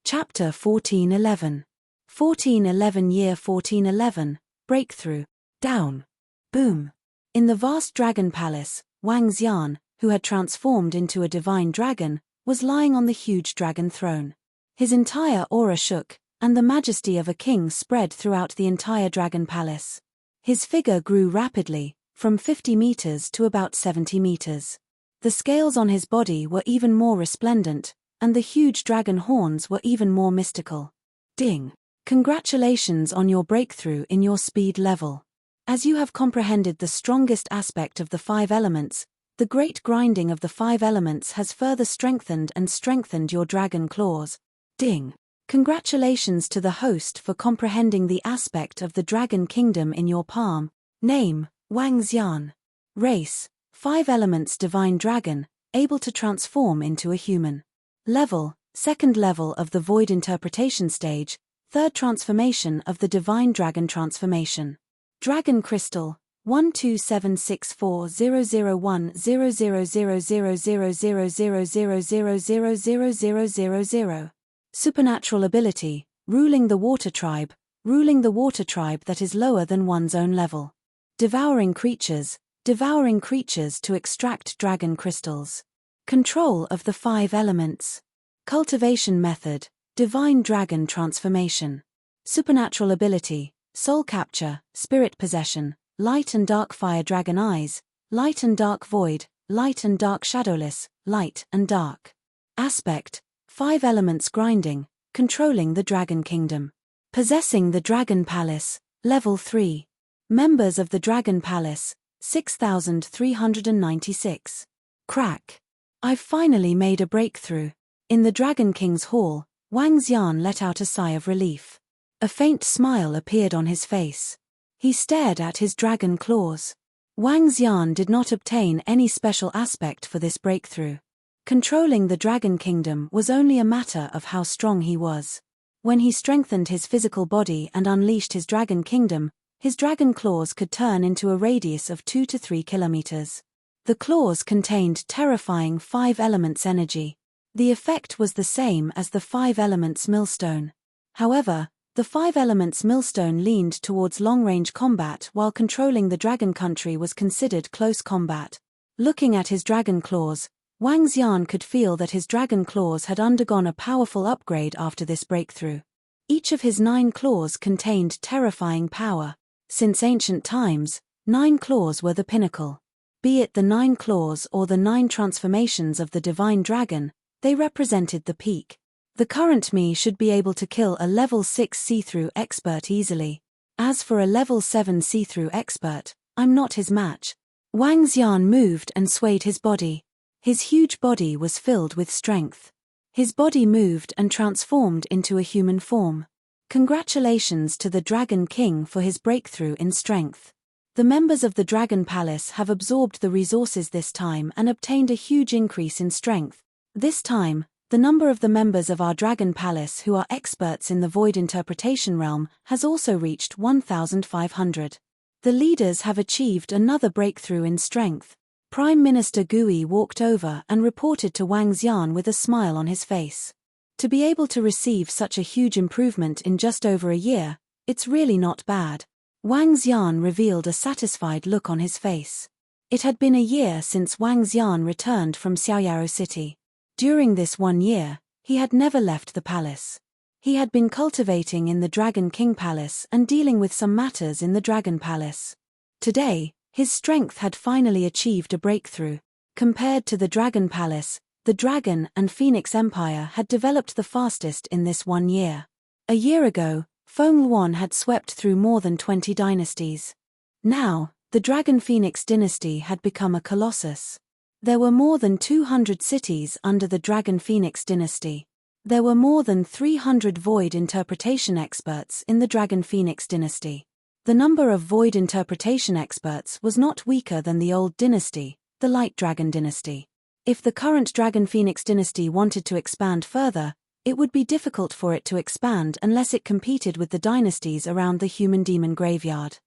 Chapter 1411. 1411 Year 1411, Breakthrough. Down. Boom. In the vast dragon palace, Wang Xian, who had transformed into a divine dragon, was lying on the huge dragon throne. His entire aura shook, and the majesty of a king spread throughout the entire dragon palace. His figure grew rapidly, from 50 meters to about 70 meters. The scales on his body were even more resplendent, and the huge dragon horns were even more mystical. Ding! Congratulations on your breakthrough in your speed level. As you have comprehended the strongest aspect of the 5 elements, the great grinding of the 5 elements has further strengthened your dragon claws. Ding! Congratulations to the host for comprehending the aspect of the dragon kingdom in your palm. Name, Wang Xian. Race, 5 elements divine dragon, able to transform into a human. Level, 2nd level of the void interpretation stage, 3rd transformation of the divine dragon transformation. Dragon crystal, 127640000000000000000. Supernatural ability, ruling the water tribe that is lower than one's own level. Devouring creatures to extract dragon crystals. Control of the 5 elements. Cultivation method, divine dragon transformation. Supernatural ability, soul capture, spirit possession, light and dark fire dragon eyes, light and dark void, light and dark shadowless, light and dark. Aspect, 5 elements grinding, controlling the dragon kingdom. Possessing the dragon palace, level 3. Members of the dragon palace, 6,396. Crack. I've finally made a breakthrough. In the Dragon King's hall, Wang Xian let out a sigh of relief. A faint smile appeared on his face. He stared at his dragon claws. Wang Xian did not obtain any special aspect for this breakthrough. Controlling the Dragon Kingdom was only a matter of how strong he was. When he strengthened his physical body and unleashed his Dragon Kingdom, his dragon claws could turn into a radius of 2 to 3 kilometers. The claws contained terrifying 5 elements energy. The effect was the same as the 5 elements millstone. However, the 5 elements millstone leaned towards long-range combat while controlling the dragon country was considered close combat. Looking at his dragon claws, Wang Xian could feel that his dragon claws had undergone a powerful upgrade after this breakthrough. Each of his 9 claws contained terrifying power. Since ancient times, 9 claws were the pinnacle. Be it the 9 claws or the 9 transformations of the divine dragon, they represented the peak. The current me should be able to kill a level 6 see-through expert easily. As for a level 7 see-through expert, I'm not his match. Wang Xian moved and swayed his body. His huge body was filled with strength. His body moved and transformed into a human form. Congratulations to the Dragon King for his breakthrough in strength. The members of the Dragon Palace have absorbed the resources this time and obtained a huge increase in strength. This time, the number of the members of our Dragon Palace who are experts in the void interpretation realm has also reached 1,500. The leaders have achieved another breakthrough in strength. Prime Minister Gui walked over and reported to Wang Xian with a smile on his face. To be able to receive such a huge improvement in just over a year, it's really not bad. Wang Xian revealed a satisfied look on his face. It had been a year since Wang Xian returned from Xiaoyao City. During this 1 year, he had never left the palace. He had been cultivating in the Dragon King Palace and dealing with some matters in the Dragon Palace. Today, his strength had finally achieved a breakthrough. Compared to the Dragon Palace, the Dragon and Phoenix Empire had developed the fastest in this 1 year. A year ago, Feng Luan had swept through more than 20 dynasties. Now, the Dragon Phoenix dynasty had become a colossus. There were more than 200 cities under the Dragon Phoenix dynasty. There were more than 300 void interpretation experts in the Dragon Phoenix dynasty. The number of void interpretation experts was not weaker than the old dynasty, the Light Dragon dynasty. If the current Dragon Phoenix dynasty wanted to expand further, it would be difficult for it to expand unless it competed with the dynasties around the human demon graveyard.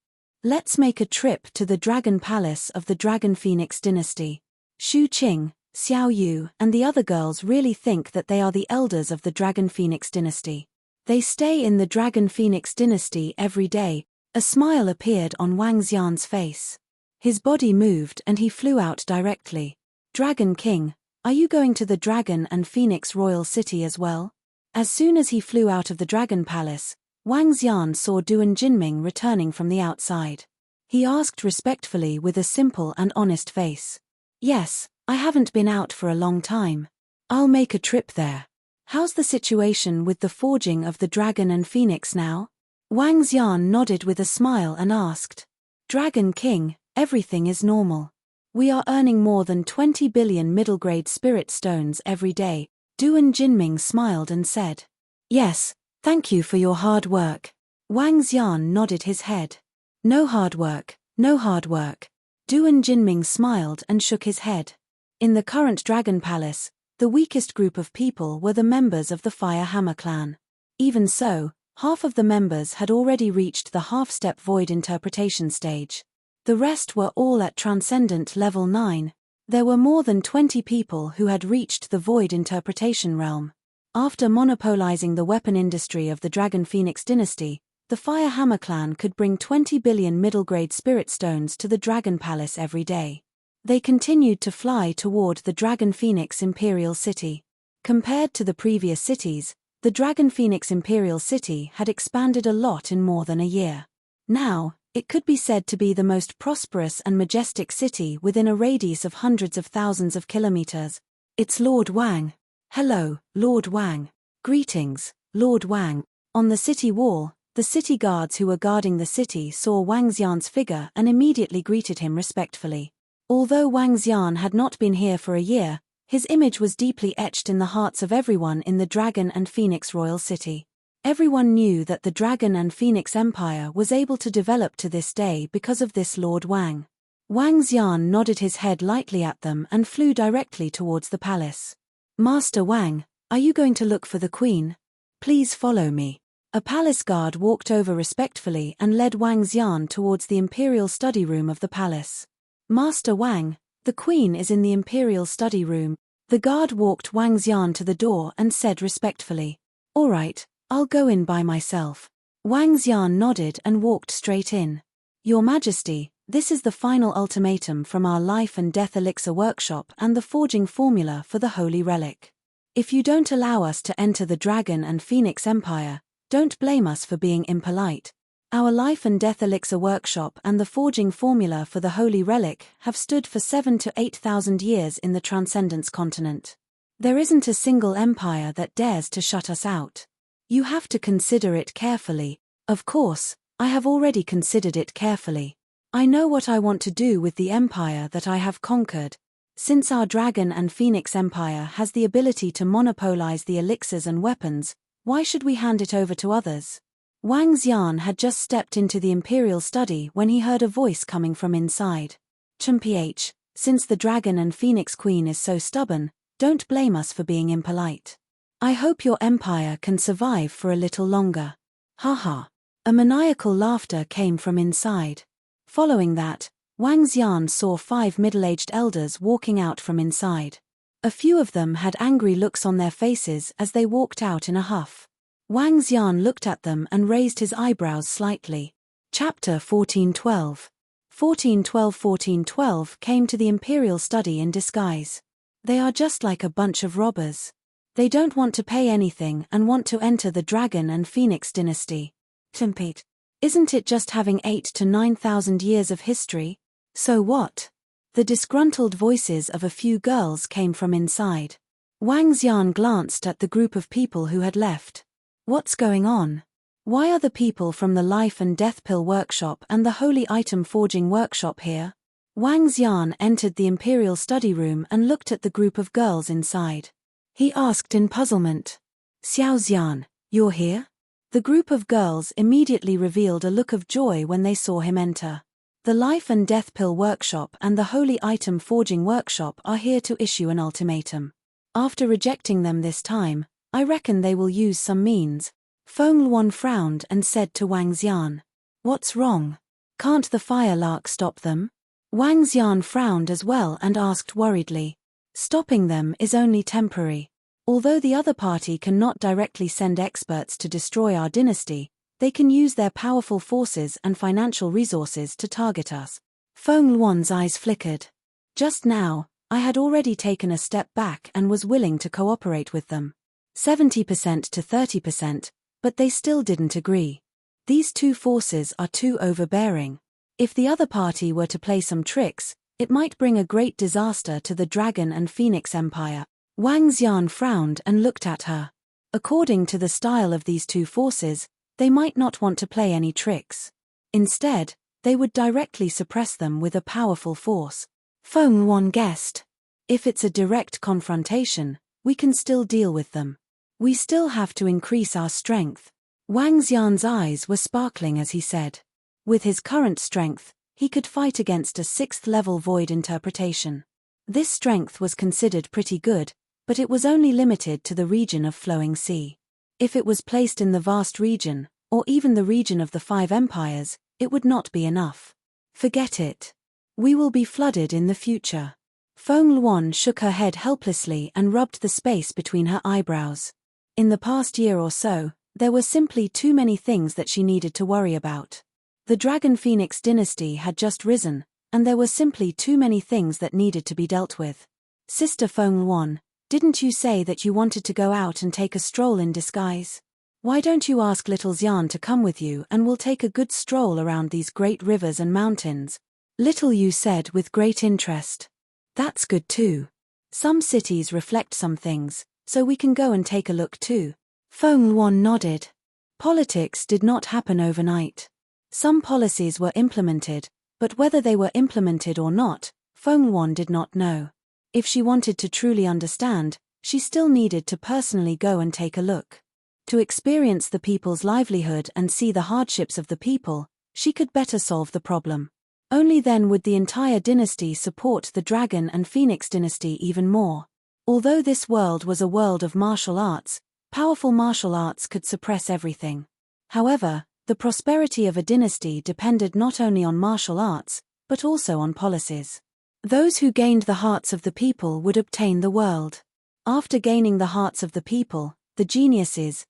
Let's make a trip to the Dragon Palace of the Dragon Phoenix dynasty. Shu Qing, Xiao Yu and the other girls really think that they are the elders of the Dragon Phoenix dynasty. They stay in the Dragon Phoenix dynasty every day. A smile appeared on Wang Xian's face. His body moved and he flew out directly. Dragon King, are you going to the Dragon and Phoenix Royal City as well? As soon as he flew out of the Dragon Palace, Wang Xian saw Duan Jinming returning from the outside. He asked respectfully with a simple and honest face. Yes, I haven't been out for a long time. I'll make a trip there. How's the situation with the forging of the Dragon and Phoenix now? Wang Xian nodded with a smile and asked. Dragon King, everything is normal. We are earning more than 20 billion middle-grade spirit stones every day. Duan Jinming smiled and said. Yes, thank you for your hard work. Wang Xian nodded his head. No hard work, no hard work. Duan Jinming smiled and shook his head. In the current Dragon Palace, the weakest group of people were the members of the Fire Hammer clan. Even so, half of the members had already reached the half-step void interpretation stage. The rest were all at Transcendent Level 9. There were more than 20 people who had reached the void interpretation realm. After monopolizing the weapon industry of the Dragon Phoenix dynasty, the Fire Hammer clan could bring 20 billion middle-grade spirit stones to the Dragon Palace every day. They continued to fly toward the Dragon Phoenix Imperial City. Compared to the previous cities, the Dragon Phoenix Imperial City had expanded a lot in more than a year. Now, it could be said to be the most prosperous and majestic city within a radius of hundreds of thousands of kilometers. It's Lord Wang. Hello, Lord Wang. Greetings, Lord Wang. On the city wall, the city guards who were guarding the city saw Wang Xian's figure and immediately greeted him respectfully. Although Wang Xian had not been here for a year, his image was deeply etched in the hearts of everyone in the Dragon and Phoenix Royal City. Everyone knew that the Dragon and Phoenix Empire was able to develop to this day because of this Lord Wang. Wang Xian nodded his head lightly at them and flew directly towards the palace. Master Wang, are you going to look for the Queen? Please follow me. A palace guard walked over respectfully and led Wang Xian towards the Imperial study room of the palace. Master Wang, the Queen is in the Imperial study room. The guard walked Wang Xian to the door and said respectfully. All right, I'll go in by myself. Wang Xian nodded and walked straight in. Your Majesty, this is the final ultimatum from our life and death elixir workshop and the forging formula for the holy relic. If you don't allow us to enter the Dragon and Phoenix Empire, don't blame us for being impolite. Our life and death elixir workshop and the forging formula for the holy relic have stood for 7,000 to 8,000 years in the Transcendence continent. There isn't a single empire that dares to shut us out. You have to consider it carefully. Of course, I have already considered it carefully. I know what I want to do with the empire that I have conquered. Since our Dragon and Phoenix Empire has the ability to monopolize the elixirs and weapons, why should we hand it over to others? Wang Xian had just stepped into the Imperial study when he heard a voice coming from inside. Mph, since the Dragon and Phoenix Queen is so stubborn, don't blame us for being impolite. I hope your empire can survive for a little longer. Haha. A maniacal laughter came from inside. Following that, Wang Xian saw 5 middle-aged elders walking out from inside. A few of them had angry looks on their faces as they walked out in a huff. Wang Xian looked at them and raised his eyebrows slightly. Chapter 1412. 1412 came to the Imperial study in disguise. They are just like a bunch of robbers. They don't want to pay anything and want to enter the Dragon and Phoenix dynasty. Timpete. Isn't it just having 8,000 to 9,000 years of history? So what? The disgruntled voices of a few girls came from inside. Wang Xian glanced at the group of people who had left. What's going on? Why are the people from the Life and Death Pill workshop and the Holy Item Forging workshop here? Wang Xian entered the Imperial study room and looked at the group of girls inside. He asked in puzzlement. Xiao Xian, you're here? The group of girls immediately revealed a look of joy when they saw him enter. The Life and Death Pill workshop and the Holy Item Forging workshop are here to issue an ultimatum. After rejecting them this time, I reckon they will use some means. Feng Luan frowned and said to Wang Xian. What's wrong? Can't the fire lark stop them? Wang Xian frowned as well and asked worriedly. Stopping them is only temporary. Although the other party cannot directly send experts to destroy our dynasty, they can use their powerful forces and financial resources to target us. Feng Luan's eyes flickered. Just now, I had already taken a step back and was willing to cooperate with them. 70% to 30%, but they still didn't agree. These two forces are too overbearing. If the other party were to play some tricks, it might bring a great disaster to the Dragon and Phoenix Empire. Wang Xian frowned and looked at her. According to the style of these two forces, they might not want to play any tricks. Instead, they would directly suppress them with a powerful force. Feng Luan guessed. If it's a direct confrontation, we can still deal with them. We still have to increase our strength. Wang Xian's eyes were sparkling as he said. With his current strength, he could fight against a 6th-level void interpretation. This strength was considered pretty good, but it was only limited to the region of flowing sea. If it was placed in the vast region, or even the region of the 5 empires, it would not be enough. Forget it. We will be flooded in the future. Feng Luan shook her head helplessly and rubbed the space between her eyebrows. In the past year or so, there were simply too many things that she needed to worry about. The Dragon Phoenix dynasty had just risen, and there were simply too many things that needed to be dealt with. Sister Feng Luan, didn't you say that you wanted to go out and take a stroll in disguise? Why don't you ask little Xian to come with you and we'll take a good stroll around these great rivers and mountains? Little Yu said with great interest. That's good too. Some cities reflect some things, so we can go and take a look too. Feng Luan nodded. Politics did not happen overnight. Some policies were implemented, but whether they were implemented or not, Feng Luan did not know. If she wanted to truly understand, she still needed to personally go and take a look. To experience the people's livelihood and see the hardships of the people, she could better solve the problem. Only then would the entire dynasty support the Dragon and Phoenix dynasty even more. Although this world was a world of martial arts, powerful martial arts could suppress everything. However, the prosperity of a dynasty depended not only on martial arts, but also on policies. Those who gained the hearts of the people would obtain the world. After gaining the hearts of the people, the geniuses,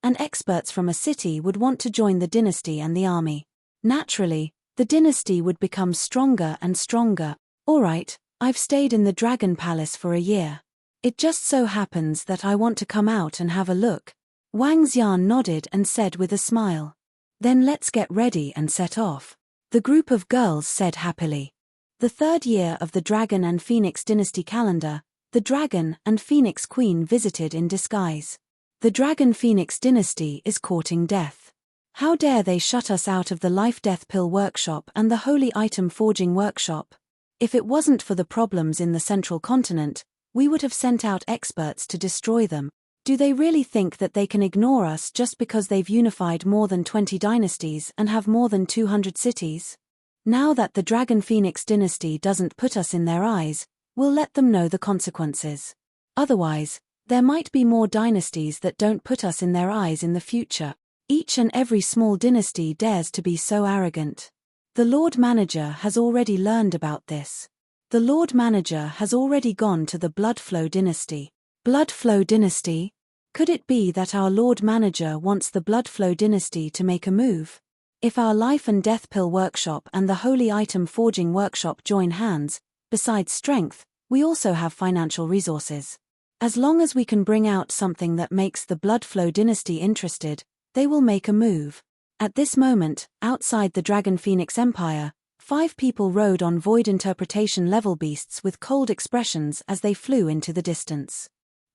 and experts from a city would want to join the dynasty and the army. Naturally, the dynasty would become stronger and stronger. Alright, I've stayed in the Dragon Palace for a year. It just so happens that I want to come out and have a look. Wang Xian nodded and said with a smile. Then let's get ready and set off. The group of girls said happily. The 3rd year of the Dragon and Phoenix dynasty calendar, the Dragon and Phoenix Queen visited in disguise. The Dragon Phoenix dynasty is courting death. How dare they shut us out of the life-death pill workshop and the holy item forging workshop? If it wasn't for the problems in the central continent, we would have sent out experts to destroy them. Do they really think that they can ignore us just because they've unified more than 20 dynasties and have more than 200 cities? Now that the Dragon Phoenix dynasty doesn't put us in their eyes, we'll let them know the consequences. Otherwise, there might be more dynasties that don't put us in their eyes in the future. Each and every small dynasty dares to be so arrogant. The Lord Manager has already learned about this. The Lord Manager has already gone to the Bloodflow dynasty. Bloodflow dynasty? Could it be that our Lord Manager wants the Bloodflow dynasty to make a move? If our Life and Death Pill Workshop and the Holy Item Forging Workshop join hands, besides strength, we also have financial resources. As long as we can bring out something that makes the Bloodflow dynasty interested, they will make a move. At this moment, outside the Dragon Phoenix Empire, 5 people rode on void interpretation level beasts with cold expressions as they flew into the distance.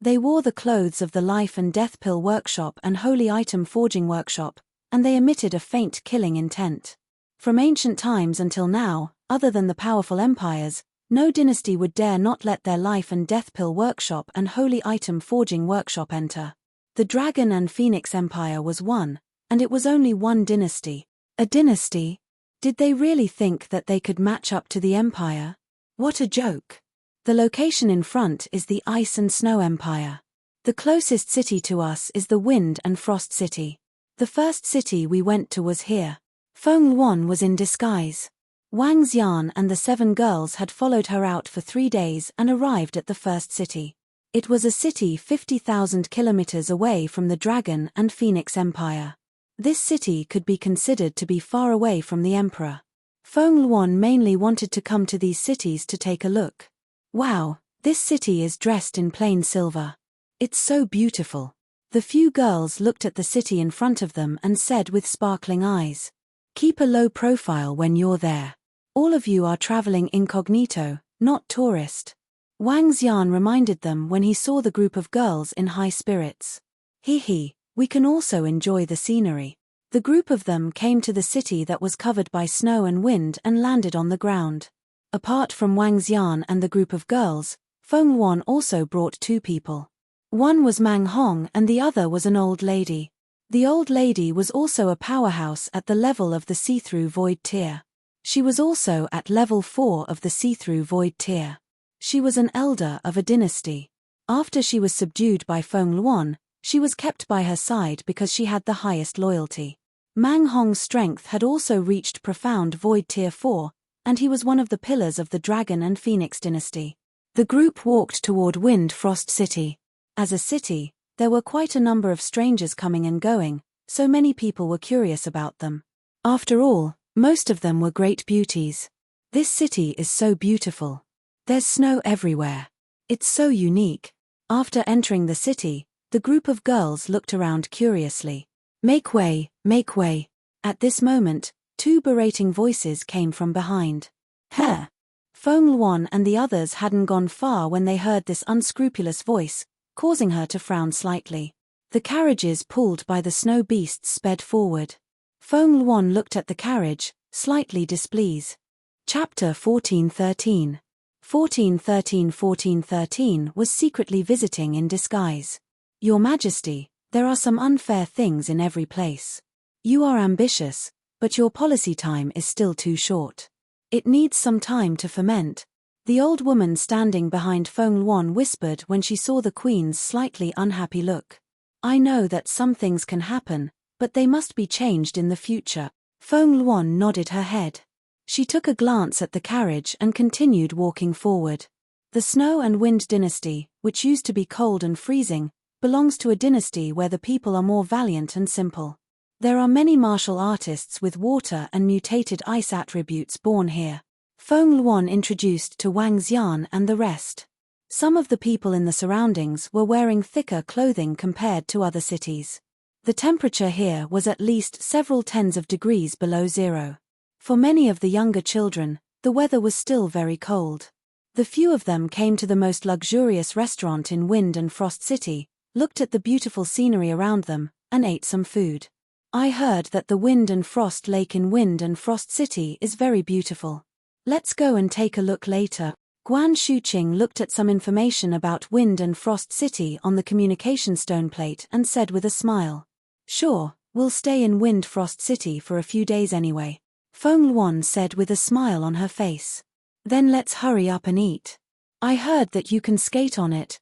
They wore the clothes of the Life and Death Pill Workshop and Holy Item Forging Workshop, and they emitted a faint killing intent. From ancient times until now, other than the powerful empires, no dynasty would dare not let their Life and Death Pill Workshop and Holy Item Forging Workshop enter. The Dragon and Phoenix Empire was one, and it was only one dynasty. A dynasty? Did they really think that they could match up to the Empire? What a joke. The location in front is the Ice and Snow Empire. The closest city to us is the Wind and Frost City. The first city we went to was here. Feng Luan was in disguise. Wang Xian and the 7 girls had followed her out for 3 days and arrived at the first city. It was a city 50,000 kilometers away from the Dragon and Phoenix Empire. This city could be considered to be far away from the emperor. Feng Luan mainly wanted to come to these cities to take a look. Wow, this city is dressed in plain silver. It's so beautiful. The few girls looked at the city in front of them and said with sparkling eyes, "Keep a low profile when you're there. All of you are traveling incognito, not tourist." Wang Xian reminded them when he saw the group of girls in high spirits. "He, we can also enjoy the scenery." The group of them came to the city that was covered by snow and wind and landed on the ground. Apart from Wang Xian and the group of girls, Feng Luan also brought 2 people. One was Mang Hong and the other was an old lady. The old lady was also a powerhouse at the level of the see-through void tier. She was also at level 4 of the see-through void tier. She was an elder of a dynasty. After she was subdued by Feng Luan, she was kept by her side because she had the highest loyalty. Mang Hong's strength had also reached profound void tier 4, and he was one of the pillars of the Dragon and Phoenix dynasty. The group walked toward Wind Frost City. As a city, there were quite a number of strangers coming and going, so many people were curious about them. After all, most of them were great beauties. This city is so beautiful. There's snow everywhere. It's so unique. After entering the city, the group of girls looked around curiously. Make way, make way." At this moment, 2 berating voices came from behind. "Huh!" Feng Luan and the others hadn't gone far when they heard this unscrupulous voice, causing her to frown slightly. The carriages pulled by the snow beasts sped forward. Feng Luan looked at the carriage, slightly displeased. Chapter 1413. 1413 was secretly visiting in disguise. "Your Majesty, there are some unfair things in every place. You are ambitious, but your policy time is still too short. It needs some time to ferment." The old woman standing behind Feng Luan whispered when she saw the queen's slightly unhappy look. "I know that some things can happen, but they must be changed in the future." Feng Luan nodded her head. She took a glance at the carriage and continued walking forward. The Snow and Wind dynasty, which used to be cold and freezing, belongs to a dynasty where the people are more valiant and simple. There are many martial artists with water and mutated ice attributes born here. Feng Luan introduced to Wang Xian and the rest. Some of the people in the surroundings were wearing thicker clothing compared to other cities. The temperature here was at least several tens of degrees below zero. For many of the younger children, the weather was still very cold. The few of them came to the most luxurious restaurant in Wind and Frost City, looked at the beautiful scenery around them, and ate some food. "I heard that the Wind and Frost Lake in Wind and Frost City is very beautiful. Let's go and take a look later." Guan Shuqing looked at some information about Wind and Frost City on the communication stone plate and said with a smile, "Sure, we'll stay in Wind Frost City for a few days anyway." Feng Luan said with a smile on her face. "Then let's hurry up and eat. I heard that you can skate on it."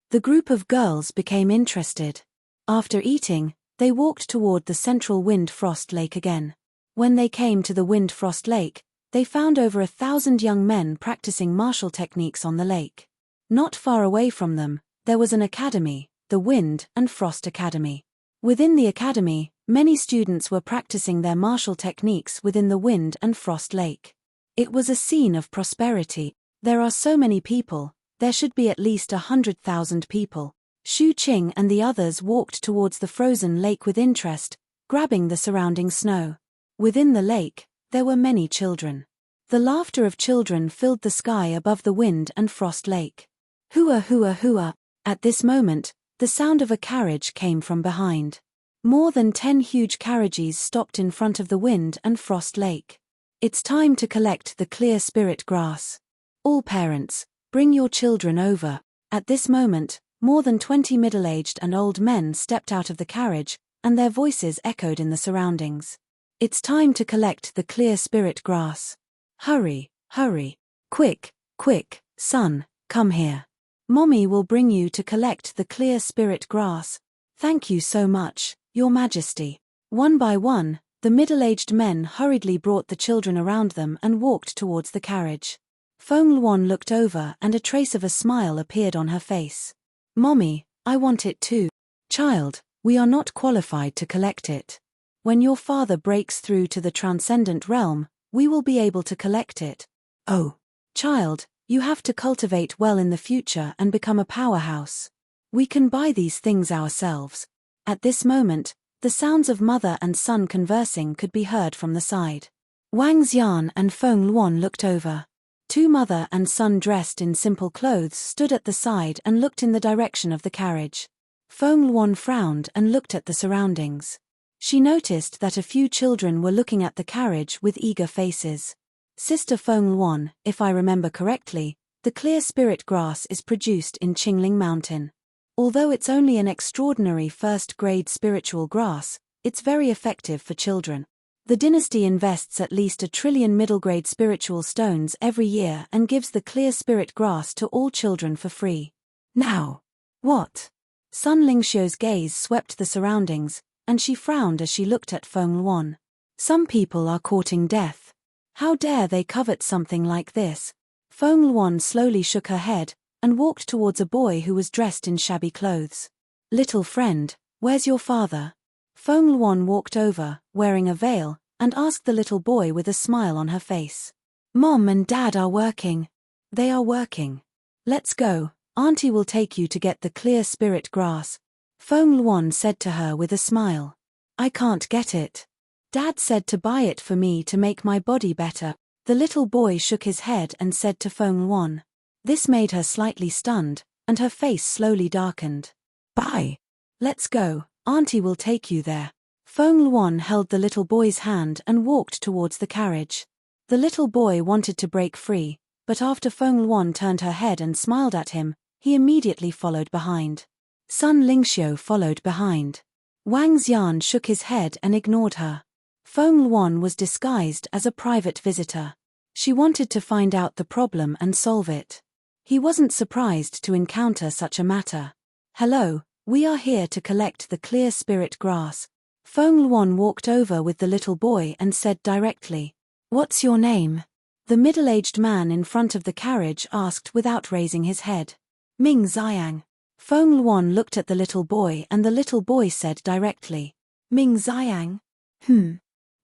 The group of girls became interested. After eating, they walked toward the central Wind Frost Lake again. When they came to the Wind Frost Lake, they found over 1,000 young men practicing martial techniques on the lake. Not far away from them, there was an academy, the Wind and Frost Academy. Within the academy, many students were practicing their martial techniques within the Wind and Frost Lake. It was a scene of prosperity. There are so many people, there should be at least 100,000 people. Xu Qing and the others walked towards the frozen lake with interest, grabbing the surrounding snow. Within the lake, there were many children. The laughter of children filled the sky above the Wind and Frost Lake. Hua hua hua. At this moment, the sound of a carriage came from behind. More than 10 huge carriages stopped in front of the Wind and Frost Lake. "It's time to collect the clear spirit grass. All parents, bring your children over." At this moment, more than 20 middle-aged and old men stepped out of the carriage, and their voices echoed in the surroundings. "It's time to collect the clear spirit grass. Hurry, hurry. Quick, quick, son, come here. Mommy will bring you to collect the clear spirit grass." "Thank you so much, Your Majesty." One by one, The middle-aged men hurriedly brought the children around them and walked towards the carriage. Feng Luan looked over and a trace of a smile appeared on her face. "Mommy, I want it too." "Child, we are not qualified to collect it. When your father breaks through to the transcendent realm, we will be able to collect it." "Oh, child, you have to cultivate well in the future and become a powerhouse. We can buy these things ourselves." At this moment, the sounds of mother and son conversing could be heard from the side. Wang Xian and Feng Luan looked over. Two mother and son dressed in simple clothes stood at the side and looked in the direction of the carriage. Feng Luan frowned and looked at the surroundings. She noticed that a few children were looking at the carriage with eager faces. "Sister Feng Luan, if I remember correctly, the clear spirit grass is produced in Qingling Mountain. Although it's only an extraordinary first-grade spiritual grass, it's very effective for children. The dynasty invests at least 1 trillion middle-grade spiritual stones every year and gives the clear spirit grass to all children for free." "Now, what?" Sun Lingxiu's gaze swept the surroundings, and she frowned as she looked at Feng Luan. "Some people are courting death. How dare they covet something like this?" Feng Luan slowly shook her head and walked towards a boy who was dressed in shabby clothes. "Little friend, where's your father?" Feng Luan walked over, wearing a veil, and asked the little boy with a smile on her face. "Mom and Dad are working." "They are working. Let's go, Auntie will take you to get the clear spirit grass," Feng Luan said to her with a smile. "I can't get it. Dad said to buy it for me to make my body better." The little boy shook his head and said to Feng Luan. This made her slightly stunned, and her face slowly darkened. "Buy? Let's go, Auntie will take you there." Feng Luan held the little boy's hand and walked towards the carriage. The little boy wanted to break free, but after Feng Luan turned her head and smiled at him, he immediately followed behind. Sun Lingxiu followed behind. Wang Xian shook his head and ignored her. Feng Luan was disguised as a private visitor. She wanted to find out the problem and solve it. He wasn't surprised to encounter such a matter. "Hello, we are here to collect the clear spirit grass." Feng Luan walked over with the little boy and said directly, "What's your name?" The middle-aged man in front of the carriage asked without raising his head. "Ming Xiang." Feng Luan looked at the little boy and the little boy said directly, "Ming Xiang?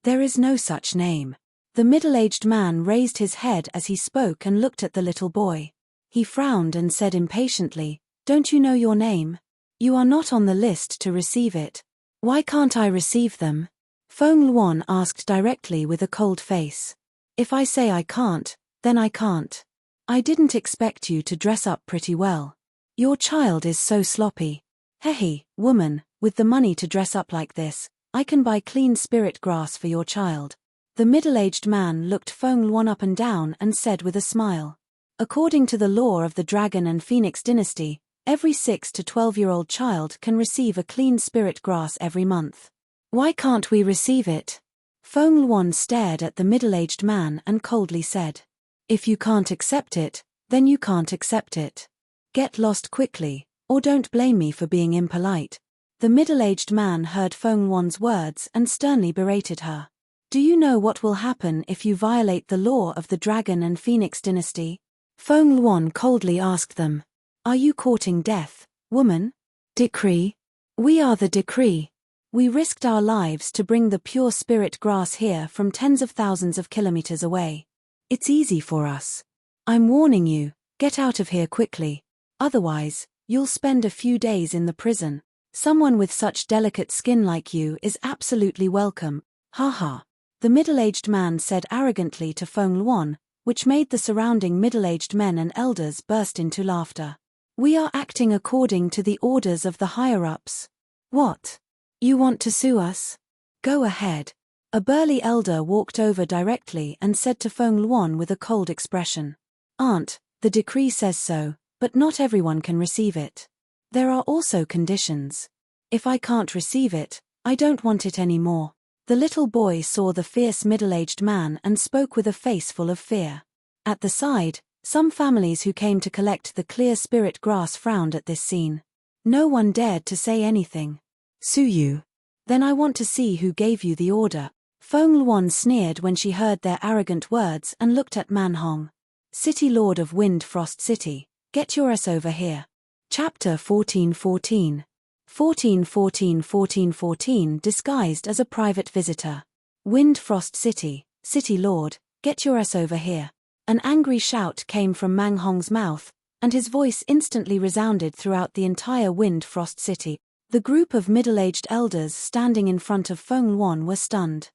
There is no such name." The middle-aged man raised his head as he spoke and looked at the little boy. He frowned and said impatiently, "Don't you know your name? You are not on the list to receive it." "Why can't I receive them?" Feng Luan asked directly with a cold face. "If I say I can't, then I can't. I didn't expect you to dress up pretty well. Your child is so sloppy. Hey, woman, with the money to dress up like this, I can buy clean spirit grass for your child." The middle-aged man looked Feng Luan up and down and said with a smile, "According to the law of the Dragon and Phoenix dynasty, every 6 to 12-year-old child can receive a clean spirit grass every month. Why can't we receive it?" Feng Luan stared at the middle-aged man and coldly said, "If you can't accept it, then you can't accept it. Get lost quickly, or don't blame me for being impolite." The middle-aged man heard Feng Luan's words and sternly berated her. "Do you know what will happen if you violate the law of the Dragon and Phoenix dynasty?" Feng Luan coldly asked them. "Are you courting death, woman?" "Decree? We are the decree. We risked our lives to bring the pure spirit grass here from tens of thousands of kilometers away. It's easy for us. I'm warning you, get out of here quickly. Otherwise, you'll spend a few days in the prison. Someone with such delicate skin like you is absolutely welcome. Ha ha." The middle-aged man said arrogantly to Feng Luan, which made the surrounding middle-aged men and elders burst into laughter. "We are acting according to the orders of the higher-ups. What? You want to sue us? Go ahead." A burly elder walked over directly and said to Feng Luan with a cold expression, "Aunt, the decree says so, but not everyone can receive it. There are also conditions. If I can't receive it, I don't want it anymore." The little boy saw the fierce middle-aged man and spoke with a face full of fear. At the side, some families who came to collect the clear spirit grass frowned at this scene. No one dared to say anything. "Sue you? Then I want to see who gave you the order." Feng Luan sneered when she heard their arrogant words and looked at Man Hong. City Lord of Wind Frost City, get your ass over here. Chapter 1414. 1414 disguised as a private visitor. Wind Frost City, City Lord, get your ass over here. An angry shout came from Mang Hong's mouth, and his voice instantly resounded throughout the entire Wind Frost City. The group of middle-aged elders standing in front of Feng Luan were stunned.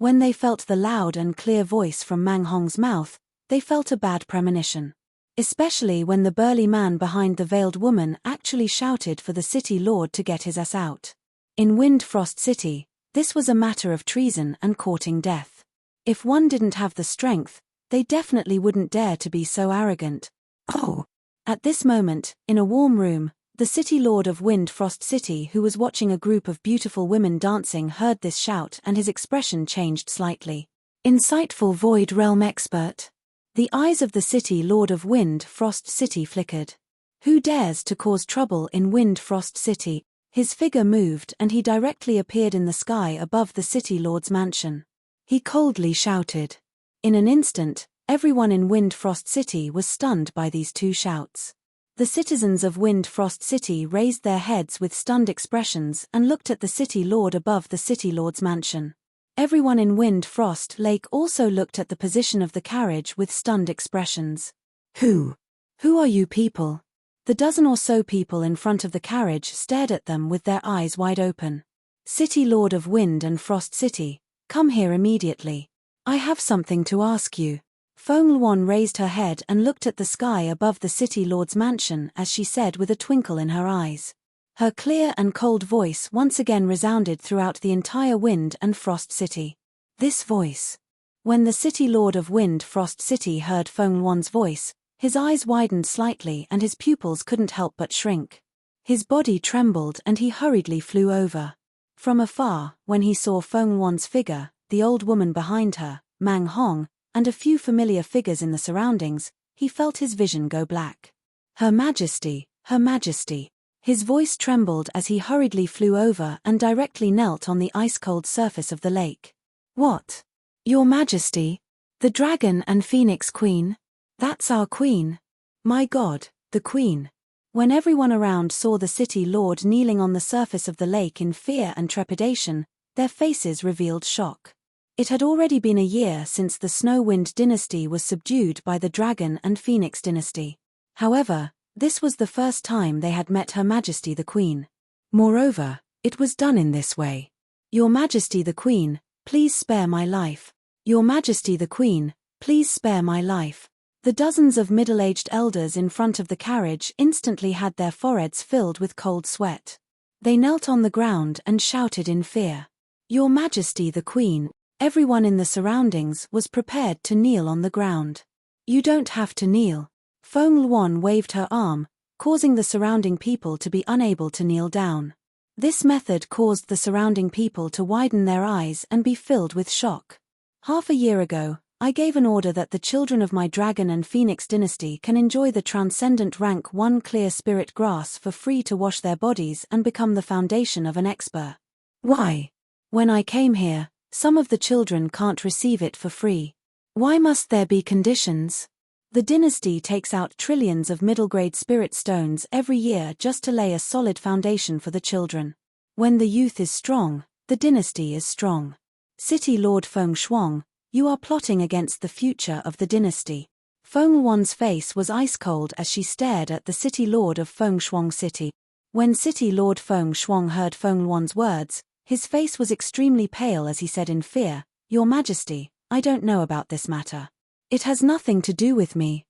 When they felt the loud and clear voice from Mang Hong's mouth, they felt a bad premonition. Especially when the burly man behind the veiled woman actually shouted for the city lord to get his ass out. In Wind Frost City, this was a matter of treason and courting death. If one didn't have the strength, they definitely wouldn't dare to be so arrogant. Oh! At this moment, in a warm room, the city lord of Wind Frost City, who was watching a group of beautiful women dancing, heard this shout and his expression changed slightly. Insightful Void Realm expert. The eyes of the city lord of Wind Frost City flickered. Who dares to cause trouble in Wind Frost City? His figure moved and he directly appeared in the sky above the city lord's mansion. He coldly shouted. In an instant, everyone in Wind Frost City was stunned by these two shouts. The citizens of Wind Frost City raised their heads with stunned expressions and looked at the city lord above the city lord's mansion. Everyone in Wind Frost Lake also looked at the position of the carriage with stunned expressions. Who are you people? The dozen or so people in front of the carriage stared at them with their eyes wide open. City Lord of Wind and Frost City, come here immediately. I have something to ask you. Feng Luan raised her head and looked at the sky above the city lord's mansion as she said with a twinkle in her eyes. Her clear and cold voice once again resounded throughout the entire Wind and Frost City. This voice. When the city lord of Wind Frost City heard Feng Luan's voice, his eyes widened slightly and his pupils couldn't help but shrink. His body trembled and he hurriedly flew over. From afar, when he saw Feng Luan's figure, the old woman behind her, Mang Hong, and a few familiar figures in the surroundings, he felt his vision go black. Her Majesty, Her Majesty. His voice trembled as he hurriedly flew over and directly knelt on the ice-cold surface of the lake. What? Your Majesty? The Dragon and Phoenix Queen? That's our queen. My God, the queen. When everyone around saw the city lord kneeling on the surface of the lake in fear and trepidation, their faces revealed shock. It had already been a year since the Snow-Wind dynasty was subdued by the Dragon and Phoenix dynasty. However, this was the first time they had met Her Majesty the Queen. Moreover, it was done in this way. Your Majesty the Queen, please spare my life. Your Majesty the Queen, please spare my life. The dozens of middle-aged elders in front of the carriage instantly had their foreheads filled with cold sweat. They knelt on the ground and shouted in fear. Your Majesty the Queen. Everyone in the surroundings was prepared to kneel on the ground. You don't have to kneel. Feng Luan waved her arm, causing the surrounding people to be unable to kneel down. This method caused the surrounding people to widen their eyes and be filled with shock. Half a year ago, I gave an order that the children of my Dragon and Phoenix dynasty can enjoy the transcendent rank 1 clear spirit grass for free to wash their bodies and become the foundation of an expert. Why? When I came here, some of the children can't receive it for free. Why must there be conditions? The dynasty takes out trillions of middle-grade spirit stones every year just to lay a solid foundation for the children. When the youth is strong, the dynasty is strong. City Lord Feng Shuang, you are plotting against the future of the dynasty. Feng Luan's face was ice-cold as she stared at the City Lord of Feng Shuang City. When City Lord Feng Shuang heard Feng Luan's words, his face was extremely pale as he said in fear, Your Majesty, I don't know about this matter. It has nothing to do with me.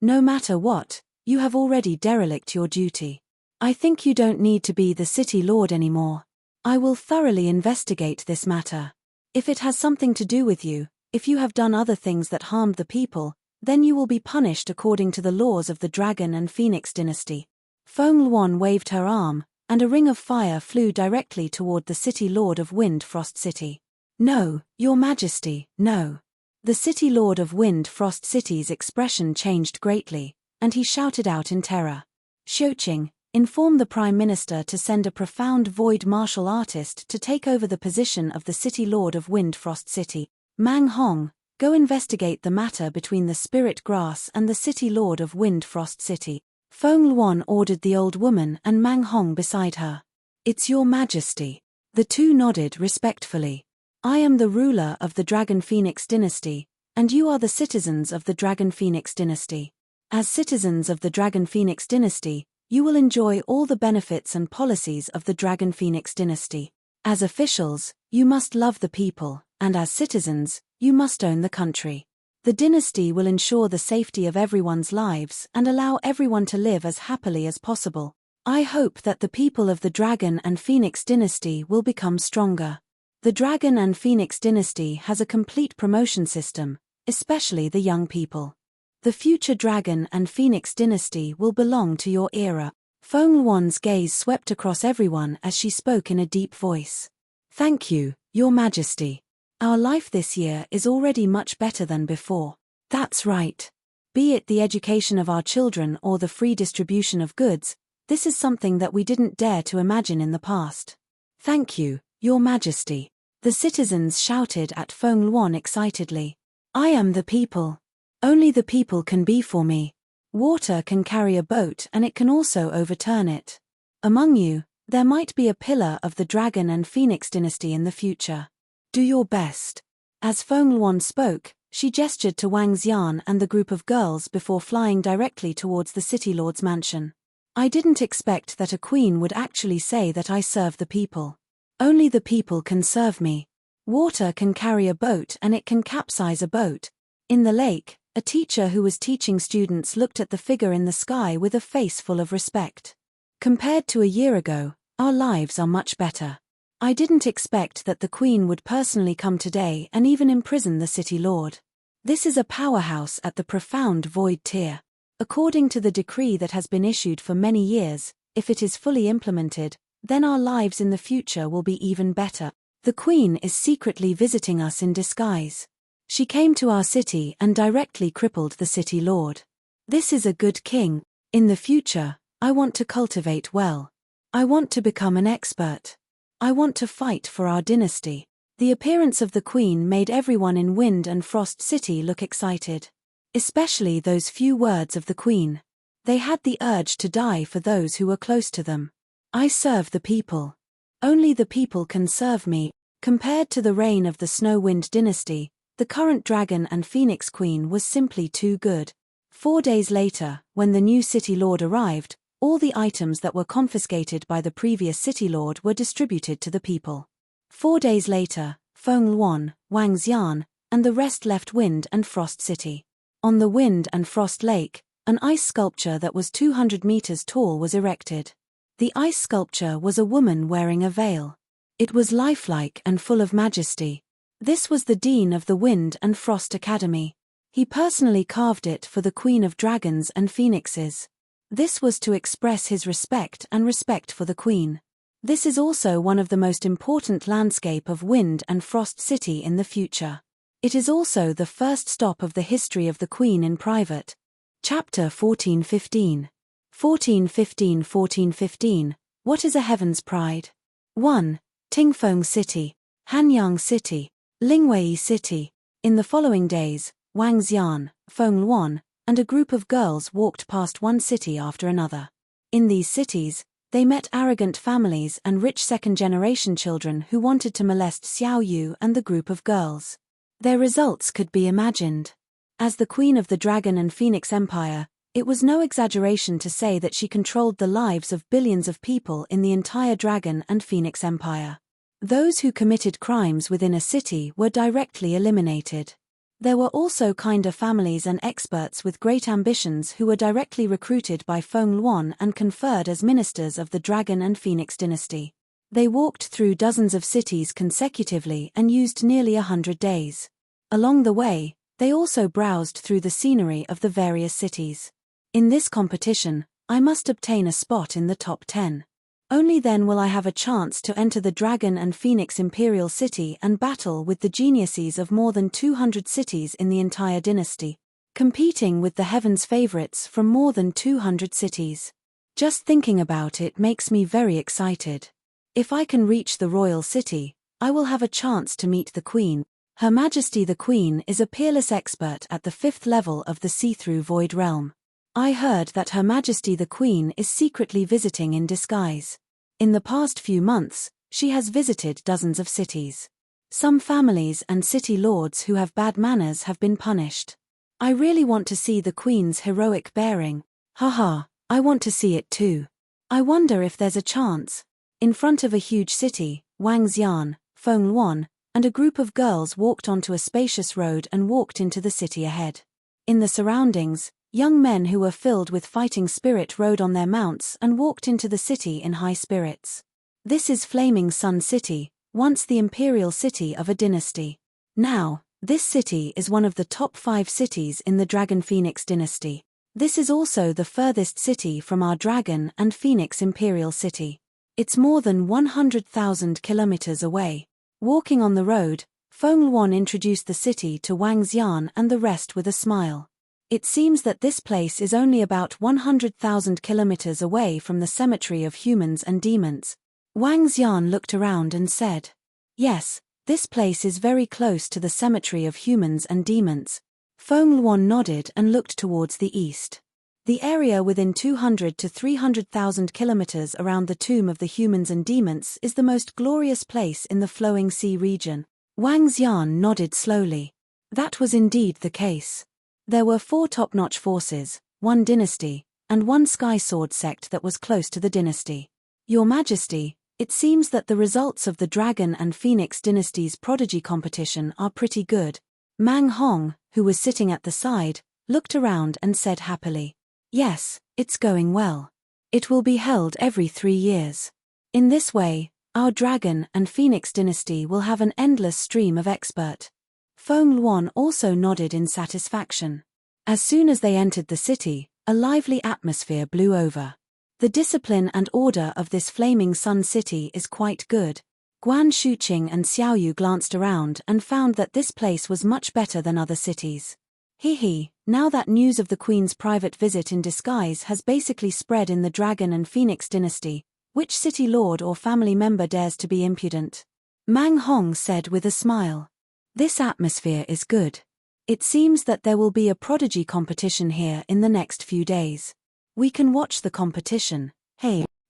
No matter what, you have already derelict your duty. I think you don't need to be the city lord anymore. I will thoroughly investigate this matter. If it has something to do with you, if you have done other things that harmed the people, then you will be punished according to the laws of the Dragon and Phoenix dynasty. Feng Luan waved her arm, and a ring of fire flew directly toward the City Lord of Wind Frost City. No, Your Majesty, no. The City Lord of Wind Frost City's expression changed greatly, and he shouted out in terror. Xiuqing, Inform the Prime Minister to send a profound void martial artist to take over the position of the City Lord of Wind Frost City. Mang Hong, go investigate the matter between the Spirit Grass and the City Lord of Wind Frost City. Feng Luan ordered the old woman and Mang Hong beside her. It's Your Majesty. The two nodded respectfully. I am the ruler of the Dragon Phoenix dynasty, and you are the citizens of the Dragon Phoenix dynasty. As citizens of the Dragon Phoenix dynasty, you will enjoy all the benefits and policies of the Dragon Phoenix dynasty. As officials, you must love the people, and as citizens, you must own the country. The dynasty will ensure the safety of everyone's lives and allow everyone to live as happily as possible. I hope that the people of the Dragon and Phoenix dynasty will become stronger. The Dragon and Phoenix dynasty has a complete promotion system, especially the young people. The future Dragon and Phoenix dynasty will belong to your era. Feng Luan's gaze swept across everyone as she spoke in a deep voice. Thank you, Your Majesty. Our life this year is already much better than before. That's right. Be it the education of our children or the free distribution of goods, this is something that we didn't dare to imagine in the past. Thank you, Your Majesty. The citizens shouted at Feng Luan excitedly. I am the people. Only the people can be for me. Water can carry a boat and it can also overturn it. Among you, there might be a pillar of the Dragon and Phoenix dynasty in the future. Do your best. As Feng Luan spoke, she gestured to Wang Xian and the group of girls before flying directly towards the City Lord's mansion. I didn't expect that a queen would actually say that I serve the people. Only the people can serve me. Water can carry a boat and it can capsize a boat. In the lake, a teacher who was teaching students looked at the figure in the sky with a face full of respect. Compared to a year ago, our lives are much better. I didn't expect that the Queen would personally come today and even imprison the City Lord. This is a powerhouse at the profound void tier. According to the decree that has been issued for many years, if it is fully implemented, then our lives in the future will be even better. The Queen is secretly visiting us in disguise. She came to our city and directly crippled the City Lord. This is a good king. In the future, I want to cultivate well. I want to become an expert. I want to fight for our dynasty. The appearance of the Queen made everyone in Wind and Frost City look excited. Especially those few words of the Queen. They had the urge to die for those who were close to them. I serve the people. Only the people can serve me. Compared to the reign of the Snow-Wind dynasty, the current Dragon and Phoenix Queen was simply too good. 4 days later, when the new City Lord arrived, all the items that were confiscated by the previous City Lord were distributed to the people. 4 days later, Feng Luan, Wang Xian, and the rest left Wind and Frost City. On the Wind and Frost Lake, an ice sculpture that was 200 meters tall was erected. The ice sculpture was a woman wearing a veil. It was lifelike and full of majesty. This was the Dean of the Wind and Frost Academy. He personally carved it for the Queen of Dragons and Phoenixes. This was to express his respect for the Queen. This is also one of the most important landscape of Wind and Frost City in the future. It is also the first stop of the history of the Queen in private. Chapter 1415. 1415. What is a heaven's pride? 1. Tingfeng City, Hanyang City, Lingwei City. In the following days, Wang Xian, Feng Luan, and a group of girls walked past one city after another. In these cities, they met arrogant families and rich second-generation children who wanted to molest Xiao Yu and the group of girls. Their results could be imagined. As the Queen of the Dragon and Phoenix Empire, it was no exaggeration to say that she controlled the lives of billions of people in the entire Dragon and Phoenix Empire. Those who committed crimes within a city were directly eliminated. There were also kinder families and experts with great ambitions who were directly recruited by Feng Luan and conferred as ministers of the Dragon and Phoenix dynasty. They walked through dozens of cities consecutively and used nearly 100 days. Along the way, they also browsed through the scenery of the various cities. In this competition, I must obtain a spot in the top 10. Only then will I have a chance to enter the Dragon and Phoenix Imperial City and battle with the geniuses of more than 200 cities in the entire dynasty, competing with the Heaven's favorites from more than 200 cities. Just thinking about it makes me very excited. If I can reach the royal city, I will have a chance to meet the Queen. Her Majesty the Queen is a peerless expert at the 5th level of the see-through void realm. I heard that Her Majesty the Queen is secretly visiting in disguise. In the past few months, she has visited dozens of cities. Some families and city lords who have bad manners have been punished. I really want to see the Queen's heroic bearing. Haha, I want to see it too. I wonder if there's a chance. In front of a huge city, Wang Xian, Feng Luan, and a group of girls walked onto a spacious road and walked into the city ahead. In the surroundings, young men who were filled with fighting spirit rode on their mounts and walked into the city in high spirits. This is Flaming Sun City, once the imperial city of a dynasty. Now, this city is one of the top 5 cities in the Dragon Phoenix dynasty. This is also the furthest city from our Dragon and Phoenix Imperial City. It's more than 100,000 kilometers away. Walking on the road, Feng Luan introduced the city to Wang Xian and the rest with a smile. It seems that this place is only about 100,000 kilometers away from the cemetery of humans and demons. Wang Xian looked around and said, "Yes, this place is very close to the cemetery of humans and demons." Feng Luan nodded and looked towards the east. The area within 200 to 300,000 kilometers around the tomb of the humans and demons is the most glorious place in the Flowing Sea region. Wang Xian nodded slowly. That was indeed the case. There were 4 top-notch forces, 1 dynasty, and 1 sky sword sect that was close to the dynasty. Your Majesty, it seems that the results of the Dragon and Phoenix dynasties' prodigy competition are pretty good. Mang Hong, who was sitting at the side, looked around and said happily, "Yes, it's going well. It will be held every 3 years. In this way, our Dragon and Phoenix dynasty will have an endless stream of expert." Feng Luan also nodded in satisfaction. As soon as they entered the city, a lively atmosphere blew over. The discipline and order of this Flaming Sun City is quite good. Guan Shuqing and Xiaoyu glanced around and found that this place was much better than other cities. Now that news of the Queen's private visit in disguise has basically spread in the Dragon and Phoenix dynasty, which city lord or family member dares to be impudent? Mang Hong said with a smile. This atmosphere is good. It seems that there will be a prodigy competition here in the next few days. We can watch the competition.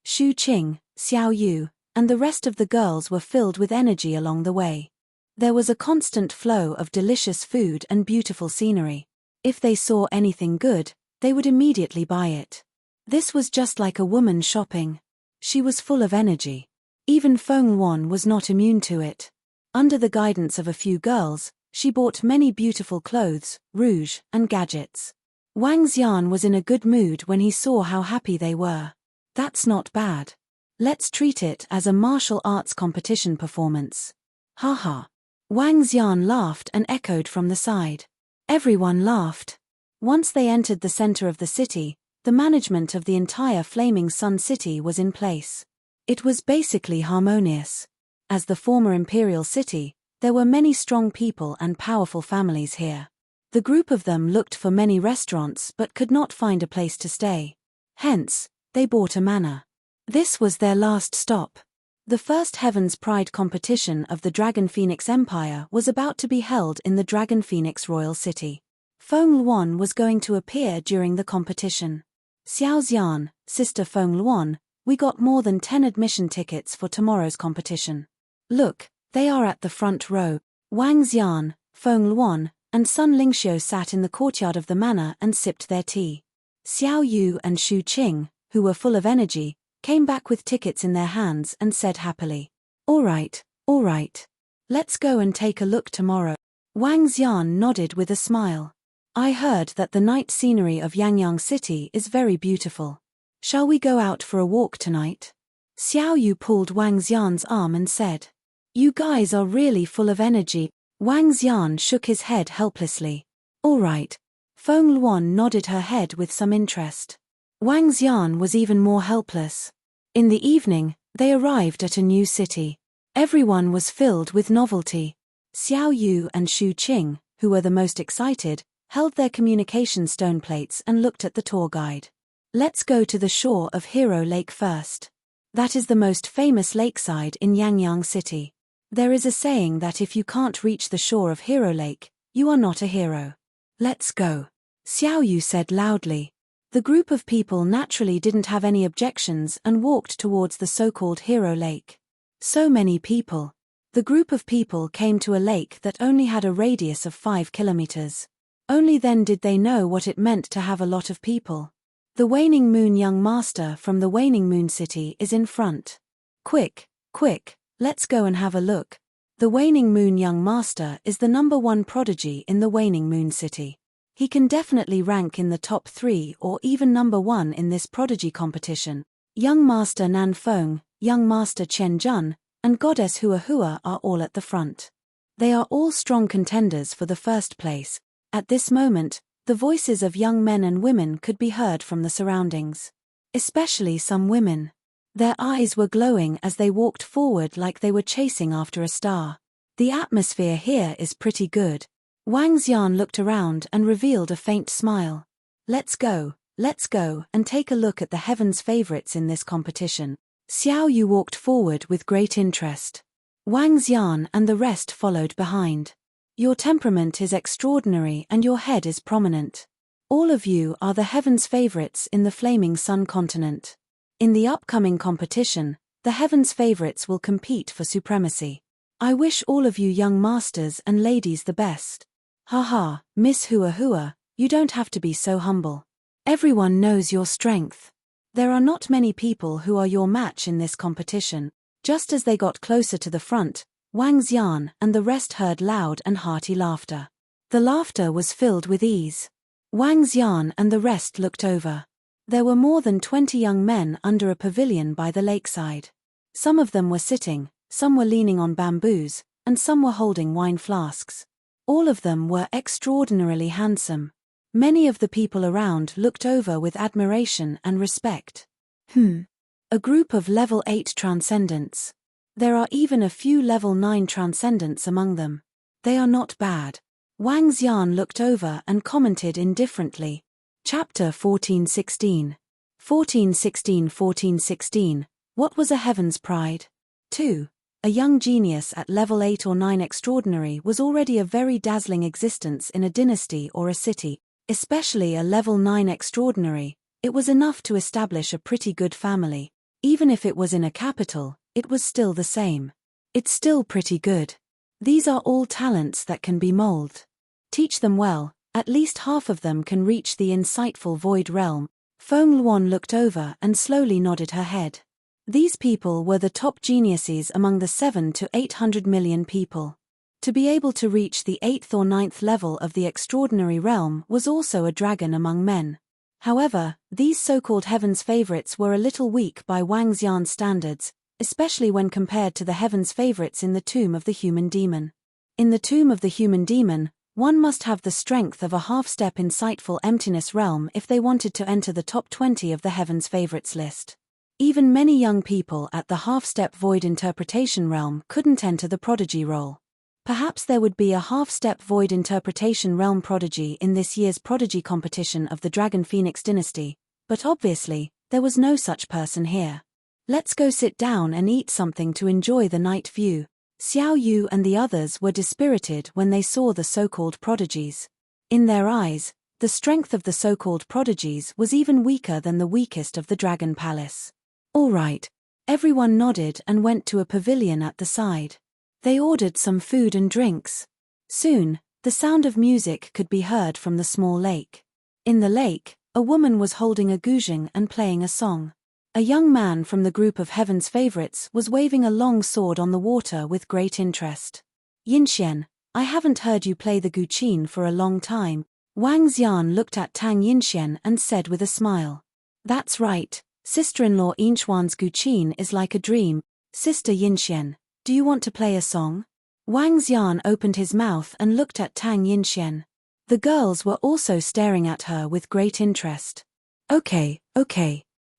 Shu Qing, Xiao Yu, and the rest of the girls were filled with energy along the way. There was a constant flow of delicious food and beautiful scenery. If they saw anything good, they would immediately buy it. This was just like a woman shopping. She was full of energy. Even Feng Luan was not immune to it. Under the guidance of a few girls, she bought many beautiful clothes, rouge, and gadgets. Wang Xian was in a good mood when he saw how happy they were. That's not bad. Let's treat it as a martial arts competition performance. Haha. Wang Xian laughed and echoed from the side. Everyone laughed. Once they entered the center of the city, the management of the entire Flaming Sun City was in place. It was basically harmonious. As the former imperial city, there were many strong people and powerful families here. The group of them looked for many restaurants but could not find a place to stay. Hence, they bought a manor. This was their last stop. The first Heaven's Pride competition of the Dragon Phoenix Empire was about to be held in the Dragon Phoenix Royal City. Feng Luan was going to appear during the competition. Xiao Xian, Sister Feng Luan, we got more than 10 admission tickets for tomorrow's competition. Look, they are at the front row. Wang Xian, Feng Luan, and Sun Lingxiu sat in the courtyard of the manor and sipped their tea. Xiao Yu and Shu Qing, who were full of energy, came back with tickets in their hands and said happily, all right. Let's go and take a look tomorrow." Wang Xian nodded with a smile. "I heard that the night scenery of Yangyang City is very beautiful. Shall we go out for a walk tonight?" Xiao Yu pulled Wang Xian's arm and said, "You guys are really full of energy." Wang Xian shook his head helplessly. "All right." Feng Luan nodded her head with some interest. Wang Xian was even more helpless. In the evening, they arrived at a new city. Everyone was filled with novelty. Xiao Yu and Shu Qing, who were the most excited, held their communication stone plates and looked at the tour guide. Let's go to the shore of Hero Lake first. That is the most famous lakeside in Yangyang City. There is a saying that if you can't reach the shore of Hero Lake, you are not a hero. Let's go, Xiao Yu said loudly. The group of people naturally didn't have any objections and walked towards the so-called Hero Lake. So many people. The group of people came to a lake that only had a radius of 5 kilometers. Only then did they know what it meant to have a lot of people. The Waning Moon young master from the Waning Moon city is in front. Quick, quick, let's go and have a look. The Waning Moon young master is the #1 prodigy in the Waning Moon city. He can definitely rank in the top 3 or even #1 in this prodigy competition. Young Master Nan Feng, Young Master Chen Jun, and Goddess Hua Hua are all at the front. They are all strong contenders for the first place. At this moment, the voices of young men and women could be heard from the surroundings. Especially some women. Their eyes were glowing as they walked forward like they were chasing after a star. The atmosphere here is pretty good. Wang Xian looked around and revealed a faint smile. Let's go and take a look at the heaven's favorites in this competition. Xiao Yu walked forward with great interest. Wang Xian and the rest followed behind. Your temperament is extraordinary and your head is prominent. All of you are the heaven's favorites in the Flaming Sun continent. In the upcoming competition, the heaven's favorites will compete for supremacy. I wish all of you young masters and ladies the best. Haha, Miss Hua Hua, you don't have to be so humble. Everyone knows your strength. There are not many people who are your match in this competition. Just as they got closer to the front, Wang Xian and the rest heard loud and hearty laughter. The laughter was filled with ease. Wang Xian and the rest looked over. There were more than 20 young men under a pavilion by the lakeside. Some of them were sitting, some were leaning on bamboos, and some were holding wine flasks. All of them were extraordinarily handsome. Many of the people around looked over with admiration and respect. A group of level 8 transcendents. There are even a few level 9 transcendents among them. They are not bad. Wang Xian looked over and commented indifferently. Chapter 1416. 1416. What was a heaven's pride? 2. A young genius at level 8 or 9 extraordinary was already a very dazzling existence in a dynasty or a city, especially a level 9 extraordinary. It was enough to establish a pretty good family. Even if it was in a capital, it was still the same. It's still pretty good. These are all talents that can be molded. Teach them well, at least half of them can reach the insightful void realm. Feng Luan looked over and slowly nodded her head. These people were the top geniuses among the 7 to 800 million people. To be able to reach the 8th or 9th level of the extraordinary realm was also a dragon among men. However, these so-called heaven's favorites were a little weak by Wang Xian's standards, especially when compared to the heaven's favorites in the Tomb of the Human Demon. In the Tomb of the Human Demon, one must have the strength of a half-step insightful emptiness realm if they wanted to enter the top 20 of the heaven's favorites list. Even many young people at the half-step void interpretation realm couldn't enter the prodigy role. Perhaps there would be a half-step void interpretation realm prodigy in this year's prodigy competition of the Dragon Phoenix dynasty, but obviously, there was no such person here. Let's go sit down and eat something to enjoy the night view. Xiao Yu and the others were dispirited when they saw the so-called prodigies. In their eyes, the strength of the so-called prodigies was even weaker than the weakest of the Dragon Palace. All right. Everyone nodded and went to a pavilion at the side. They ordered some food and drinks. Soon, the sound of music could be heard from the small lake. In the lake, a woman was holding a guzheng and playing a song. A young man from the group of heaven's favorites was waving a long sword on the water with great interest. Yinxian, I haven't heard you play the guqin for a long time. Wang Xian looked at Tang Yinxian and said with a smile. That's right. Sister-in-law Yinchuan's guqin is like a dream. Sister Yinxian, do you want to play a song? Wang Xian opened his mouth and looked at Tang Yinxian. The girls were also staring at her with great interest. Okay.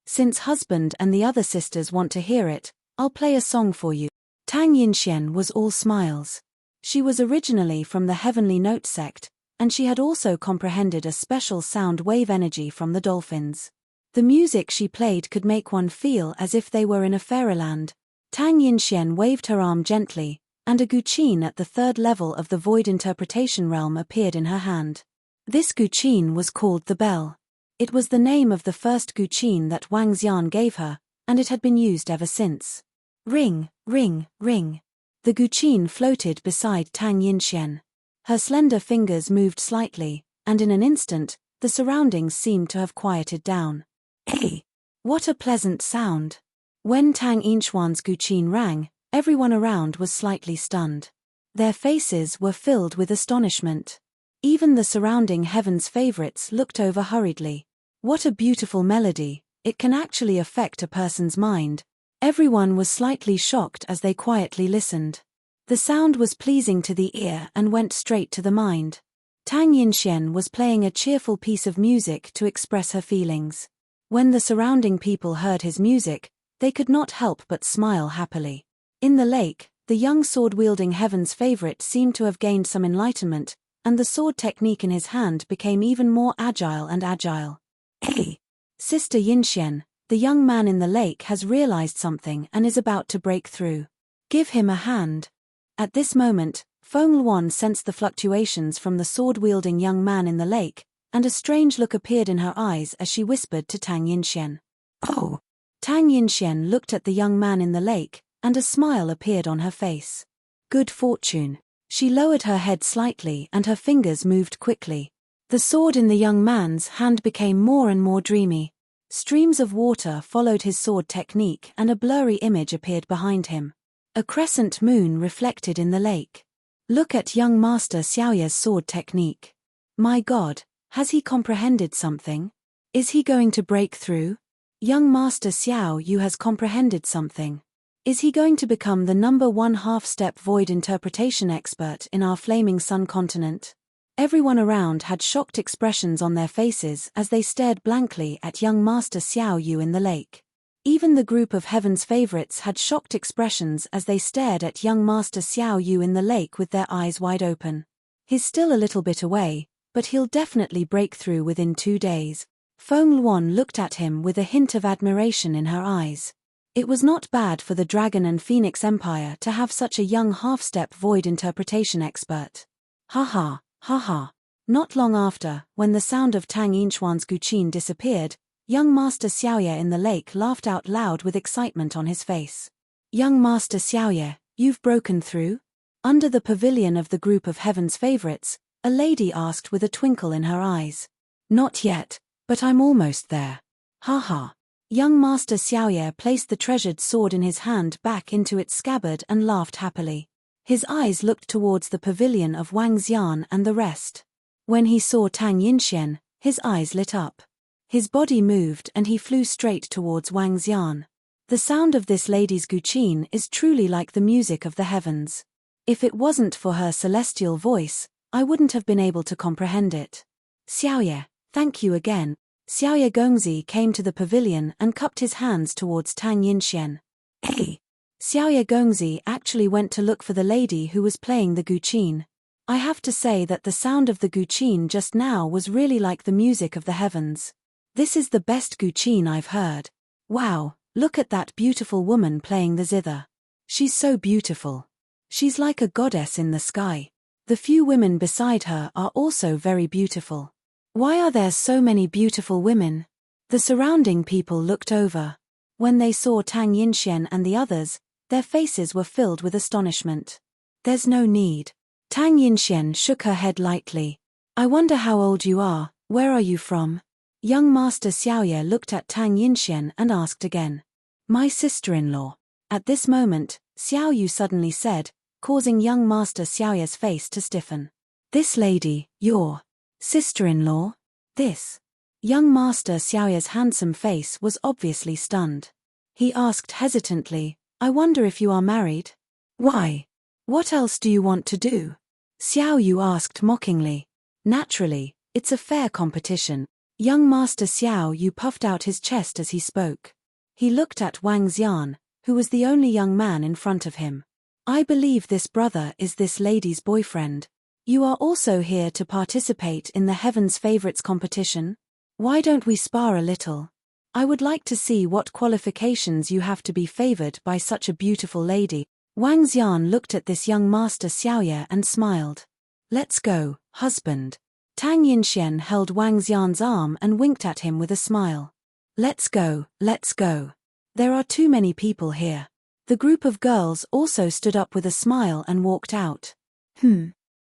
Since husband and the other sisters want to hear it, I'll play a song for you. Tang Yinxian was all smiles. She was originally from the Heavenly Note sect, and she had also comprehended a special sound wave energy from the dolphins. The music she played could make one feel as if they were in a fairyland. Tang Yinxian waved her arm gently, and a guqin at the third level of the void interpretation realm appeared in her hand. This guqin was called the Bell. It was the name of the first guqin that Wang Xian gave her, and it had been used ever since. Ring, ring, ring. The guqin floated beside Tang Yinxian. Her slender fingers moved slightly, and in an instant, the surroundings seemed to have quieted down. Hey! What a pleasant sound! When Tang Yinxian's guqin rang, everyone around was slightly stunned. Their faces were filled with astonishment. Even the surrounding heaven's favorites looked over hurriedly. What a beautiful melody, it can actually affect a person's mind. Everyone was slightly shocked as they quietly listened. The sound was pleasing to the ear and went straight to the mind. Tang Yinxian was playing a cheerful piece of music to express her feelings. When the surrounding people heard his music, they could not help but smile happily. In the lake, the young sword-wielding heaven's favorite seemed to have gained some enlightenment, and the sword technique in his hand became even more agile and agile. Hey! Sister Yinxian, the young man in the lake has realized something and is about to break through. Give him a hand. At this moment, Feng Luan sensed the fluctuations from the sword-wielding young man in the lake, and a strange look appeared in her eyes as she whispered to Tang Yinxian. Oh! Tang Yinxian looked at the young man in the lake, and a smile appeared on her face. Good fortune. She lowered her head slightly and her fingers moved quickly. The sword in the young man's hand became more and more dreamy. Streams of water followed his sword technique and a blurry image appeared behind him. A crescent moon reflected in the lake. Look at young Master Xiaoye's sword technique. My God, has he comprehended something? Is he going to break through? Young Master Xiao Yu has comprehended something. Is he going to become the #1 half-step void interpretation expert in our flaming sun continent? Everyone around had shocked expressions on their faces as they stared blankly at young Master Xiao Yu in the lake. Even the group of heaven's favorites had shocked expressions as they stared at young Master Xiao Yu in the lake with their eyes wide open. He's still a little bit away, but he'll definitely break through within 2 days. Feng Luan looked at him with a hint of admiration in her eyes. It was not bad for the Dragon and Phoenix Empire to have such a young half-step void interpretation expert. Ha ha, ha ha. Not long after, when the sound of Tang Yinxian's guqin disappeared, young Master Xiaoye in the lake laughed out loud with excitement on his face. Young Master Xiaoye, you've broken through? Under the pavilion of the group of heaven's favorites, a lady asked with a twinkle in her eyes. Not yet, but I'm almost there. Ha ha. Young Master Xiaoye placed the treasured sword in his hand back into its scabbard and laughed happily. His eyes looked towards the pavilion of Wang Xian and the rest. When he saw Tang Yinxian, his eyes lit up. His body moved and he flew straight towards Wang Xian. The sound of this lady's guqin is truly like the music of the heavens. If it wasn't for her celestial voice, I wouldn't have been able to comprehend it. Xiaoye, thank you again. Xiaoye Gongzi came to the pavilion and cupped his hands towards Tang Yinxian. Hey! Xiaoye Gongzi actually went to look for the lady who was playing the guqin. I have to say that the sound of the guqin just now was really like the music of the heavens. This is the best guqin I've heard. Wow, look at that beautiful woman playing the zither. She's so beautiful. She's like a goddess in the sky. The few women beside her are also very beautiful. Why are there so many beautiful women? The surrounding people looked over. When they saw Tang Yinxian and the others, their faces were filled with astonishment. There's no need. Tang Yinxian shook her head lightly. I wonder how old you are, where are you from? Young Master Xiaoye looked at Tang Yinxian and asked again. My sister-in-law. At this moment, Xiao Yu suddenly said, causing young Master Xiaoye's face to stiffen. This lady, your sister-in-law? This. Young Master Xiaoye's handsome face was obviously stunned. He asked hesitantly, I wonder if you are married? Why? What else do you want to do? Xiao Yu asked mockingly. Naturally, it's a fair competition. Young Master Xiao Yu puffed out his chest as he spoke. He looked at Wang Xian, who was the only young man in front of him. I believe this brother is this lady's boyfriend. You are also here to participate in the Heaven's Favorites competition? Why don't we spar a little? I would like to see what qualifications you have to be favored by such a beautiful lady. Wang Xian looked at this young master Xiaoye and smiled. Let's go, husband. Tang Yinxian held Wang Xian's arm and winked at him with a smile. Let's go, let's go. There are too many people here. The group of girls also stood up with a smile and walked out.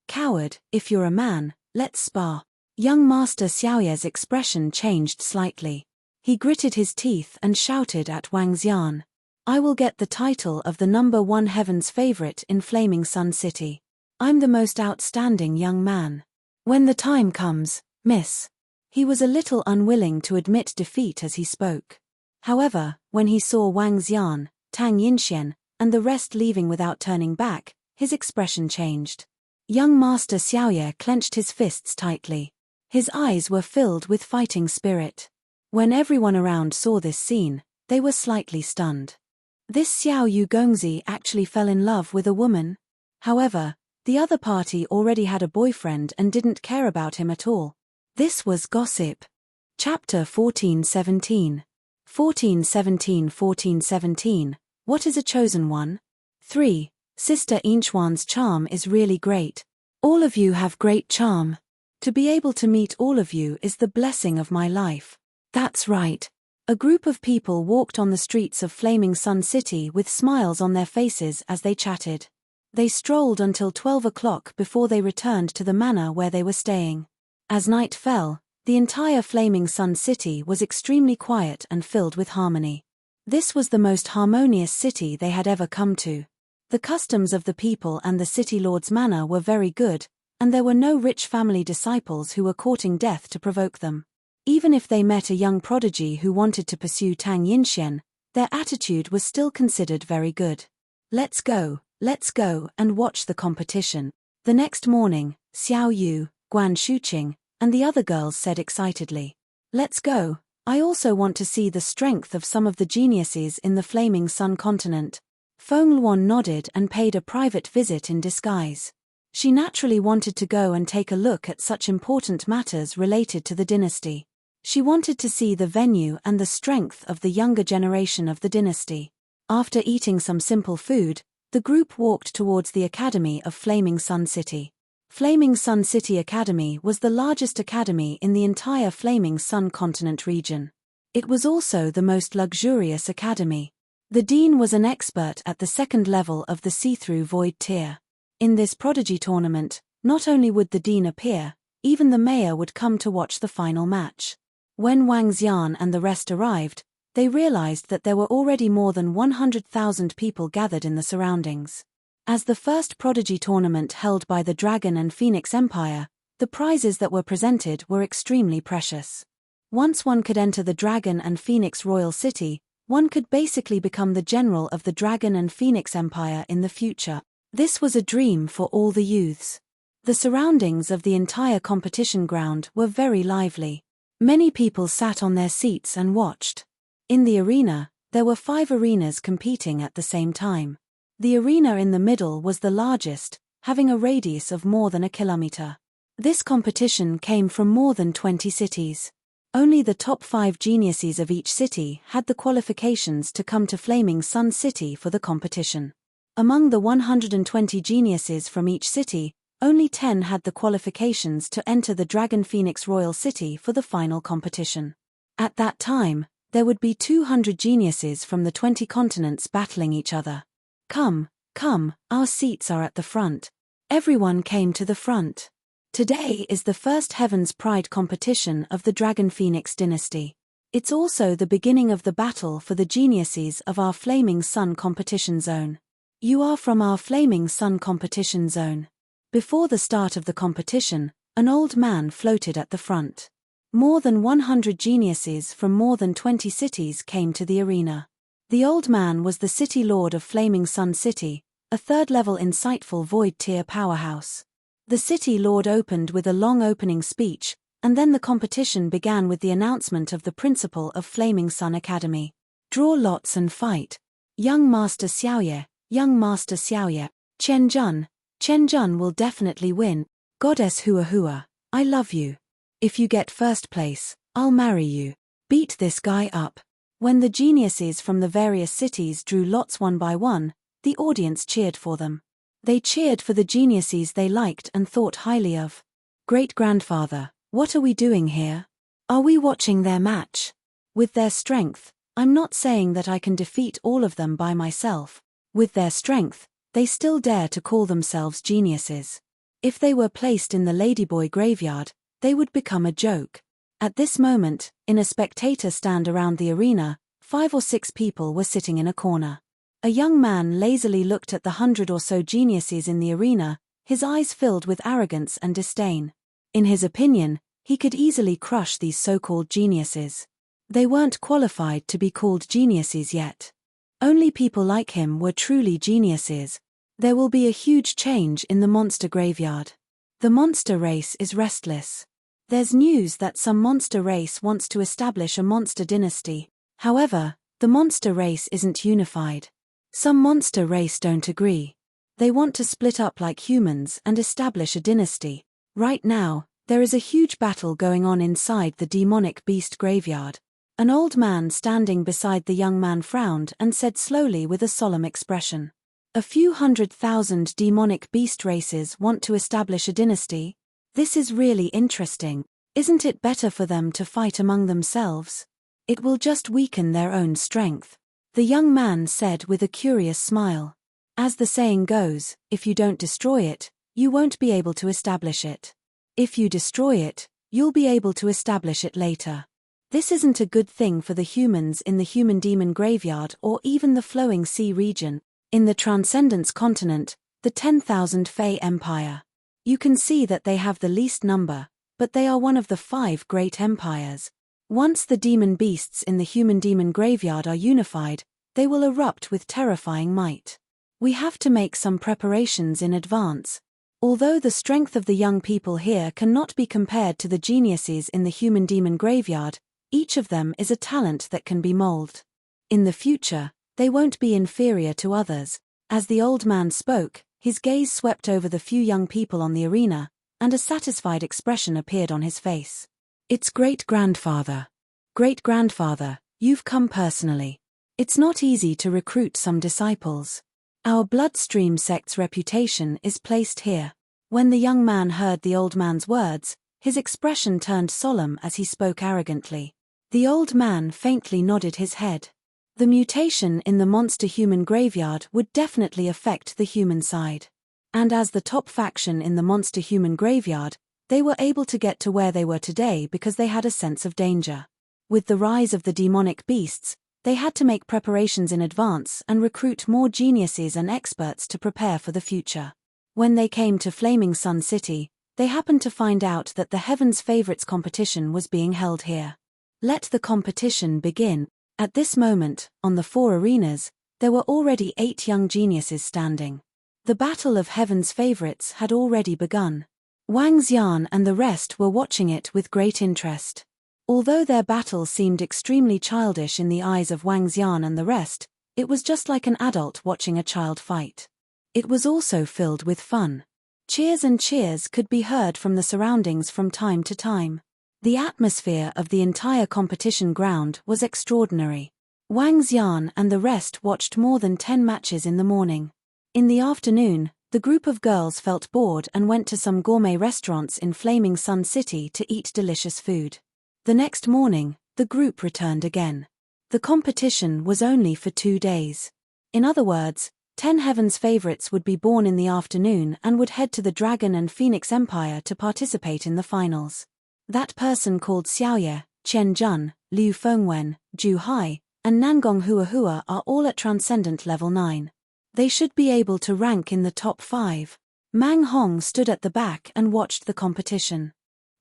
Coward, if you're a man, let's spar. Young Master Xiaoye's expression changed slightly. He gritted his teeth and shouted at Wang Xian. I will get the title of the #1 heaven's favorite in Flaming Sun City. I'm the most outstanding young man. When the time comes, miss. He was a little unwilling to admit defeat as he spoke. However, when he saw Wang Xian, Tang Yinxian, and the rest leaving without turning back, his expression changed. Young Master Xiaoye clenched his fists tightly. His eyes were filled with fighting spirit. When everyone around saw this scene, they were slightly stunned. This Xiao Yu Gongzi actually fell in love with a woman? However, the other party already had a boyfriend and didn't care about him at all. This was gossip. Chapter 1417. 1417. What is a chosen one? 3. Sister Inchuan's charm is really great. All of you have great charm. To be able to meet all of you is the blessing of my life. That's right. A group of people walked on the streets of Flaming Sun City with smiles on their faces as they chatted. They strolled until 12 o'clock before they returned to the manor where they were staying. As night fell, the entire Flaming Sun City was extremely quiet and filled with harmony. This was the most harmonious city they had ever come to. The customs of the people and the city lord's manor were very good, and there were no rich family disciples who were courting death to provoke them. Even if they met a young prodigy who wanted to pursue Tang Yinxian, their attitude was still considered very good. Let's go and watch the competition. The next morning, Xiao Yu, Guan Shuqing, and the other girls said excitedly. Let's go, I also want to see the strength of some of the geniuses in the Flaming Sun continent. Feng Luan nodded and paid a private visit in disguise. She naturally wanted to go and take a look at such important matters related to the dynasty. She wanted to see the venue and the strength of the younger generation of the dynasty. After eating some simple food, the group walked towards the Academy of Flaming Sun City. Flaming Sun City Academy was the largest academy in the entire Flaming Sun continent region. It was also the most luxurious academy. The dean was an expert at the second level of the see-through void tier. In this prodigy tournament, not only would the dean appear, even the mayor would come to watch the final match. When Wang Xian and the rest arrived, they realized that there were already more than 100,000 people gathered in the surroundings. As the first prodigy tournament held by the Dragon and Phoenix Empire, the prizes that were presented were extremely precious. Once one could enter the Dragon and Phoenix Royal City, one could basically become the general of the Dragon and Phoenix Empire in the future. This was a dream for all the youths. The surroundings of the entire competition ground were very lively. Many people sat on their seats and watched. In the arena, there were 5 arenas competing at the same time. The arena in the middle was the largest, having a radius of more than a kilometer. This competition came from more than 20 cities. Only the top 5 geniuses of each city had the qualifications to come to Flaming Sun City for the competition. Among the 120 geniuses from each city, only 10 had the qualifications to enter the Dragon Phoenix Royal City for the final competition. At that time, there would be 200 geniuses from the 20 continents battling each other. Come, our seats are at the front. Everyone came to the front. Today is the first Heaven's Pride competition of the Dragon Phoenix dynasty. It's also the beginning of the battle for the geniuses of our Flaming Sun competition zone. You are from our Flaming Sun competition zone. Before the start of the competition, an old man floated at the front. More than 100 geniuses from more than 20 cities came to the arena. The old man was the city lord of Flaming Sun City, a third-level insightful void-tier powerhouse. The city lord opened with a long opening speech, and then the competition began with the announcement of the principal of Flaming Sun Academy. Draw lots and fight. Young Master Xiaoye, Chen Jun will definitely win. Goddess Hua Hua, I love you. If you get first place, I'll marry you. Beat this guy up. When the geniuses from the various cities drew lots one by one, the audience cheered for them. They cheered for the geniuses they liked and thought highly of. Great-grandfather, what are we doing here? Are we watching their match? With their strength, I'm not saying that I can defeat all of them by myself. With their strength, they still dare to call themselves geniuses. If they were placed in the Ladyboy graveyard, they would become a joke. At this moment, in a spectator stand around the arena, 5 or 6 people were sitting in a corner. A young man lazily looked at the 100 or so geniuses in the arena, his eyes filled with arrogance and disdain. In his opinion, he could easily crush these so-called geniuses. They weren't qualified to be called geniuses yet. Only people like him were truly geniuses. There will be a huge change in the monster graveyard. The monster race is restless. There's news that some monster race wants to establish a monster dynasty. However, the monster race isn't unified. Some monster race don't agree. They want to split up like humans and establish a dynasty. Right now, there is a huge battle going on inside the demonic beast graveyard. An old man standing beside the young man frowned and said slowly with a solemn expression, "A few 100,000 demonic beast races want to establish a dynasty? This is really interesting. Isn't it better for them to fight among themselves? It will just weaken their own strength." The young man said with a curious smile. As the saying goes, if you don't destroy it, you won't be able to establish it. If you destroy it, you'll be able to establish it later. This isn't a good thing for the humans in the human demon graveyard or even the flowing sea region. In the Transcendence continent, the 10,000 Fey Empire. You can see that they have the least number, but they are one of the 5 great empires. Once the demon beasts in the human demon graveyard are unified, they will erupt with terrifying might. We have to make some preparations in advance. Although the strength of the young people here cannot be compared to the geniuses in the human demon graveyard, each of them is a talent that can be molded. In the future, they won't be inferior to others. As the old man spoke, his gaze swept over the few young people on the arena, and a satisfied expression appeared on his face. "It's great-grandfather. Great-grandfather, you've come personally. It's not easy to recruit some disciples. Our bloodstream sect's reputation is placed here." When the young man heard the old man's words, his expression turned solemn as he spoke arrogantly. The old man faintly nodded his head. The mutation in the monster-human graveyard would definitely affect the human side. And as the top faction in the monster-human graveyard, they were able to get to where they were today because they had a sense of danger. With the rise of the demonic beasts, they had to make preparations in advance and recruit more geniuses and experts to prepare for the future. When they came to Flaming Sun City, they happened to find out that the Heaven's Favorites competition was being held here. Let the competition begin. At this moment, on the 4 arenas, there were already 8 young geniuses standing. The battle of Heaven's Favorites had already begun. Wang Xian and the rest were watching it with great interest. Although their battle seemed extremely childish in the eyes of Wang Xian and the rest, it was just like an adult watching a child fight. It was also filled with fun. Cheers and cheers could be heard from the surroundings from time to time. The atmosphere of the entire competition ground was extraordinary. Wang Xian and the rest watched more than 10 matches in the morning. In the afternoon, the group of girls felt bored and went to some gourmet restaurants in Flaming Sun City to eat delicious food. The next morning, the group returned again. The competition was only for 2 days. In other words, 10 Heaven's Favorites would be born in the afternoon and would head to the Dragon and Phoenix Empire to participate in the finals. That person called Xiaoye, Chen Jun, Liu Fengwen, Zhu Hai, and Nangong Huahua are all at Transcendent Level 9. They should be able to rank in the top 5. Mang Hong stood at the back and watched the competition.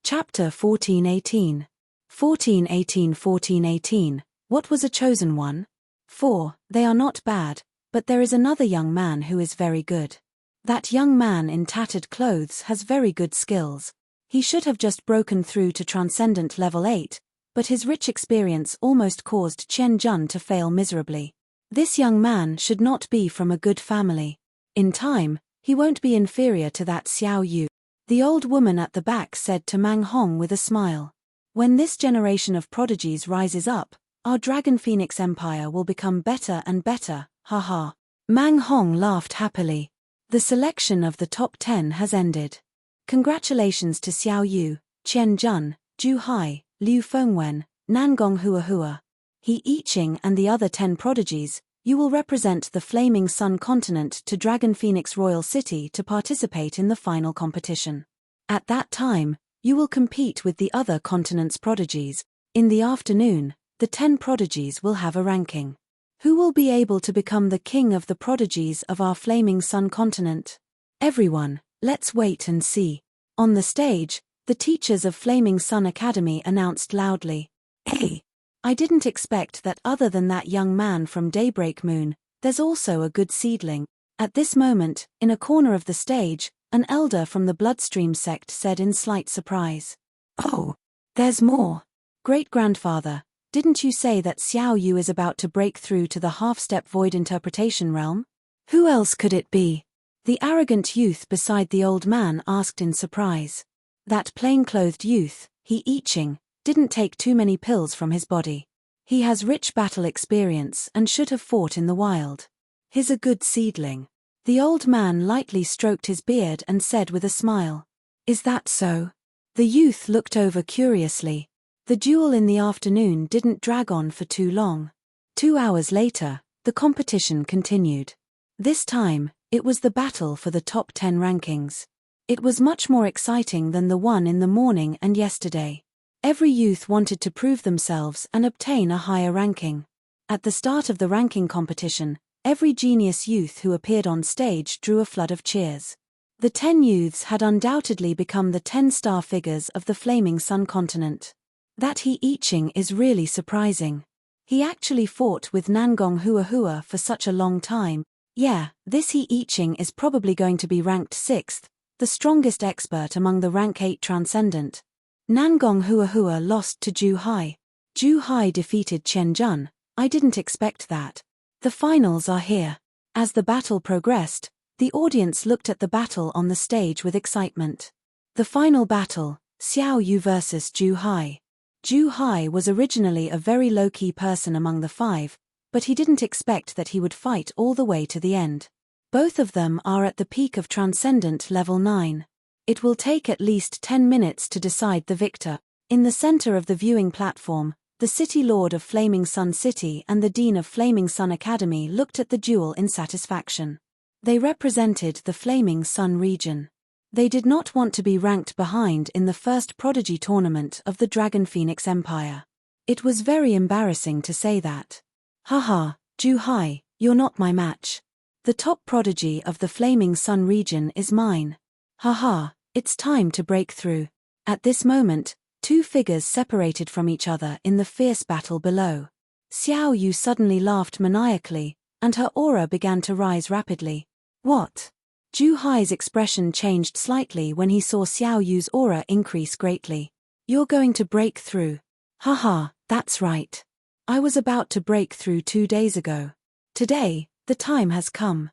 Chapter 1418. 1418. What was a chosen one? 4. They are not bad, but there is another young man who is very good. That young man in tattered clothes has very good skills. He should have just broken through to Transcendent Level 8, but his rich experience almost caused Chen Jun to fail miserably. This young man should not be from a good family. In time, he won't be inferior to that Xiao Yu. The old woman at the back said to Mang Hong with a smile. When this generation of prodigies rises up, our Dragon Phoenix Empire will become better and better, haha. Mang Hong laughed happily. The selection of the top 10 has ended. Congratulations to Xiao Yu, Qian Jun, Zhu Hai, Liu Fengwen, Nangong Huahua. He Iching and the other 10 prodigies, you will represent the Flaming Sun continent to Dragon Phoenix Royal City to participate in the final competition. At that time, you will compete with the other continent's prodigies. In the afternoon, the 10 prodigies will have a ranking. Who will be able to become the king of the prodigies of our Flaming Sun continent? Everyone, let's wait and see. On the stage, the teachers of Flaming Sun Academy announced loudly, "Hey! I didn't expect that other than that young man from Daybreak Moon, there's also a good seedling." At this moment, in a corner of the stage, an elder from the Bloodstream sect said in slight surprise, "Oh, there's more. Great-grandfather, didn't you say that Xiao Yu is about to break through to the half-step void interpretation realm? Who else could it be?" The arrogant youth beside the old man asked in surprise. That plain-clothed youth, he Iching, didn't take too many pills from his body. He has rich battle experience and should have fought in the wild. He's a good seedling. The old man lightly stroked his beard and said with a smile, "Is that so?" The youth looked over curiously. The duel in the afternoon didn't drag on for too long. 2 hours later, the competition continued. This time, it was the battle for the top 10 rankings. It was much more exciting than the one in the morning and yesterday. Every youth wanted to prove themselves and obtain a higher ranking. At the start of the ranking competition, every genius youth who appeared on stage drew a flood of cheers. The 10 youths had undoubtedly become the 10 star figures of the Flaming Sun continent. That he Iching is really surprising. He actually fought with Nangong Huahua for such a long time. Yeah, this he Iching is probably going to be ranked 6th, the strongest expert among the rank 8 transcendent. Nangong Huahua lost to Zhu Hai. Zhu Hai defeated Qian Jun. I didn't expect that. The finals are here. As the battle progressed, the audience looked at the battle on the stage with excitement. The final battle, Xiao Yu versus Zhu Hai. Zhu Hai was originally a very low-key person among the 5, but he didn't expect that he would fight all the way to the end. Both of them are at the peak of Transcendent Level 9. It will take at least 10 minutes to decide the victor. In the center of the viewing platform, the City Lord of Flaming Sun City and the Dean of Flaming Sun Academy looked at the duel in satisfaction. They represented the Flaming Sun region. They did not want to be ranked behind in the first prodigy tournament of the Dragon Phoenix Empire. It was very embarrassing to say that. "Haha, Zhu Hai, you're not my match. The top prodigy of the Flaming Sun region is mine. Haha, it's time to break through." At this moment, 2 figures separated from each other in the fierce battle below. Xiao Yu suddenly laughed maniacally, and her aura began to rise rapidly. "What?" Zhu Hai's expression changed slightly when he saw Xiao Yu's aura increase greatly. "You're going to break through." "Haha, that's right. I was about to break through 2 days ago. Today, the time has come.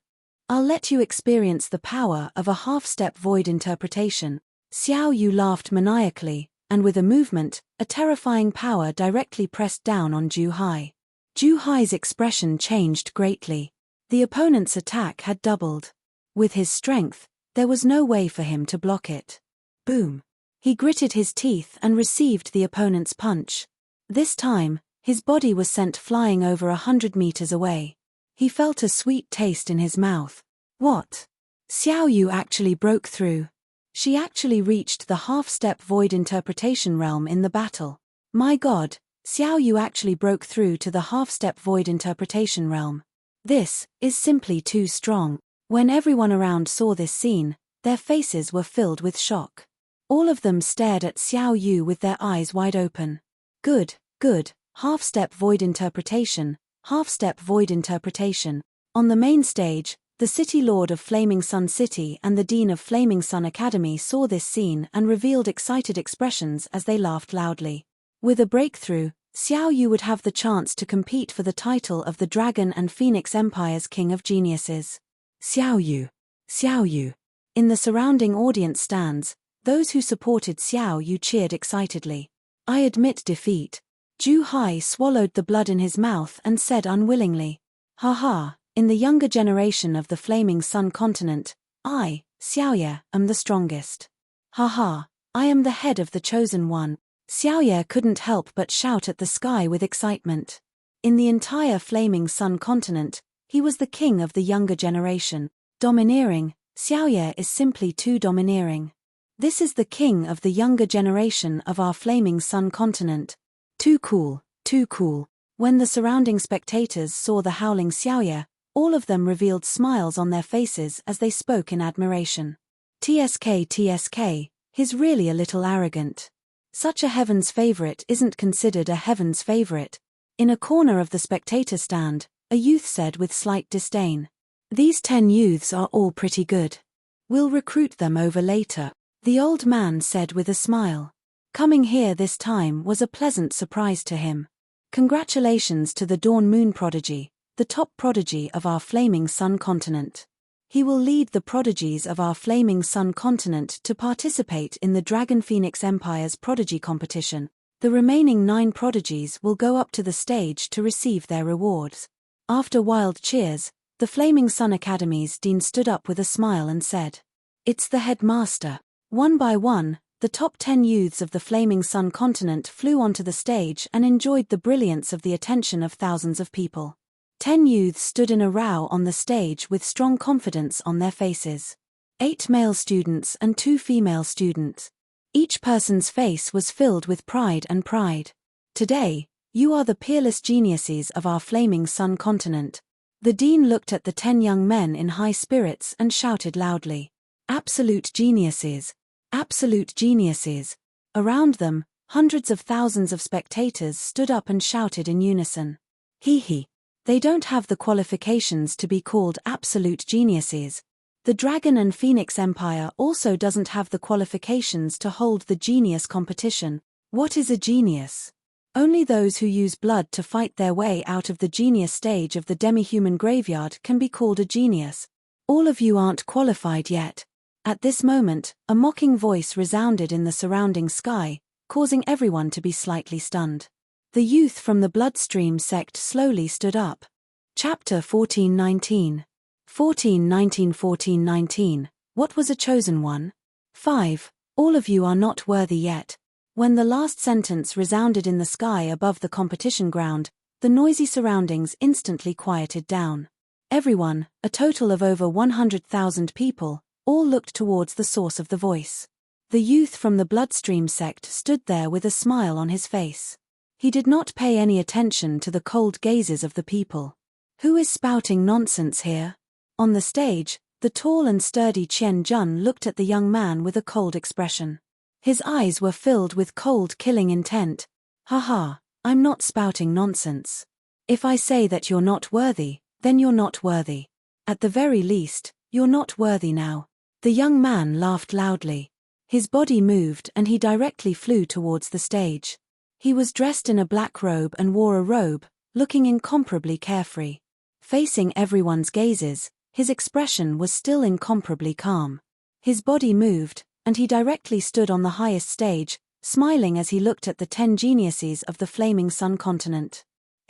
I'll let you experience the power of a half-step void interpretation." Xiao Yu laughed maniacally, and with a movement, a terrifying power directly pressed down on Zhu Hai. Zhu Hai's expression changed greatly. The opponent's attack had doubled. With his strength, there was no way for him to block it. Boom! He gritted his teeth and received the opponent's punch. This time, his body was sent flying over 100 meters away. He felt a sweet taste in his mouth. What? Xiao Yu actually broke through. She actually reached the half-step void interpretation realm in the battle. My God, Xiao Yu actually broke through to the half-step void interpretation realm. This is simply too strong. When everyone around saw this scene, their faces were filled with shock. All of them stared at Xiao Yu with their eyes wide open. Good, half-step void interpretation, half-step void interpretation. On the main stage, the City Lord of Flaming Sun City and the Dean of Flaming Sun Academy saw this scene and revealed excited expressions as they laughed loudly. With a breakthrough, Xiao Yu would have the chance to compete for the title of the Dragon and Phoenix Empire's King of Geniuses. Xiao Yu. In the surrounding audience stands, those who supported Xiao Yu cheered excitedly. I admit defeat. Ju Hai swallowed the blood in his mouth and said unwillingly. Haha, in the younger generation of the Flaming Sun continent, I, Xiaoye, am the strongest. Haha, I am the head of the chosen one. Xiaoye couldn't help but shout at the sky with excitement. In the entire Flaming Sun continent, he was the king of the younger generation. Domineering, Xiaoye is simply too domineering. This is the king of the younger generation of our Flaming Sun continent. Too cool, too cool. When the surrounding spectators saw the howling Xiaoye, all of them revealed smiles on their faces as they spoke in admiration. TSK, he's really a little arrogant. Such a heaven's favorite isn't considered a heaven's favorite. In a corner of the spectator stand, a youth said with slight disdain. These 10 youths are all pretty good. We'll recruit them over later. The old man said with a smile. Coming here this time was a pleasant surprise to him. Congratulations to the Dawn Moon Prodigy, the top prodigy of our Flaming Sun continent. He will lead the prodigies of our Flaming Sun continent to participate in the Dragon Phoenix Empire's prodigy competition. The remaining 9 prodigies will go up to the stage to receive their rewards. After wild cheers, the Flaming Sun Academy's dean stood up with a smile and said, It's the headmaster. One by one, the top 10 youths of the Flaming Sun continent flew onto the stage and enjoyed the brilliance of the attention of thousands of people. 10 youths stood in a row on the stage with strong confidence on their faces. 8 male students and 2 female students. Each person's face was filled with pride and pride. Today, you are the peerless geniuses of our Flaming Sun continent. The dean looked at the 10 young men in high spirits and shouted loudly. Absolute geniuses! Absolute geniuses! Around them, hundreds of thousands of spectators stood up and shouted in unison. Hee. They don't have the qualifications to be called absolute geniuses. The Dragon and Phoenix Empire also doesn't have the qualifications to hold the genius competition. What is a genius? Only those who use blood to fight their way out of the genius stage of the demi-human graveyard can be called a genius. All of you aren't qualified yet. At this moment, a mocking voice resounded in the surrounding sky, causing everyone to be slightly stunned. The youth from the Bloodstream sect slowly stood up. Chapter 1419. 1419. What was a chosen one? 5. All of you are not worthy yet. When the last sentence resounded in the sky above the competition ground, the noisy surroundings instantly quieted down. Everyone, a total of over 100,000 people, all looked towards the source of the voice. The youth from the Bloodstream sect stood there with a smile on his face. He did not pay any attention to the cold gazes of the people. Who is spouting nonsense here? On the stage, the tall and sturdy Qian Jun looked at the young man with a cold expression. His eyes were filled with cold killing intent. Haha, I'm not spouting nonsense. If I say that you're not worthy, then you're not worthy. At the very least, you're not worthy now. The young man laughed loudly. His body moved and he directly flew towards the stage. He was dressed in a black robe and wore a robe, looking incomparably carefree. Facing everyone's gazes, his expression was still incomparably calm. His body moved, and he directly stood on the highest stage, smiling as he looked at the 10 geniuses of the Flaming Sun continent.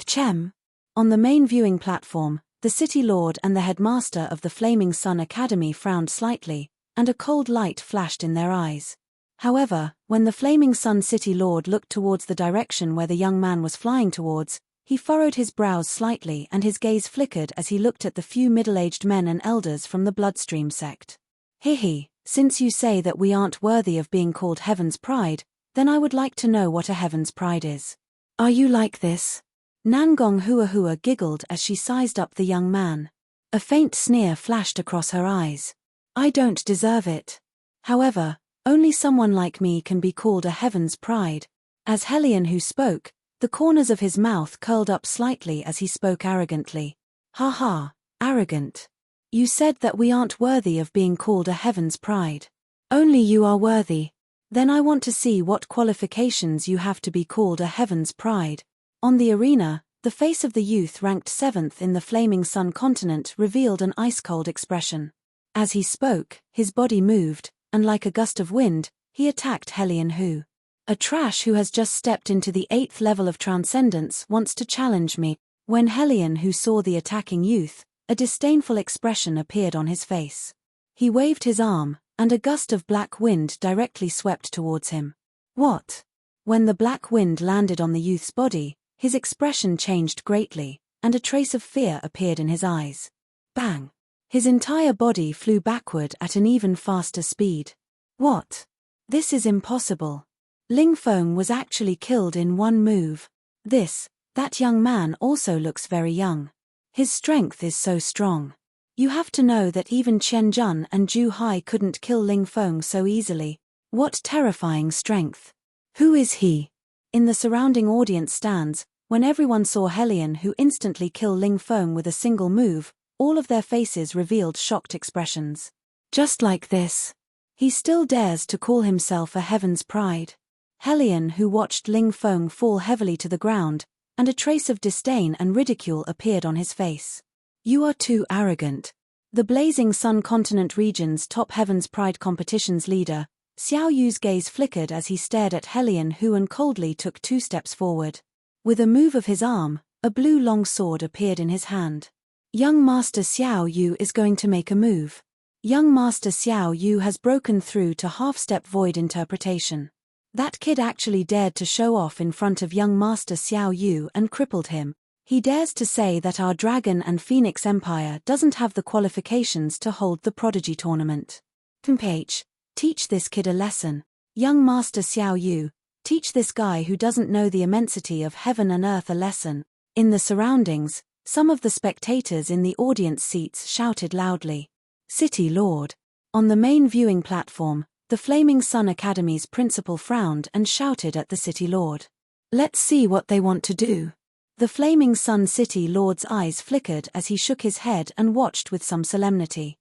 Chem. On the main viewing platform, the City Lord and the headmaster of the Flaming Sun Academy frowned slightly, and a cold light flashed in their eyes. However, when the Flaming Sun City Lord looked towards the direction where the young man was flying towards, he furrowed his brows slightly and his gaze flickered as he looked at the few middle-aged men and elders from the Bloodstream sect. Hehe, since you say that we aren't worthy of being called Heaven's Pride, then I would like to know what a Heaven's Pride is. Are you like this? Nangong Hua giggled as she sized up the young man. A faint sneer flashed across her eyes. I don't deserve it. However, only someone like me can be called a Heaven's Pride. As Helion Hu spoke, the corners of his mouth curled up slightly as he spoke arrogantly. Ha, arrogant. You said that we aren't worthy of being called a Heaven's Pride. Only you are worthy. Then I want to see what qualifications you have to be called a Heaven's Pride. On the arena, the face of the youth ranked 7th in the Flaming Sun continent revealed an ice-cold expression. As he spoke, his body moved, and like a gust of wind, he attacked Helion Hu. A trash who has just stepped into the 8th level of transcendence wants to challenge me. When Helion, who saw the attacking youth, a disdainful expression appeared on his face. He waved his arm, and a gust of black wind directly swept towards him. What? When the black wind landed on the youth's body, his expression changed greatly, and a trace of fear appeared in his eyes. Bang! His entire body flew backward at an even faster speed. What? This is impossible. Ling Feng was actually killed in one move. That young man also looks very young. His strength is so strong. You have to know that even Chen Jun and Zhu Hai couldn't kill Ling Feng so easily. What terrifying strength. Who is he? In the surrounding audience stands, when everyone saw Helion who instantly kill Ling Feng with a single move, all of their faces revealed shocked expressions. Just like this. He still dares to call himself a heaven's pride. Helion, who watched Ling Feng fall heavily to the ground, and a trace of disdain and ridicule appeared on his face. You are too arrogant. The Blazing Sun Continent region's top Heaven's Pride competition's leader, Xiao Yu's gaze flickered as he stared at Helion, who and coldly took 2 steps forward. With a move of his arm, a blue long sword appeared in his hand. Young Master Xiao Yu is going to make a move. Young Master Xiao Yu has broken through to half-step void interpretation. That kid actually dared to show off in front of young Master Xiao Yu and crippled him. He dares to say that our Dragon and Phoenix Empire doesn't have the qualifications to hold the Prodigy Tournament. Teach this kid a lesson. Young Master Xiao Yu, teach this guy who doesn't know the immensity of heaven and earth a lesson. In the surroundings, some of the spectators in the audience seats shouted loudly. City Lord. On the main viewing platform, the Flaming Sun Academy's principal frowned and shouted at the City Lord. Let's see what they want to do. The Flaming Sun City Lord's eyes flickered as he shook his head and watched with some solemnity.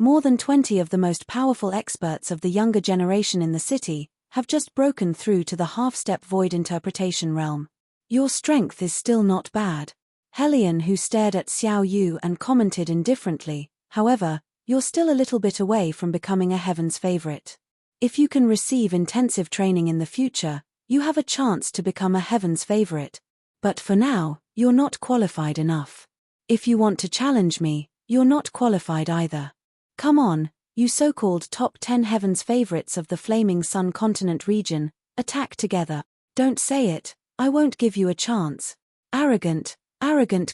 More than 20 of the most powerful experts of the younger generation in the city have just broken through to the half-step void interpretation realm. Your strength is still not bad. Helion, who stared at Xiao Yu and commented indifferently, however, you're still a little bit away from becoming a heaven's favorite. If you can receive intensive training in the future, you have a chance to become a heaven's favorite. But for now, you're not qualified enough. If you want to challenge me, you're not qualified either. Come on, you so-called top 10 heaven's favorites of the Flaming Sun Continent region, attack together. Don't say it, I won't give you a chance. Arrogant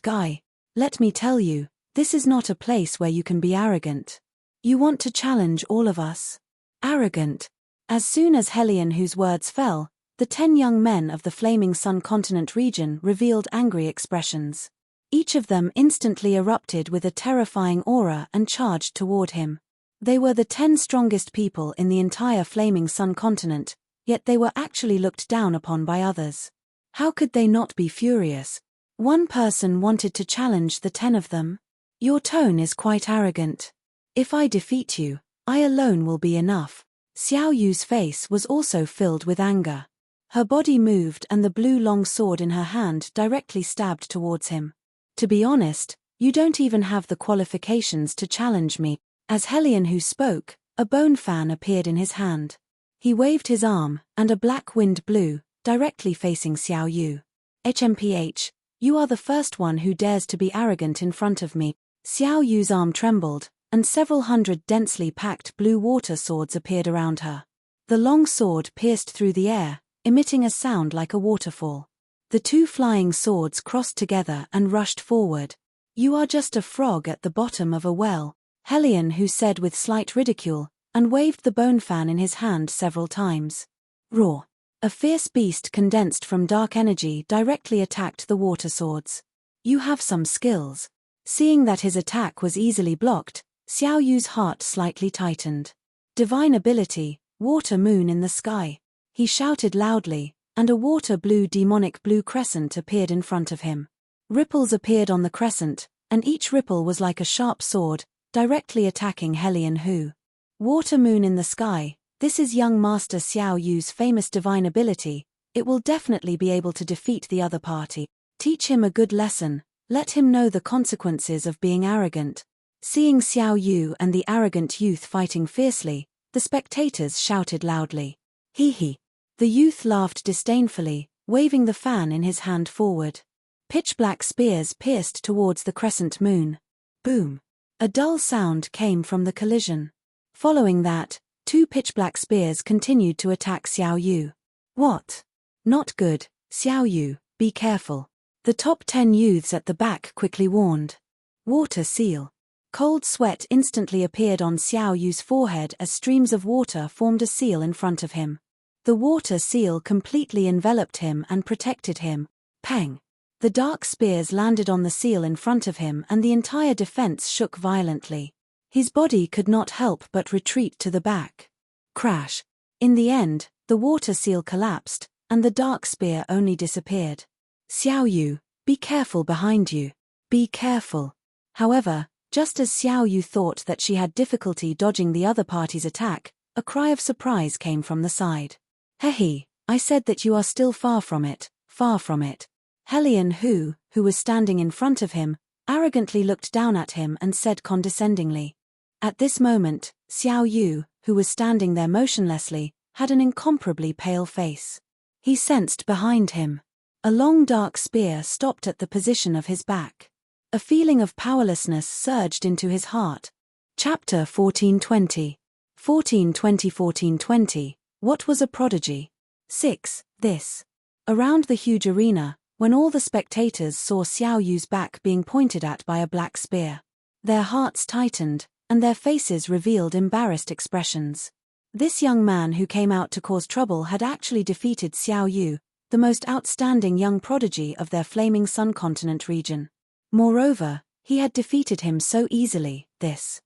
guy. Let me tell you, this is not a place where you can be arrogant. You want to challenge all of us? Arrogant. As soon as Helion, whose words fell, the 10 young men of the Flaming Sun Continent region revealed angry expressions. Each of them instantly erupted with a terrifying aura and charged toward him. They were the 10 strongest people in the entire Flaming Sun Continent, yet they were actually looked down upon by others. How could they not be furious? One person wanted to challenge the 10 of them. Your tone is quite arrogant. If I defeat you, I alone will be enough. Xiao Yu's face was also filled with anger. Her body moved and the blue long sword in her hand directly stabbed towards him. To be honest, you don't even have the qualifications to challenge me. As Helion, who spoke, a bone fan appeared in his hand. He waved his arm, and a black wind blew, directly facing Xiao Yu. HMPH, you are the first one who dares to be arrogant in front of me. Xiao Yu's arm trembled, and several hundred densely packed blue water swords appeared around her. The long sword pierced through the air, emitting a sound like a waterfall. The 2 flying swords crossed together and rushed forward. You are just a frog at the bottom of a well, Helion, who said with slight ridicule, and waved the bone fan in his hand several times. Roar! A fierce beast condensed from dark energy directly attacked the water swords. You have some skills. Seeing that his attack was easily blocked, Xiao Yu's heart slightly tightened. Divine ability, water moon in the sky. He shouted loudly, and a water blue demonic blue crescent appeared in front of him. Ripples appeared on the crescent, and each ripple was like a sharp sword, directly attacking Helion, who. Water moon in the sky, this is young Master Xiao Yu's famous divine ability. It will definitely be able to defeat the other party. Teach him a good lesson, let him know the consequences of being arrogant. Seeing Xiao Yu and the arrogant youth fighting fiercely, the spectators shouted loudly. Hee hee. The youth laughed disdainfully, waving the fan in his hand forward. Pitch-black spears pierced towards the crescent moon. Boom! A dull sound came from the collision. Following that, 2 pitch-black spears continued to attack Xiao Yu. What? Not good, Xiao Yu, be careful. The top 10 youths at the back quickly warned. Water seal. Cold sweat instantly appeared on Xiao Yu's forehead as streams of water formed a seal in front of him. The water seal completely enveloped him and protected him. Pang! The dark spears landed on the seal in front of him and the entire defense shook violently. His body could not help but retreat to the back. Crash! In the end, the water seal collapsed, and the dark spear only disappeared. Xiao Yu, be careful behind you. Be careful. However, just as Xiao Yu thought that she had difficulty dodging the other party's attack, a cry of surprise came from the side. Hehe, I said that you are still far from it, far from it. Helian who was standing in front of him, arrogantly looked down at him and said condescendingly. At this moment, Xiao Yu, who was standing there motionlessly, had an incomparably pale face. He sensed behind him. A long dark spear stopped at the position of his back. A feeling of powerlessness surged into his heart. Chapter 1420. 1420. What was a prodigy? 6. This. Around the huge arena, when all the spectators saw Xiao Yu's back being pointed at by a black spear, their hearts tightened, and their faces revealed embarrassed expressions. This young man who came out to cause trouble had actually defeated Xiao Yu, the most outstanding young prodigy of their Flaming Sun continent region. Moreover, he had defeated him so easily. This.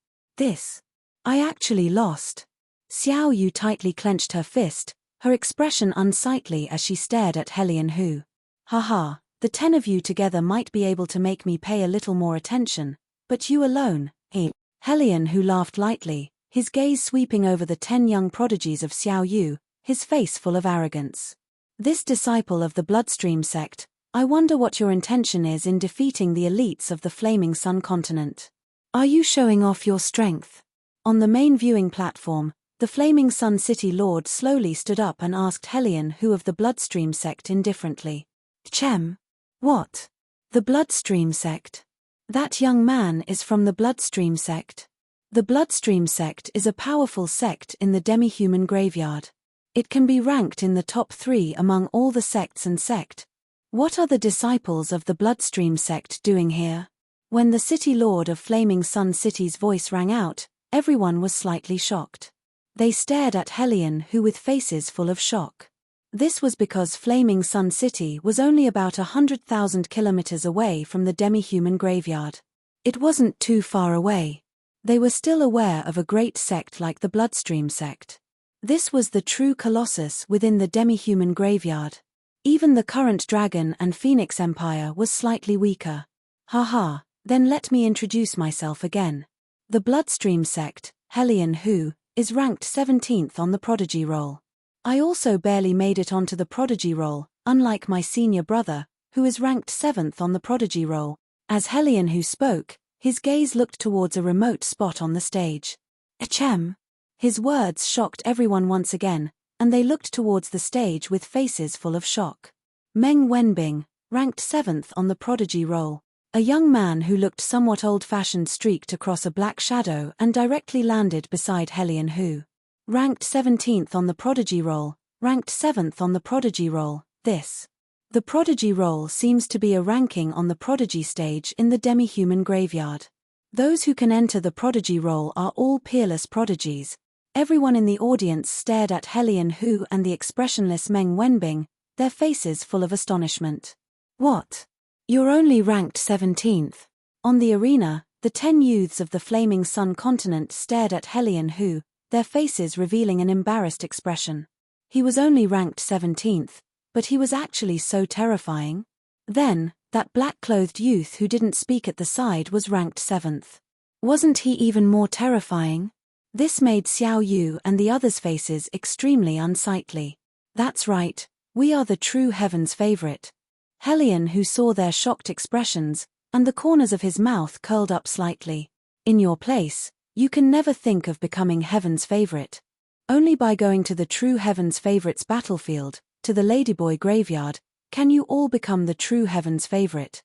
I actually lost. Xiao Yu tightly clenched her fist, her expression unsightly as she stared at Helian Hu. Haha, the 10 of you together might be able to make me pay a little more attention, but you alone, eh? Helian Hu laughed lightly, his gaze sweeping over the 10 young prodigies of Xiao Yu, his face full of arrogance. This disciple of the Bloodstream sect, I wonder what your intention is in defeating the elites of the Flaming Sun continent. Are you showing off your strength? On the main viewing platform, the Flaming Sun City Lord slowly stood up and asked Helian Hu of the Bloodstream sect indifferently. Chem? What? The Bloodstream sect? That young man is from the Bloodstream sect. The Bloodstream sect is a powerful sect in the demi-human graveyard. It can be ranked in the top 3 among all the sects and sect. What are the disciples of the Bloodstream sect doing here? When the City Lord of Flaming Sun City's voice rang out, everyone was slightly shocked. They stared at Helian Hu with faces full of shock. This was because Flaming Sun City was only about 100,000 kilometers away from the demi-human graveyard. It wasn't too far away. They were still aware of a great sect like the Bloodstream sect. This was the true colossus within the demi-human graveyard. Even the current Dragon and Phoenix Empire was slightly weaker. Haha, then let me introduce myself again. The Bloodstream sect, Helian Hu, is ranked 17th on the Prodigy roll. I also barely made it onto the Prodigy roll, unlike my senior brother, who is ranked 7th on the Prodigy roll. As Helian Hu spoke, his gaze looked towards a remote spot on the stage. Achem! His words shocked everyone once again, and they looked towards the stage with faces full of shock. Meng Wenbing, ranked 7th on the Prodigy roll. A young man who looked somewhat old-fashioned streaked across a black shadow and directly landed beside Helian Hu. Ranked 17th on the Prodigy roll, ranked 7th on the Prodigy roll, this. The Prodigy roll seems to be a ranking on the Prodigy stage in the demi-human graveyard. Those who can enter the Prodigy roll are all peerless prodigies. Everyone in the audience stared at Helian Hu and the expressionless Meng Wenbing, their faces full of astonishment. What? You're only ranked 17th. On the arena, the 10 youths of the Flaming Sun continent stared at Helian Hu, their faces revealing an embarrassed expression. He was only ranked 17th, but he was actually so terrifying. Then, that black-clothed youth who didn't speak at the side was ranked 7th. Wasn't he even more terrifying? This made Xiao Yu and the others' faces extremely unsightly. That's right, we are the true heaven's favorite. Helian Hu saw their shocked expressions, and the corners of his mouth curled up slightly. In your place, you can never think of becoming heaven's favorite. Only by going to the true Heaven's Favorites battlefield, to the Ladyboy graveyard, can you all become the true Heaven's Favorite.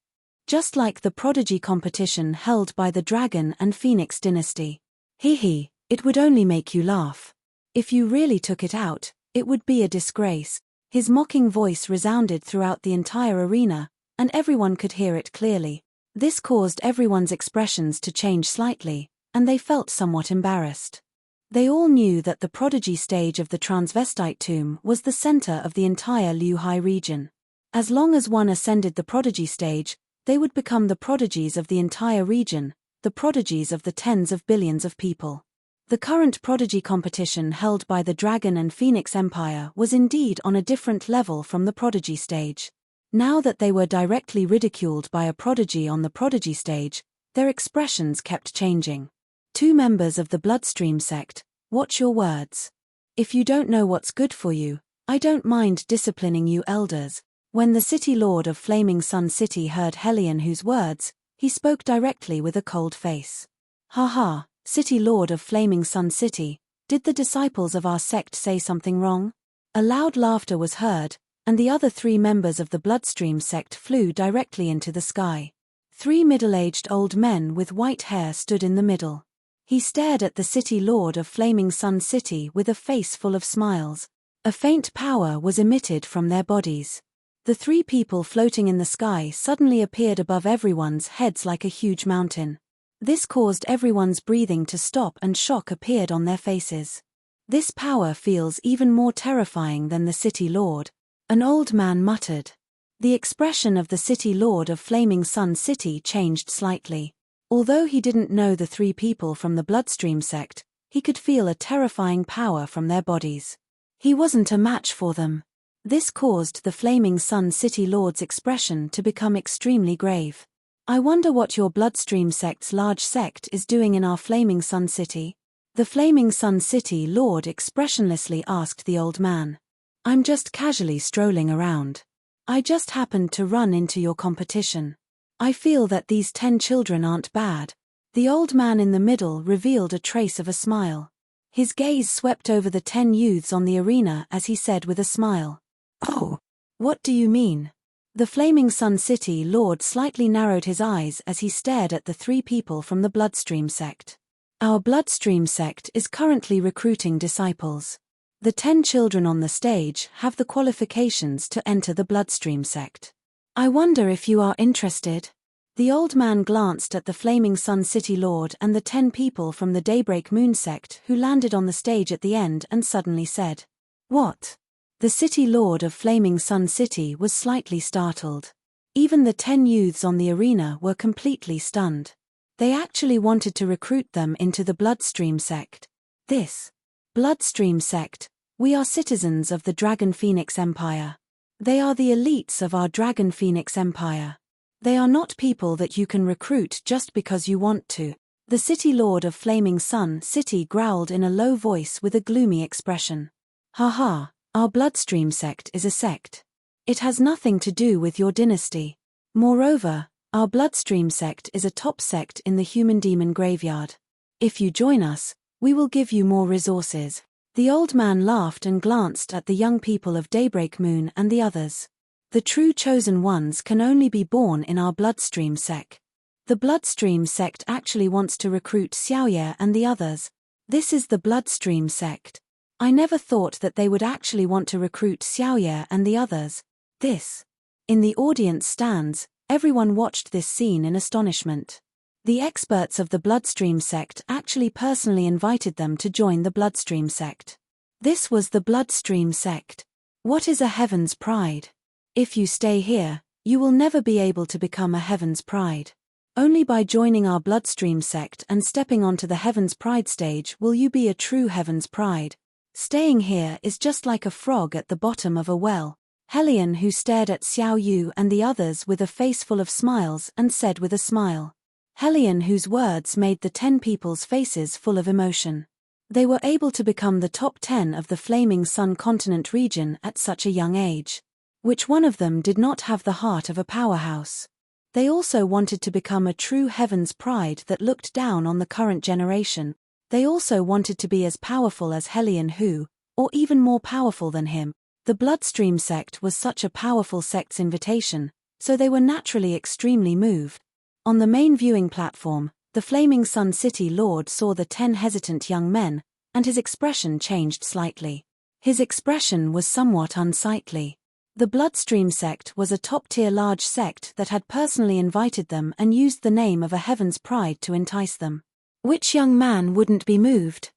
Just like the prodigy competition held by the Dragon and Phoenix dynasty. Hee, it would only make you laugh. If you really took it out, it would be a disgrace. His mocking voice resounded throughout the entire arena, and everyone could hear it clearly. This caused everyone's expressions to change slightly, and they felt somewhat embarrassed. They all knew that the prodigy stage of the transvestite tomb was the center of the entire Liuhai region. As long as one ascended the prodigy stage, they would become the prodigies of the entire region, the prodigies of the tens of billions of people. The current prodigy competition held by the Dragon and Phoenix Empire was indeed on a different level from the prodigy stage. Now that they were directly ridiculed by a prodigy on the prodigy stage, their expressions kept changing. 2 members of the Bloodstream sect, watch your words. If you don't know what's good for you, I don't mind disciplining you elders. When the City Lord of Flaming Sun City heard Hellion Hu's words, he spoke directly with a cold face. Ha, City Lord of Flaming Sun City, did the disciples of our sect say something wrong? A loud laughter was heard, and the other 3 members of the Bloodstream sect flew directly into the sky. 3 middle-aged old men with white hair stood in the middle. He stared at the City Lord of Flaming Sun City with a face full of smiles. A faint power was emitted from their bodies. The 3 people floating in the sky suddenly appeared above everyone's heads like a huge mountain. This caused everyone's breathing to stop and shock appeared on their faces. This power feels even more terrifying than the City Lord, an old man muttered. The expression of the City Lord of Flaming Sun City changed slightly. Although he didn't know the 3 people from the Bloodstream sect, he could feel a terrifying power from their bodies. He wasn't a match for them. This caused the Flaming Sun City Lord's expression to become extremely grave. I wonder what your Bloodstream sect's large sect is doing in our Flaming Sun City? The Flaming Sun City Lord expressionlessly asked the old man. I'm just casually strolling around. I just happened to run into your competition. I feel that these 10 children aren't bad. The old man in the middle revealed a trace of a smile. His gaze swept over the 10 youths on the arena as he said with a smile. Oh, what do you mean? The Flaming Sun City Lord slightly narrowed his eyes as he stared at the 3 people from the Bloodstream sect. Our Bloodstream sect is currently recruiting disciples. The 10 children on the stage have the qualifications to enter the Bloodstream sect. I wonder if you are interested. The old man glanced at the Flaming Sun City Lord and the 10 people from the Daybreak Moon sect who landed on the stage at the end and suddenly said, "What?" The City Lord of Flaming Sun City was slightly startled. Even the 10 youths on the arena were completely stunned. They actually wanted to recruit them into the Bloodstream sect. This Bloodstream sect, we are citizens of the Dragon Phoenix Empire. They are the elites of our Dragon Phoenix Empire. They are not people that you can recruit just because you want to. The City Lord of Flaming Sun City growled in a low voice with a gloomy expression. Ha, our Bloodstream sect is a sect. It has nothing to do with your dynasty. Moreover, our Bloodstream sect is a top sect in the Human Demon Graveyard. If you join us, we will give you more resources. The old man laughed and glanced at the young people of Daybreak Moon and the others. The true chosen ones can only be born in our Bloodstream sect. The Bloodstream sect actually wants to recruit Xiaoye and the others. This is the Bloodstream sect. I never thought that they would actually want to recruit Xiaoye and the others. This. In the audience stands, everyone watched this scene in astonishment. The experts of the Bloodstream sect actually personally invited them to join the Bloodstream sect. This was the Bloodstream sect. What is a Heaven's Pride? If you stay here, you will never be able to become a Heaven's Pride. Only by joining our Bloodstream sect and stepping onto the Heaven's Pride stage will you be a true Heaven's Pride. Staying here is just like a frog at the bottom of a well. Hellion Hu stared at Xiao Yu and the others with a face full of smiles and said with a smile. Hellion Hu's words made the 10 people's faces full of emotion. They were able to become the top 10 of the Flaming Sun continent region at such a young age. Which one of them did not have the heart of a powerhouse? They also wanted to become a true Heaven's Pride that looked down on the current generation. They also wanted to be as powerful as Helion Hu, or even more powerful than him. The Bloodstream sect was such a powerful sect's invitation, so they were naturally extremely moved. On the main viewing platform, the Flaming Sun City Lord saw the 10 hesitant young men, and his expression changed slightly. His expression was somewhat unsightly. The Bloodstream sect was a top-tier large sect that had personally invited them and used the name of a Heaven's Pride to entice them. Which young man wouldn't be moved?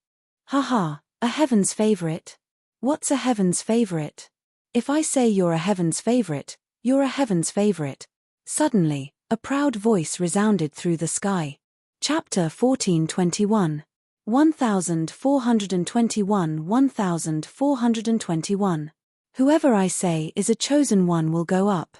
Haha, a Heaven's favorite. What's a Heaven's favorite? If I say you're a Heaven's favorite, you're a Heaven's favorite. Suddenly, a proud voice resounded through the sky. Chapter 1421. 1421 1421. Whoever I say is a chosen one will go up.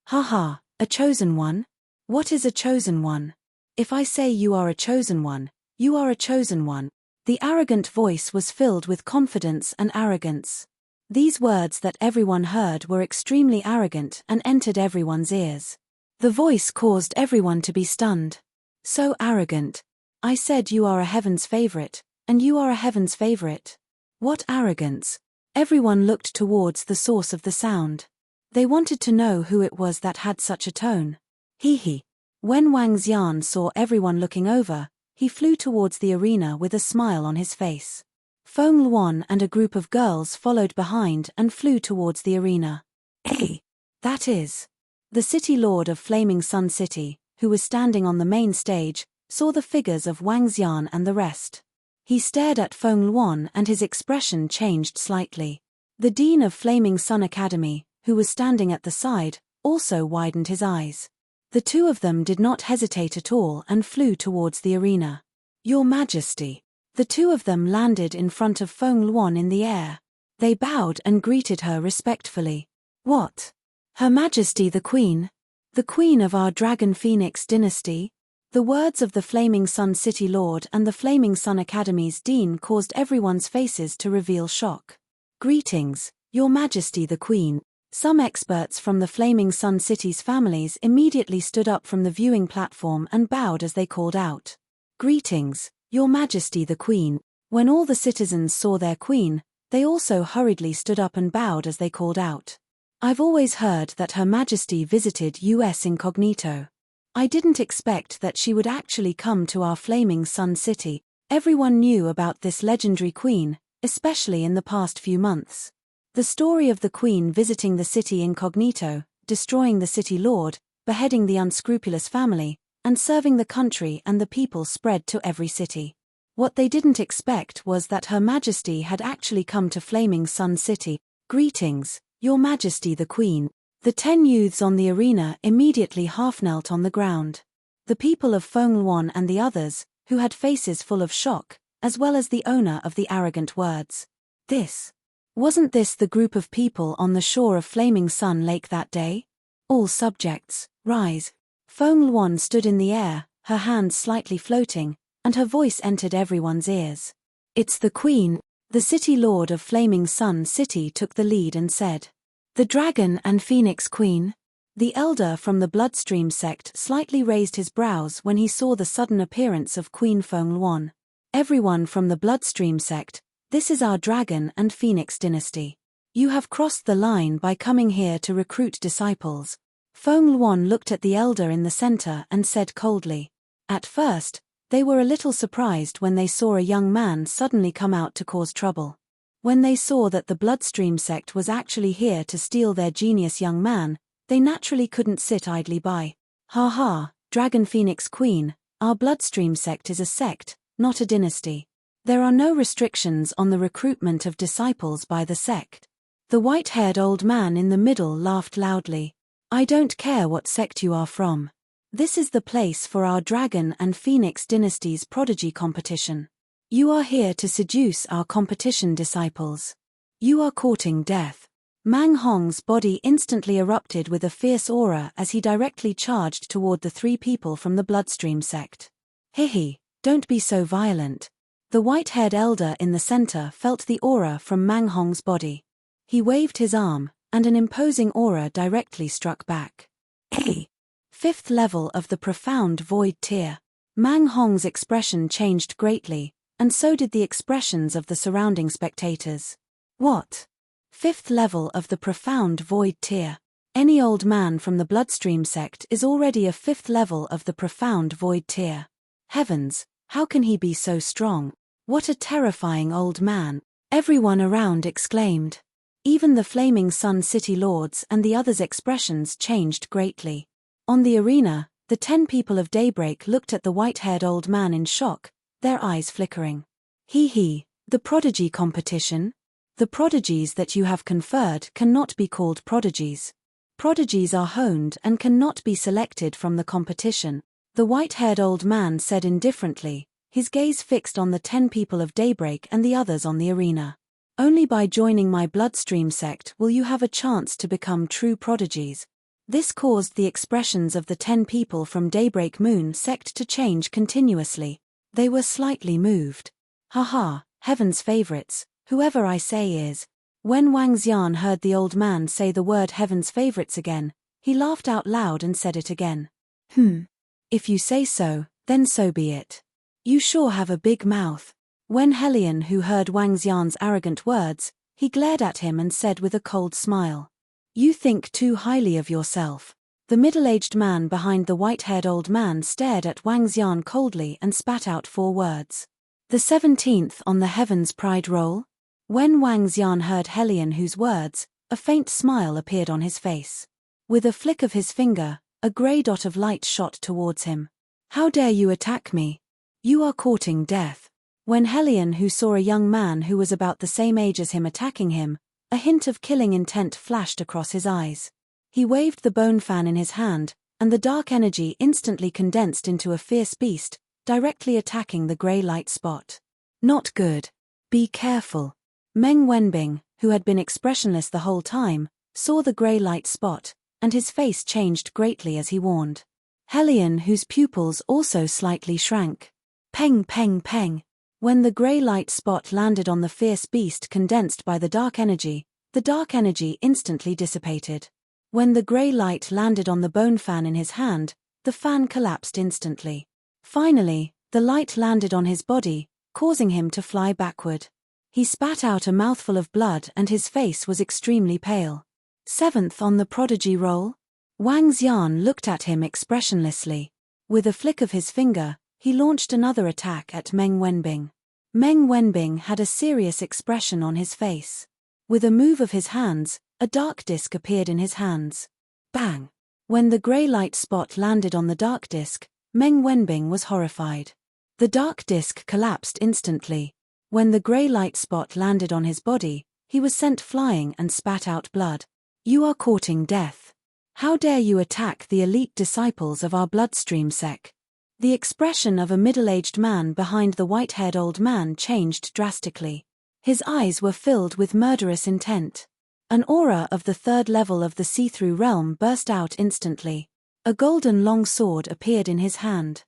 Haha, a chosen one? What is a chosen one? If I say you are a chosen one, you are a chosen one. The arrogant voice was filled with confidence and arrogance. These words that everyone heard were extremely arrogant and entered everyone's ears. The voice caused everyone to be stunned. So arrogant. I said you are a Heaven's favorite, and you are a Heaven's favorite. What arrogance! Everyone looked towards the source of the sound. They wanted to know who it was that had such a tone. Hee. When Wang Xian saw everyone looking over, he flew towards the arena with a smile on his face. Feng Luan and a group of girls followed behind and flew towards the arena. Hey! That is. The City Lord of Flaming Sun City, who was standing on the main stage, saw the figures of Wang Xian and the rest. He stared at Feng Luan and his expression changed slightly. The Dean of Flaming Sun Academy, who was standing at the side, also widened his eyes. The two of them did not hesitate at all and flew towards the arena. Your Majesty. The two of them landed in front of Feng Luan in the air. They bowed and greeted her respectfully. What? Her Majesty the Queen? The Queen of our Dragon Phoenix dynasty? The words of the Flaming Sun City Lord and the Flaming Sun Academy's Dean caused everyone's faces to reveal shock. Greetings, Your Majesty the Queen. Some experts from the Flaming Sun City's families immediately stood up from the viewing platform and bowed as they called out. Greetings, Your Majesty the Queen. When all the citizens saw their queen, they also hurriedly stood up and bowed as they called out. I've always heard that Her Majesty visited US incognito. I didn't expect that she would actually come to our Flaming Sun City. Everyone knew about this legendary queen, especially in the past few months. The story of the queen visiting the city incognito, destroying the city lord, beheading the unscrupulous family, and serving the country and the people spread to every city. What they didn't expect was that Her Majesty had actually come to Flaming Sun City. Greetings, Your Majesty the Queen. The 10 youths on the arena immediately half-knelt on the ground. The people of Feng Luan and the others, who had faces full of shock, as well as the owner of the arrogant words. Wasn't this the group of people on the shore of Flaming Sun Lake that day? All subjects, rise. Feng Luan stood in the air, her hands slightly floating, and her voice entered everyone's ears. It's the Queen. The City Lord of Flaming Sun City took the lead and said. The Dragon and Phoenix Queen? The elder from the Bloodstream sect slightly raised his brows when he saw the sudden appearance of Queen Feng Luan. Everyone from the Bloodstream sect, this is our Dragon and Phoenix dynasty. You have crossed the line by coming here to recruit disciples. Feng Luan looked at the elder in the center and said coldly. At first, they were a little surprised when they saw a young man suddenly come out to cause trouble. When they saw that the Bloodstream sect was actually here to steal their genius young man, they naturally couldn't sit idly by. Ha, Dragon Phoenix Queen, our Bloodstream sect is a sect, not a dynasty. There are no restrictions on the recruitment of disciples by the sect. The white-haired old man in the middle laughed loudly. I don't care what sect you are from. This is the place for our Dragon and Phoenix dynasties prodigy competition. You are here to seduce our competition disciples. You are courting death. Mang Hong's body instantly erupted with a fierce aura as he directly charged toward the 3 people from the Bloodstream sect. Hihi, don't be so violent. The white-haired elder in the center felt the aura from Mang Hong's body. He waved his arm, and an imposing aura directly struck back. Hey! 5th level of the profound void tier. Mang Hong's expression changed greatly, and so did the expressions of the surrounding spectators. What? 5th level of the profound void tier. Any old man from the Bloodstream sect is already a 5th level of the profound void tier. Heavens, how can he be so strong? What a terrifying old man! Everyone around exclaimed. Even the Flaming Sun City Lords and the others' expressions changed greatly. On the arena, the 10 people of Daybreak looked at the white-haired old man in shock, their eyes flickering. The prodigy competition? The prodigies that you have conferred cannot be called prodigies. Prodigies are honed and cannot be selected from the competition, the white-haired old man said indifferently, his gaze fixed on the 10 people of Daybreak and the others on the arena. Only by joining my Bloodstream sect will you have a chance to become true prodigies. This caused the expressions of the 10 people from Daybreak Moon sect to change continuously. They were slightly moved. Haha, heaven's favorites, whoever I say is. When Wang Xian heard the old man say the word heaven's favorites again, he laughed out loud and said it again. If you say so, then so be it. You sure have a big mouth. When Helion, who heard Wang Xian's arrogant words, he glared at him and said with a cold smile. You think too highly of yourself. The middle-aged man behind the white-haired old man stared at Wang Xian coldly and spat out 4 words. The 17th on the Heaven's Pride roll? When Wang Xian heard Helion whose words, a faint smile appeared on his face. With a flick of his finger, a grey dot of light shot towards him. How dare you attack me? You are courting death. When Helion, who saw a young man who was about the same age as him attacking him, a hint of killing intent flashed across his eyes. He waved the bone fan in his hand, and the dark energy instantly condensed into a fierce beast, directly attacking the grey light spot. Not good. Be careful. Meng Wenbing, who had been expressionless the whole time, saw the grey light spot, and his face changed greatly as he warned. Helion, whose pupils also slightly shrank. Peng peng peng. When the grey light spot landed on the fierce beast condensed by the dark energy instantly dissipated. When the grey light landed on the bone fan in his hand, the fan collapsed instantly. Finally, the light landed on his body, causing him to fly backward. He spat out a mouthful of blood and his face was extremely pale. 7th on the prodigy roll? Wang Xian looked at him expressionlessly. With a flick of his finger, he launched another attack at Meng Wenbing. Meng Wenbing had a serious expression on his face. With a move of his hands, a dark disk appeared in his hands. Bang! When the grey light spot landed on the dark disk, Meng Wenbing was horrified. The dark disk collapsed instantly. When the grey light spot landed on his body, he was sent flying and spat out blood. You are courting death. How dare you attack the elite disciples of our Bloodstream sect? The expression of a middle-aged man behind the white-haired old man changed drastically. His eyes were filled with murderous intent. An aura of the 3rd level of the see-through realm burst out instantly. A golden long sword appeared in his hand.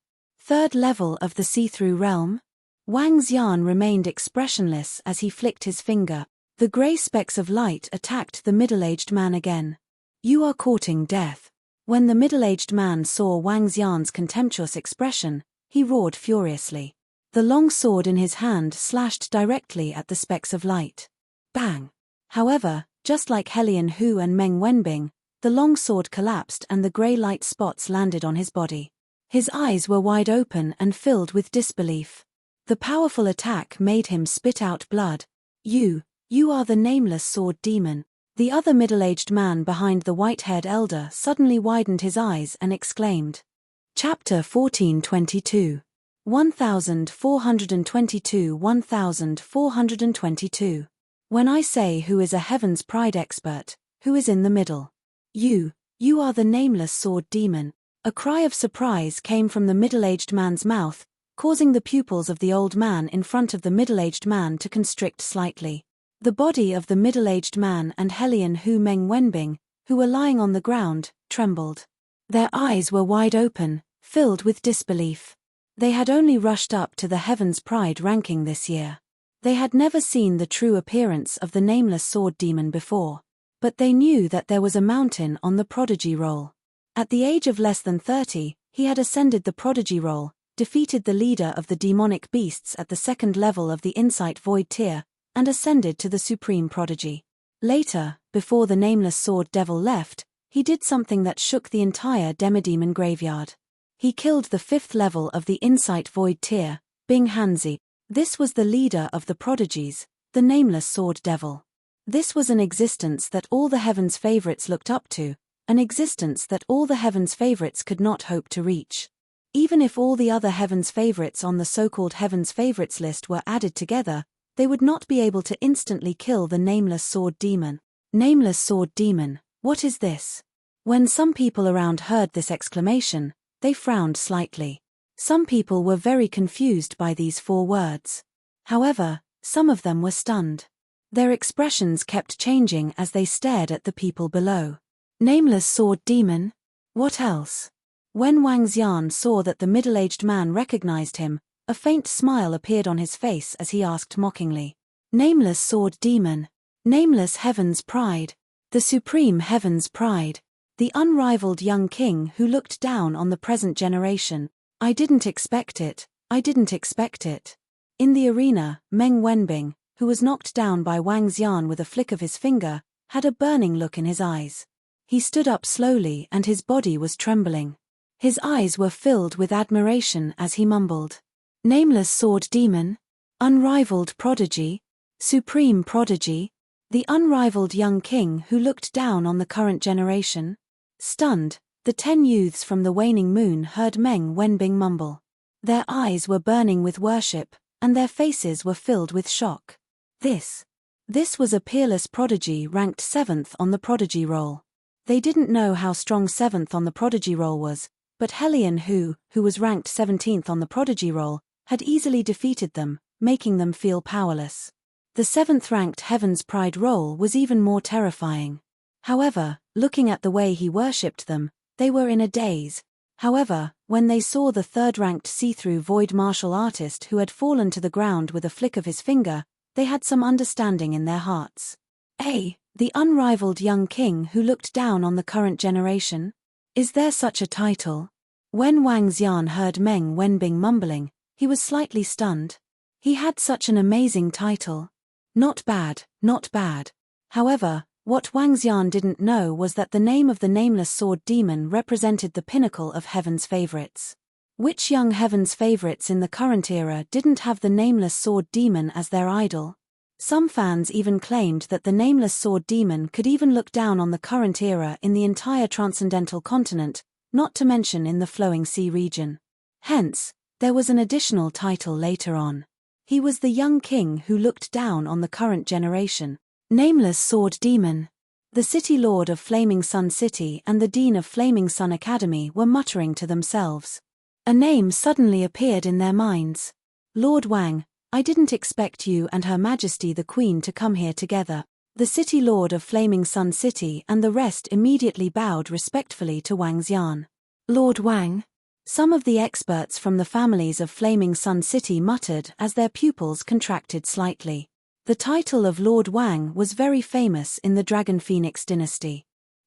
3rd level of the see-through realm? Wang Xian remained expressionless as he flicked his finger. The grey specks of light attacked the middle-aged man again. You are courting death. When the middle-aged man saw Wang Xian's contemptuous expression, he roared furiously. The long sword in his hand slashed directly at the specks of light. Bang! However, just like Helion Hu and Meng Wenbing, the long sword collapsed and the grey light spots landed on his body. His eyes were wide open and filled with disbelief. The powerful attack made him spit out blood. You are the nameless sword demon. The other middle-aged man behind the white-haired elder suddenly widened his eyes and exclaimed. Chapter 1422. 1422. When I say who is a Heaven's Pride expert, who is in the middle? You are the nameless sword demon. A cry of surprise came from the middle-aged man's mouth, causing the pupils of the old man in front of the middle-aged man to constrict slightly. The body of the middle-aged man and Helion Hu Meng Wenbing, who were lying on the ground, trembled. Their eyes were wide open, filled with disbelief. They had only rushed up to the Heaven's Pride ranking this year. They had never seen the true appearance of the nameless sword demon before. But they knew that there was a mountain on the prodigy roll. At the age of less than 30, he had ascended the prodigy roll, defeated the leader of the demonic beasts at the second level of the Insight Void tier, and ascended to the Supreme Prodigy. Later, before the Nameless Sword Devil left, he did something that shook the entire Demodemon graveyard. He killed the 5th level of the Insight Void tier, Bing Hanzi. This was the leader of the Prodigies, the Nameless Sword Devil. This was an existence that all the Heaven's favorites looked up to, an existence that all the Heaven's favorites could not hope to reach. Even if all the other Heaven's favorites on the so-called Heaven's favorites list were added together, they would not be able to instantly kill the Nameless Sword Demon. Nameless Sword Demon, what is this? When some people around heard this exclamation, they frowned slightly. Some people were very confused by these 4 words. However, some of them were stunned. Their expressions kept changing as they stared at the people below. Nameless Sword Demon? What else? When Wang Xian saw that the middle-aged man recognized him, a faint smile appeared on his face as he asked mockingly. Nameless Sword Demon. Nameless Heaven's Pride. The Supreme Heaven's Pride. The unrivaled young king who looked down on the present generation. I didn't expect it. I didn't expect it. In the arena, Meng Wenbing, who was knocked down by Wang Xian with a flick of his finger, had a burning look in his eyes. He stood up slowly and his body was trembling. His eyes were filled with admiration as he mumbled. Nameless Sword Demon? Unrivaled Prodigy? Supreme Prodigy? The unrivaled young king who looked down on the current generation? Stunned, the 10 youths from the waning moon heard Meng Wenbing mumble. Their eyes were burning with worship, and their faces were filled with shock. This was a peerless prodigy ranked 7th on the prodigy roll. They didn't know how strong 7th on the prodigy roll was, but Helion who was ranked 17th on the prodigy roll, had easily defeated them, making them feel powerless. The 7th-ranked Heaven's Pride roll was even more terrifying. However, looking at the way he worshipped them, they were in a daze. However, when they saw the 3rd-ranked see-through void martial artist who had fallen to the ground with a flick of his finger, they had some understanding in their hearts. The unrivaled young king who looked down on the current generation? Is there such a title? When Wang Xian heard Meng Wenbing mumbling, he was slightly stunned. He had such an amazing title. Not bad, not bad. However, what Wang Xian didn't know was that the name of the Nameless Sword Demon represented the pinnacle of Heaven's favorites. Which young Heaven's favorites in the current era didn't have the Nameless Sword Demon as their idol? Some fans even claimed that the Nameless Sword Demon could even look down on the current era in the entire transcendental continent, not to mention in the Flowing Sea region. Hence, there was an additional title later on. He was the young king who looked down on the current generation. Nameless Sword Demon. The City Lord of Flaming Sun City and the Dean of Flaming Sun Academy were muttering to themselves. A name suddenly appeared in their minds. Lord Wang, I didn't expect you and Her Majesty the Queen to come here together. The City Lord of Flaming Sun City and the rest immediately bowed respectfully to Wang Xian. Lord Wang? Some of the experts from the families of Flaming Sun City muttered as their pupils contracted slightly. The title of Lord Wang was very famous in the Dragon Phoenix dynasty.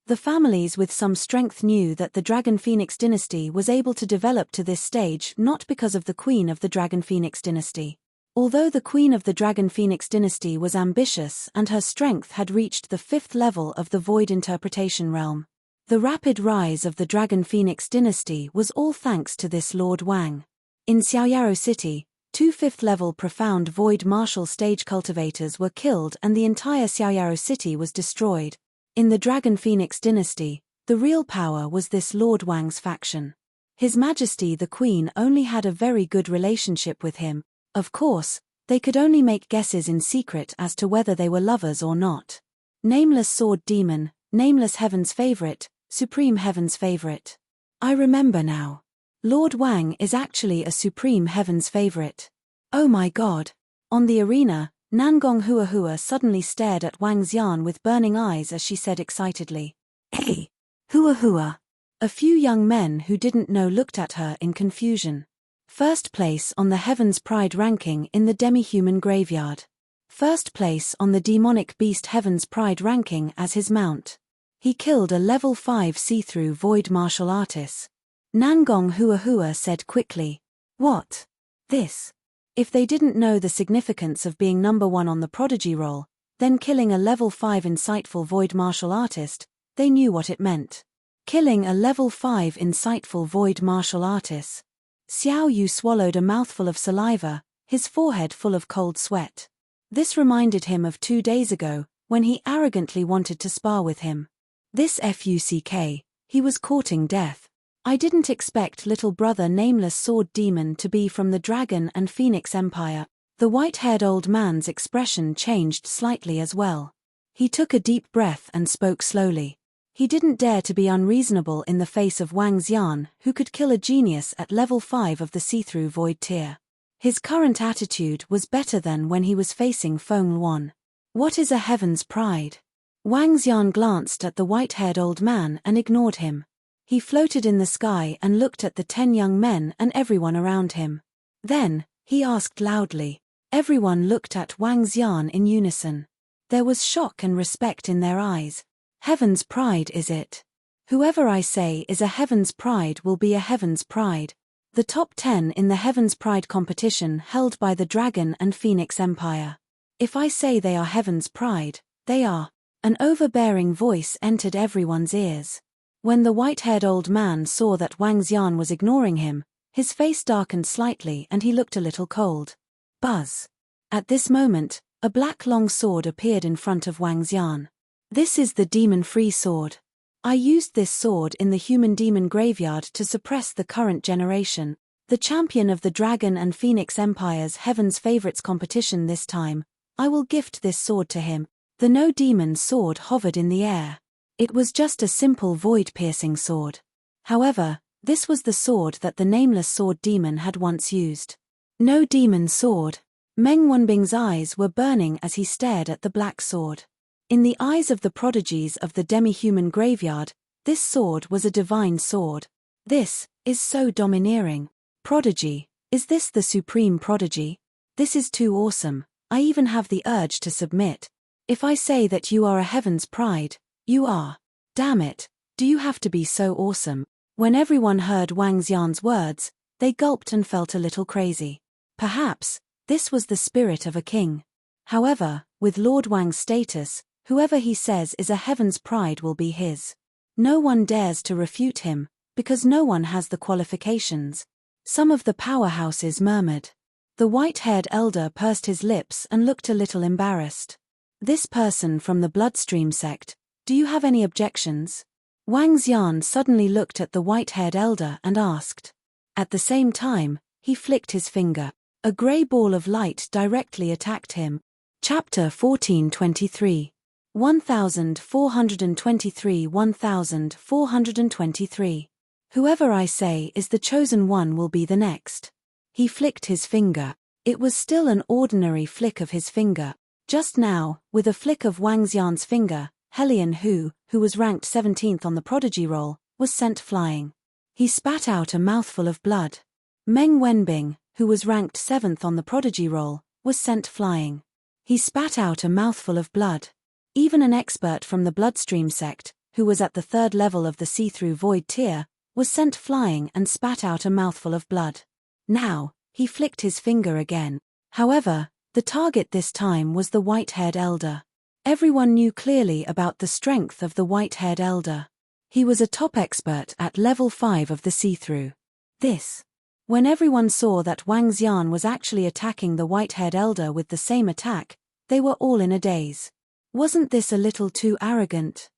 The families with some strength knew that the Dragon Phoenix dynasty was able to develop to this stage not because of the Queen of the Dragon Phoenix dynasty. Although the Queen of the Dragon Phoenix dynasty was ambitious and her strength had reached the 5th level of the Void Interpretation realm, the rapid rise of the Dragon Phoenix dynasty was all thanks to this Lord Wang. In Xiaoyaro City, 2 5th-level profound Void Martial Stage cultivators were killed and the entire Xiaoyaro City was destroyed. In the Dragon Phoenix dynasty, the real power was this Lord Wang's faction. His Majesty the Queen only had a very good relationship with him. Of course, they could only make guesses in secret as to whether they were lovers or not. Nameless Sword Demon, Nameless Heaven's favorite, Supreme Heaven's favorite. I remember now. Lord Wang is actually a Supreme Heaven's favorite. Oh my god. On the arena, Nangong Huahua suddenly stared at Wang Xian with burning eyes as she said excitedly, "Hey, Huahua." A few young men who didn't know looked at her in confusion. First place on the Heaven's Pride ranking in the demi-human graveyard. First place on the demonic beast Heaven's Pride ranking as his mount. He killed a level 5 see-through void martial artist. Nangong Huahua said quickly. What? This? If they didn't know the significance of being number 1 on the prodigy roll, then killing a level 5 insightful void martial artist, they knew what it meant. Killing a level 5 insightful void martial artist. Xiao Yu swallowed a mouthful of saliva, his forehead full of cold sweat. This reminded him of 2 days ago, when he arrogantly wanted to spar with him. This fuck, he was courting death. I didn't expect little brother Nameless Sword Demon to be from the Dragon and Phoenix Empire. The white-haired old man's expression changed slightly as well. He took a deep breath and spoke slowly. He didn't dare to be unreasonable in the face of Wang Xian, who could kill a genius at level 5 of the see-through void tier. His current attitude was better than when he was facing Feng Luan. What is a heaven's pride? Wang Xian glanced at the white-haired old man and ignored him. He floated in the sky and looked at the 10 young men and everyone around him. Then, he asked loudly. Everyone looked at Wang Xian in unison. There was shock and respect in their eyes. Heaven's pride, is it? Whoever I say is a heaven's pride will be a heaven's pride. The top 10 in the heaven's pride competition held by the Dragon and Phoenix Empire. If I say they are heaven's pride, they are. An overbearing voice entered everyone's ears. When the white-haired old man saw that Wang Xian was ignoring him, his face darkened slightly and he looked a little cold. Buzz. At this moment, a black long sword appeared in front of Wang Xian. This is the demon-free sword. I used this sword in the human demon graveyard to suppress the current generation. The champion of the Dragon and Phoenix Empire's Heaven's Favorites competition this time, I will gift this sword to him. The no-demon sword hovered in the air. It was just a simple void-piercing sword. However, this was the sword that the Nameless Sword Demon had once used. No-demon sword. Meng Wanbing's eyes were burning as he stared at the black sword. In the eyes of the prodigies of the demi-human graveyard, this sword was a divine sword. This is so domineering. Prodigy, is this the supreme prodigy? This is too awesome. I even have the urge to submit. If I say that you are a heaven's pride, you are. Damn it, do you have to be so awesome? When everyone heard Wang Xian's words, they gulped and felt a little crazy. Perhaps, this was the spirit of a king. However, with Lord Wang's status, whoever he says is a heaven's pride will be his. No one dares to refute him, because no one has the qualifications. Some of the powerhouses murmured. The white-haired elder pursed his lips and looked a little embarrassed. This person from the Bloodstream sect, do you have any objections? Wang Xian suddenly looked at the white-haired elder and asked. At the same time, he flicked his finger. A grey ball of light directly attacked him. Chapter 1423. 1423 1423. Whoever I say is the chosen one will be the next. He flicked his finger. It was still an ordinary flick of his finger. Just now, with a flick of Wang Xian's finger, Helion who was ranked 17th on the prodigy roll, was sent flying. He spat out a mouthful of blood. Meng Wenbing, who was ranked 7th on the prodigy roll, was sent flying. He spat out a mouthful of blood. Even an expert from the Bloodstream sect, who was at the 3rd level of the see-through void tier, was sent flying and spat out a mouthful of blood. Now, he flicked his finger again. However, the target this time was the white-haired elder. Everyone knew clearly about the strength of the white-haired elder. He was a top expert at level 5 of the see-through. When everyone saw that Wang Xian was actually attacking the white-haired elder with the same attack, they were all in a daze. Wasn't this a little too arrogant?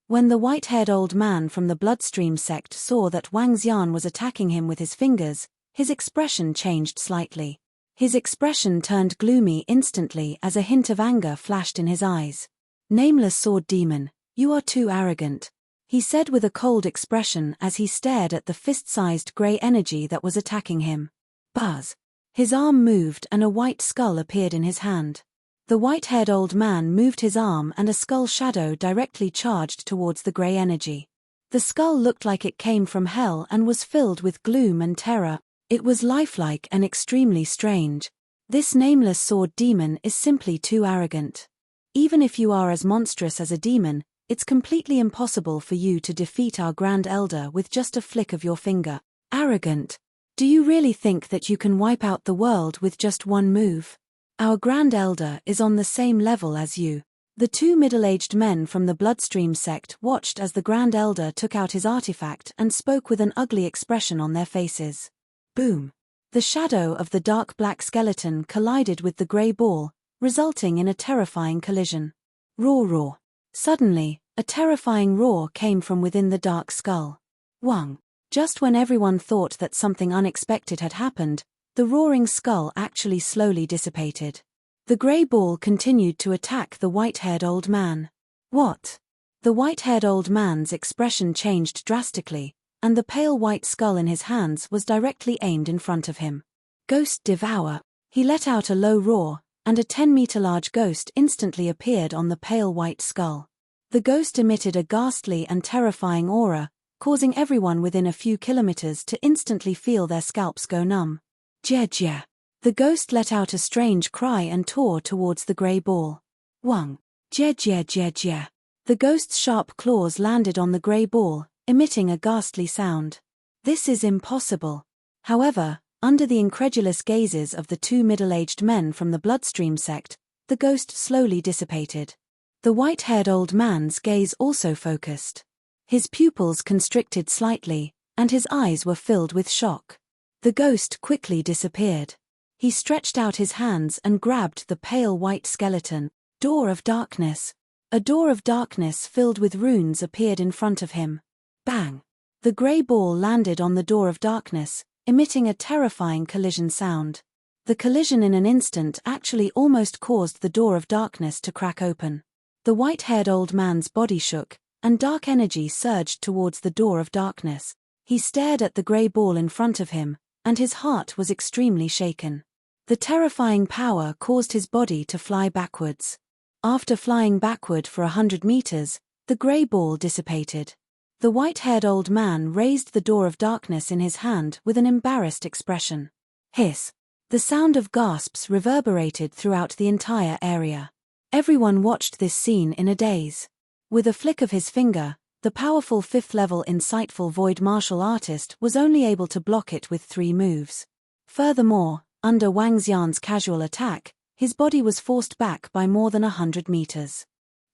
When the white-haired old man from the Bloodstream sect saw that Wang Xian was attacking him with his fingers, his expression changed slightly. His expression turned gloomy instantly as a hint of anger flashed in his eyes. Nameless Sword Demon, you are too arrogant, he said with a cold expression as he stared at the fist-sized grey energy that was attacking him. Buzz. His arm moved and a white skull appeared in his hand. The white-haired old man moved his arm and a skull shadow directly charged towards the grey energy. The skull looked like it came from hell and was filled with gloom and terror. It was lifelike and extremely strange. This Nameless Sword Demon is simply too arrogant. Even if you are as monstrous as a demon, it's completely impossible for you to defeat our Grand Elder with just a flick of your finger. Arrogant. Do you really think that you can wipe out the world with just one move? Our Grand Elder is on the same level as you. The two middle-aged men from the Bloodstream sect watched as the Grand Elder took out his artifact and spoke with an ugly expression on their faces. Boom! The shadow of the dark black skeleton collided with the grey ball, resulting in a terrifying collision. Roar roar. Suddenly, a terrifying roar came from within the dark skull. Wang. Just when everyone thought that something unexpected had happened, the roaring skull actually slowly dissipated. The grey ball continued to attack the white-haired old man. What? The white-haired old man's expression changed drastically, and the pale white skull in his hands was directly aimed in front of him. Ghost devour. He let out a low roar, and a 10-meter-large ghost instantly appeared on the pale white skull. The ghost emitted a ghastly and terrifying aura, causing everyone within a few kilometers to instantly feel their scalps go numb. Jia. The ghost let out a strange cry and tore towards the grey ball. Wang. Jia. The ghost's sharp claws landed on the grey ball, emitting a ghastly sound. This is impossible. However, under the incredulous gazes of the two middle-aged men from the Bloodstream sect, the ghost slowly dissipated. The white-haired old man's gaze also focused. His pupils constricted slightly, and his eyes were filled with shock. The ghost quickly disappeared. He stretched out his hands and grabbed the pale white skeleton. Door of darkness. A door of darkness filled with runes appeared in front of him. Bang! The grey ball landed on the door of darkness, emitting a terrifying collision sound. The collision in an instant actually almost caused the door of darkness to crack open. The white-haired old man's body shook, and dark energy surged towards the door of darkness. He stared at the grey ball in front of him, and his heart was extremely shaken. The terrifying power caused his body to fly backwards. After flying backward for 100 meters, the grey ball dissipated. The white-haired old man raised the door of darkness in his hand with an embarrassed expression. Hiss! The sound of gasps reverberated throughout the entire area. Everyone watched this scene in a daze. With a flick of his finger, the powerful 5th-level insightful void martial artist was only able to block it with 3 moves. Furthermore, under Wang Xian's casual attack, his body was forced back by more than 100 meters.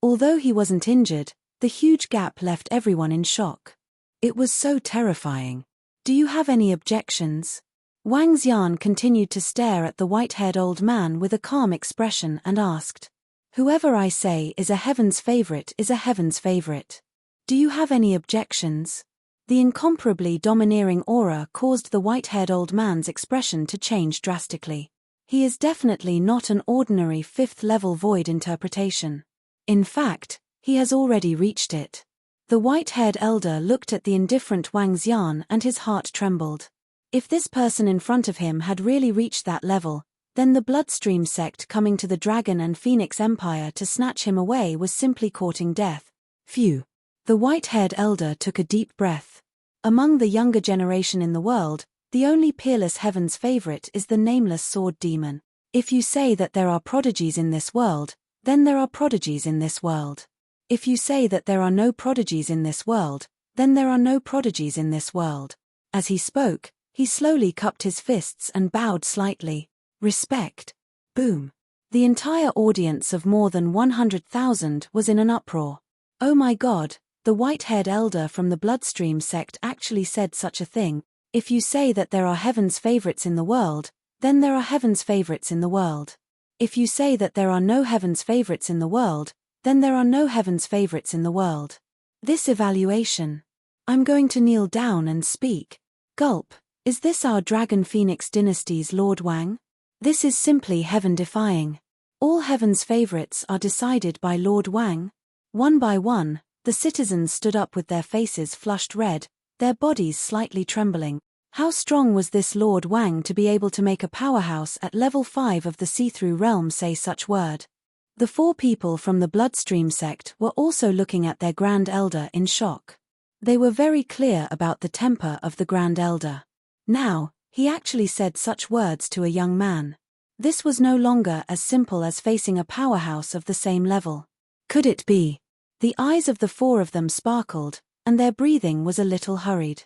Although he wasn't injured, the huge gap left everyone in shock. It was so terrifying. Do you have any objections? Wang Xian continued to stare at the white-haired old man with a calm expression and asked, "Whoever I say is a heaven's favorite is a heaven's favorite. Do you have any objections?" The incomparably domineering aura caused the white-haired old man's expression to change drastically. He is definitely not an ordinary 5th-level void interpretation. In fact, he has already reached it. The white-haired elder looked at the indifferent Wang Xian and his heart trembled. If this person in front of him had really reached that level, then the Bloodstream sect coming to the Dragon and Phoenix Empire to snatch him away was simply courting death. Phew. The white-haired elder took a deep breath. Among the younger generation in the world, the only peerless heaven's favorite is the nameless sword demon. If you say that there are prodigies in this world, then there are prodigies in this world. If you say that there are no prodigies in this world, then there are no prodigies in this world. As he spoke, he slowly cupped his fists and bowed slightly. Respect. Boom. The entire audience of more than 100,000 was in an uproar. Oh my God, the white-haired elder from the Bloodstream sect actually said such a thing. If you say that there are heaven's favorites in the world, then there are heaven's favorites in the world. If you say that there are no heaven's favorites in the world, then there are no heaven's favorites in the world. This evaluation. I'm going to kneel down and speak. Gulp. Is this our Dragon Phoenix dynasty's Lord Wang? This is simply heaven-defying. All heaven's favorites are decided by Lord Wang. One by one, the citizens stood up with their faces flushed red, their bodies slightly trembling. How strong was this Lord Wang to be able to make a powerhouse at level 5 of the see-through realm say such word? The 4 people from the Bloodstream sect were also looking at their Grand Elder in shock. They were very clear about the temper of the Grand Elder. Now, he actually said such words to a young man. This was no longer as simple as facing a powerhouse of the same level. Could it be? The eyes of the 4 of them sparkled, and their breathing was a little hurried.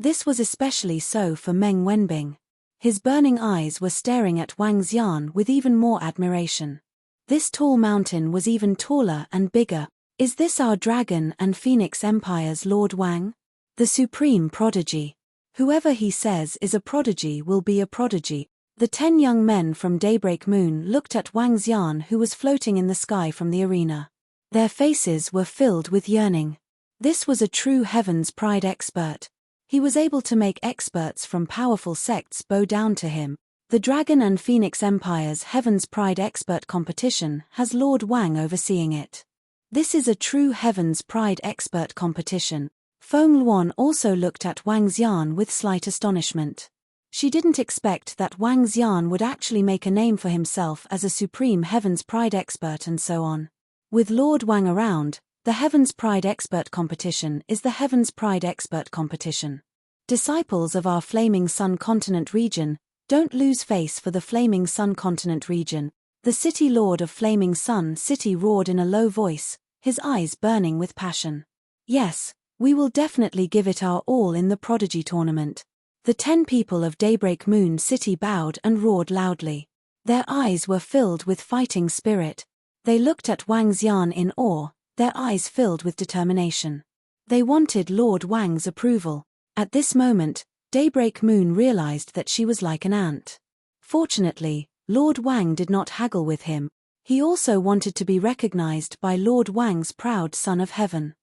This was especially so for Meng Wenbing. His burning eyes were staring at Wang Xian with even more admiration. This tall mountain was even taller and bigger. Is this our Dragon and Phoenix Empire's Lord Wang? The supreme prodigy. Whoever he says is a prodigy will be a prodigy. The 10 young men from Daybreak Moon looked at Wang Xian, who was floating in the sky from the arena. Their faces were filled with yearning. This was a true Heaven's Pride expert. He was able to make experts from powerful sects bow down to him. The Dragon and Phoenix Empire's Heaven's Pride expert competition has Lord Wang overseeing it. This is a true Heaven's Pride expert competition. Feng Luan also looked at Wang Xian with slight astonishment. She didn't expect that Wang Xian would actually make a name for himself as a supreme Heaven's Pride expert and so on. With Lord Wang around, the Heaven's Pride expert competition is the Heaven's Pride expert competition. Disciples of our Flaming Sun Continent region, don't lose face for the Flaming Sun Continent region. The City Lord of Flaming Sun City roared in a low voice, his eyes burning with passion. Yes, we will definitely give it our all in the Prodigy Tournament. The 10 people of Daybreak Moon City bowed and roared loudly. Their eyes were filled with fighting spirit. They looked at Wang Xian in awe, their eyes filled with determination. They wanted Lord Wang's approval. At this moment, Daybreak Moon realized that she was like an ant. Fortunately, Lord Wang did not haggle with him. He also wanted to be recognized by Lord Wang's proud Son of Heaven.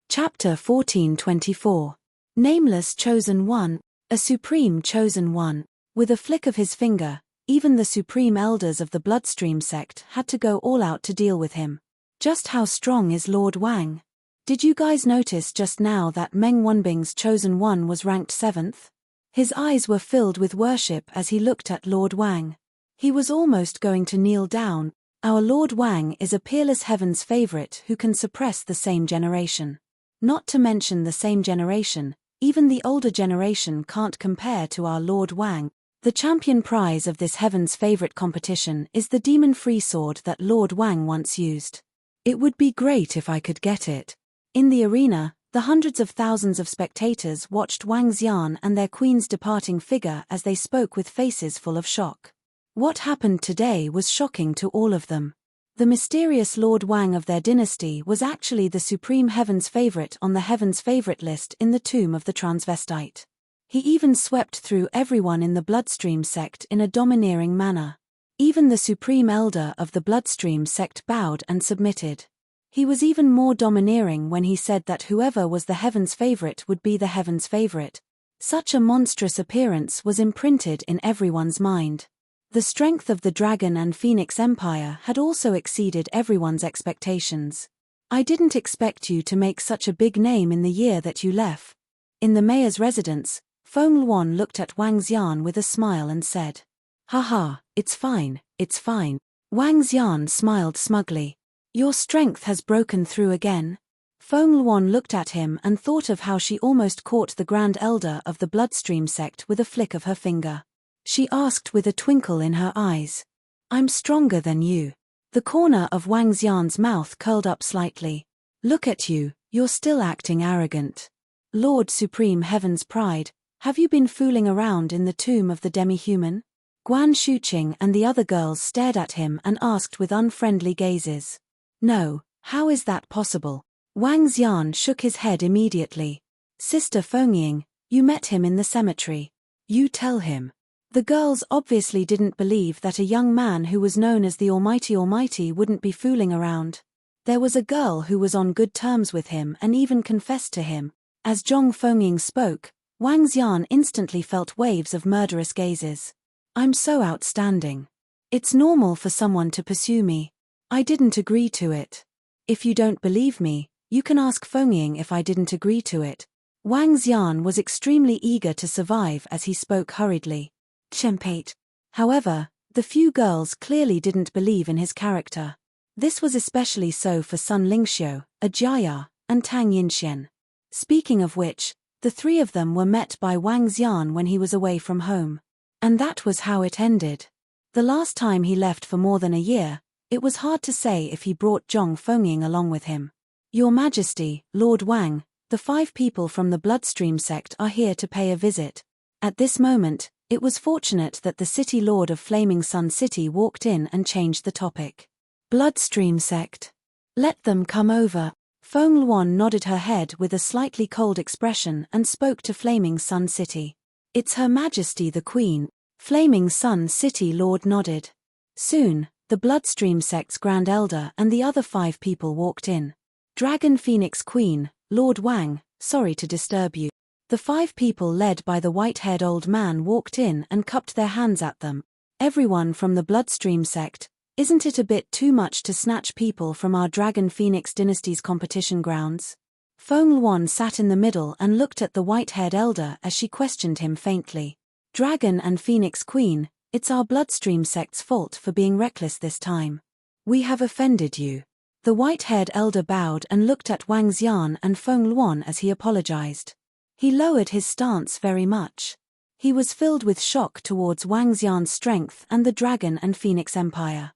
Chapter 1424. Nameless Chosen One. A supreme chosen one. With a flick of his finger, even the supreme elders of the Bloodstream sect had to go all out to deal with him. Just how strong is Lord Wang? Did you guys notice just now that Meng Wanbing's chosen one was ranked 7th? His eyes were filled with worship as he looked at Lord Wang. He was almost going to kneel down. Our Lord Wang is a peerless Heaven's favorite who can suppress the same generation. Not to mention the same generation, even the older generation can't compare to our Lord Wang. The champion prize of this Heaven's favorite competition is the demon-free sword that Lord Wang once used. It would be great if I could get it. In the arena, the hundreds of thousands of spectators watched Wang Xian and their queen's departing figure as they spoke with faces full of shock. What happened today was shocking to all of them. The mysterious Lord Wang of their dynasty was actually the supreme Heaven's favorite on the Heaven's favorite list in the tomb of the transvestite. He even swept through everyone in the Bloodstream sect in a domineering manner. Even the supreme elder of the Bloodstream sect bowed and submitted. He was even more domineering when he said that whoever was the Heaven's favorite would be the Heaven's favorite. Such a monstrous appearance was imprinted in everyone's mind. The strength of the Dragon and Phoenix Empire had also exceeded everyone's expectations. I didn't expect you to make such a big name in the year that you left. In the mayor's residence, Feng Luan looked at Wang Xian with a smile and said, "Haha, it's fine, it's fine." Wang Xian smiled smugly. Your strength has broken through again. Feng Luan looked at him and thought of how she almost caught the Grand Elder of the Bloodstream sect with a flick of her finger. She asked with a twinkle in her eyes. I'm stronger than you. The corner of Wang Xian's mouth curled up slightly. Look at you, you're still acting arrogant. Lord Supreme Heaven's Pride, have you been fooling around in the tomb of the demi-human? Guan Shuqing and the other girls stared at him and asked with unfriendly gazes. No, how is that possible? Wang Xian shook his head immediately. Sister Fengying, you met him in the cemetery. You tell him. The girls obviously didn't believe that a young man who was known as the Almighty wouldn't be fooling around. There was a girl who was on good terms with him and even confessed to him. As Zhong Fengying spoke, Wang Xian instantly felt waves of murderous gazes. I'm so outstanding. It's normal for someone to pursue me. I didn't agree to it. If you don't believe me, you can ask Fengying if I didn't agree to it. Wang Xian was extremely eager to survive as he spoke hurriedly. Chempate. However, the few girls clearly didn't believe in his character. This was especially so for Sun Lingxiu, Ajaya, and Tang Yinxian. Speaking of which, the three of them were met by Wang Xian when he was away from home. And that was how it ended. The last time he left for more than a year, it was hard to say if he brought Zhong Fengying along with him. Your Majesty, Lord Wang, The 5 people from the Bloodstream sect are here to pay a visit. At this moment, it was fortunate that the City Lord of Flaming Sun City walked in and changed the topic. Bloodstream sect. Let them come over. Feng Luan nodded her head with a slightly cold expression and spoke to Flaming Sun City. It's Her Majesty the Queen. Flaming Sun City Lord nodded. Soon, the Bloodstream sect's Grand Elder and the other 5 people walked in. Dragon Phoenix Queen, Lord Wang, sorry to disturb you. The 5 people led by the white-haired old man walked in and cupped their hands at them. Everyone from the Bloodstream sect, isn't it a bit too much to snatch people from our Dragon Phoenix dynasty's competition grounds? Feng Luan sat in the middle and looked at the white-haired elder as she questioned him faintly. Dragon and Phoenix Queen, it's our Bloodstream sect's fault for being reckless this time. We have offended you. The white-haired elder bowed and looked at Wang Xian and Feng Luan as he apologized. He lowered his stance very much. He was filled with shock towards Wang Xian's strength and the Dragon and Phoenix Empire.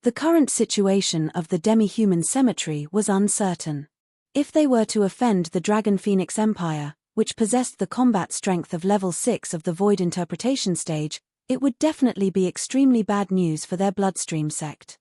The current situation of the demi-human cemetery was uncertain. If they were to offend the Dragon Phoenix Empire, which possessed the combat strength of level 6 of the Void Interpretation stage, it would definitely be extremely bad news for their Bloodstream sect.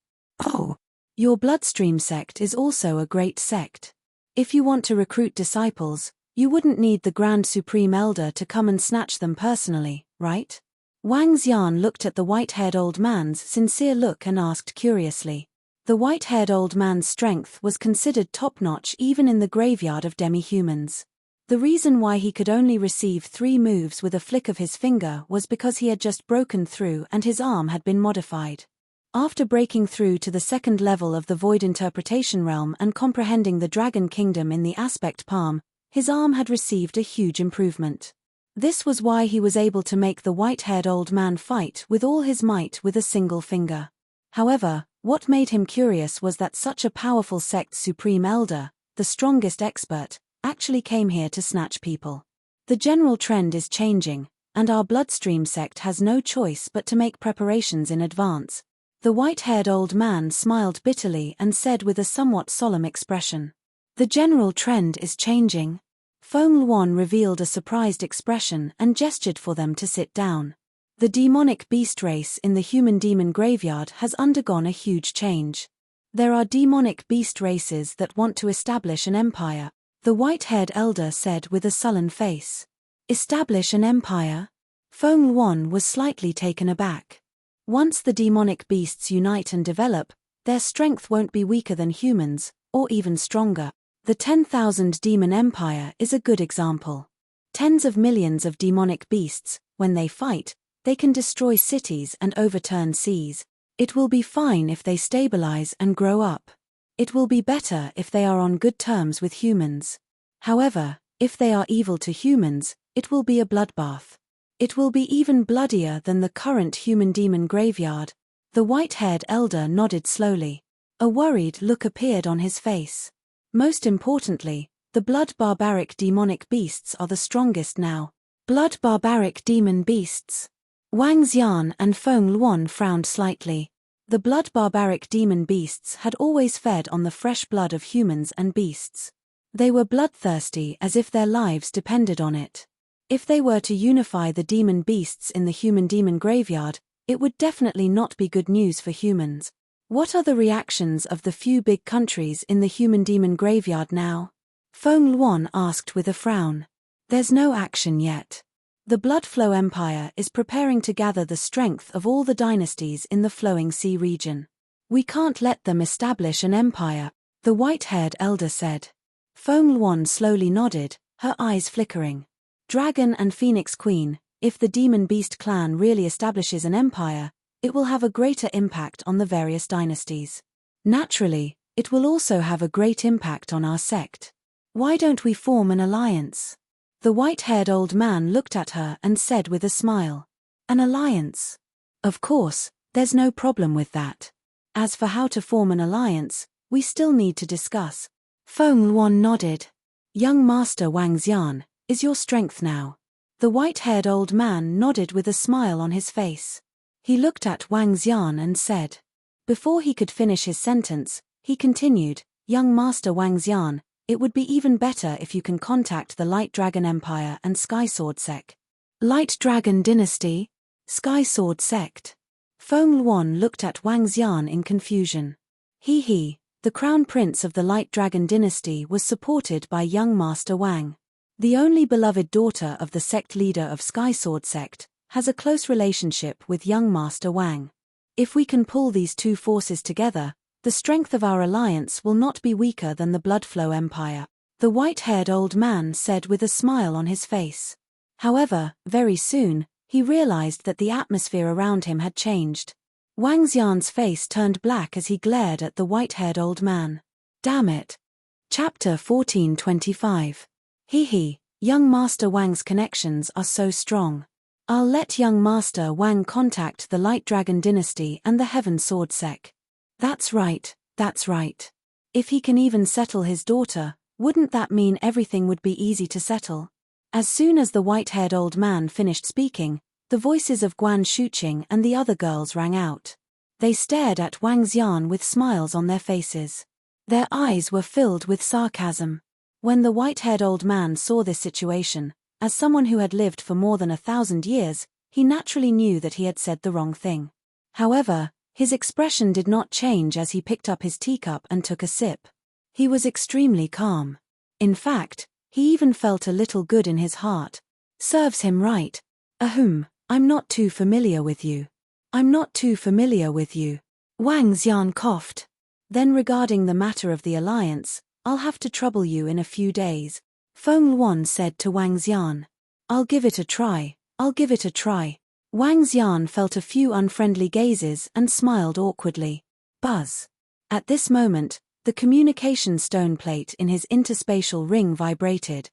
Oh, your Bloodstream sect is also a great sect. If you want to recruit disciples, you wouldn't need the Grand Supreme Elder to come and snatch them personally, right? Wang Xian looked at the white-haired old man's sincere look and asked curiously. The white-haired old man's strength was considered top-notch even in the graveyard of demi-humans. The reason why he could only receive 3 moves with a flick of his finger was because he had just broken through and his arm had been modified. After breaking through to the 2nd level of the Void Interpretation realm and comprehending the Dragon Kingdom in the Aspect Palm, his arm had received a huge improvement. This was why he was able to make the white-haired old man fight with all his might with a single finger. However, what made him curious was that such a powerful sect's supreme elder, the strongest expert, actually came here to snatch people. The general trend is changing, and our Bloodstream sect has no choice but to make preparations in advance. The white-haired old man smiled bitterly and said with a somewhat solemn expression. The general trend is changing. Feng Luan revealed a surprised expression and gestured for them to sit down. The demonic beast race in the human-demon graveyard has undergone a huge change. There are demonic beast races that want to establish an empire, the white-haired elder said with a sullen face. Establish an empire? Feng Luan was slightly taken aback. Once the demonic beasts unite and develop, their strength won't be weaker than humans, or even stronger. The 10,000 Demon Empire is a good example. Tens of millions of demonic beasts, when they fight, they can destroy cities and overturn seas. It will be fine if they stabilize and grow up. It will be better if they are on good terms with humans. However, if they are evil to humans, it will be a bloodbath. It will be even bloodier than the current human-demon graveyard. The white-haired elder nodded slowly. A worried look appeared on his face. Most importantly, the blood barbaric demonic beasts are the strongest now. Blood barbaric demon beasts. Wang Xian and Feng Luan frowned slightly. The blood barbaric demon beasts had always fed on the fresh blood of humans and beasts. They were bloodthirsty as if their lives depended on it. If they were to unify the demon beasts in the human-demon graveyard, it would definitely not be good news for humans. What are the reactions of the few big countries in the human-demon graveyard now? Feng Luan asked with a frown. There's no action yet. The Bloodflow Empire is preparing to gather the strength of all the dynasties in the Flowing Sea region. We can't let them establish an empire, the white-haired elder said. Feng Luan slowly nodded, her eyes flickering. Dragon and Phoenix Queen, if the Demon Beast clan really establishes an empire, it will have a greater impact on the various dynasties. Naturally, it will also have a great impact on our sect. Why don't we form an alliance? The white-haired old man looked at her and said with a smile. An alliance? Of course, there's no problem with that. As for how to form an alliance, we still need to discuss. Feng Luan nodded. Young Master Wang Xian, is your strength now? The white-haired old man nodded with a smile on his face. He looked at Wang Xian and said. Before he could finish his sentence, he continued, Young Master Wang Xian, It would be even better if you can contact the Light Dragon Empire and Sky Sword Sect. Light Dragon Dynasty? Sky Sword Sect? Feng Luan looked at Wang Xian in confusion. The crown prince of the Light Dragon Dynasty was supported by young Master Wang. The only beloved daughter of the sect leader of Sky Sword Sect has a close relationship with young Master Wang. If we can pull these two forces together, the strength of our alliance will not be weaker than the Bloodflow Empire, the white-haired old man said with a smile on his face. However, very soon, he realized that the atmosphere around him had changed. Wang Xian's face turned black as he glared at the white-haired old man. Damn it. Chapter 1425. Young Master Wang's connections are so strong. I'll let young Master Wang contact the Light Dragon Dynasty and the Heaven Sword Sect. That's right. If he can even settle his daughter, wouldn't that mean everything would be easy to settle? As soon as the white-haired old man finished speaking, the voices of Guan Shuqing and the other girls rang out. They stared at Wang Xian with smiles on their faces. Their eyes were filled with sarcasm. When the white-haired old man saw this situation, as someone who had lived for more than 1,000 years, he naturally knew that he had said the wrong thing. However, his expression did not change as he picked up his teacup and took a sip. He was extremely calm. In fact, he even felt a little good in his heart. Serves him right. I'm not too familiar with you. Wang Xian coughed. Then regarding the matter of the alliance, I'll have to trouble you in a few days. Feng Luan said to Wang Xian. I'll give it a try. Wang Xian felt a few unfriendly gazes and smiled awkwardly. Buzz. At this moment, the communication stone plate in his interspatial ring vibrated.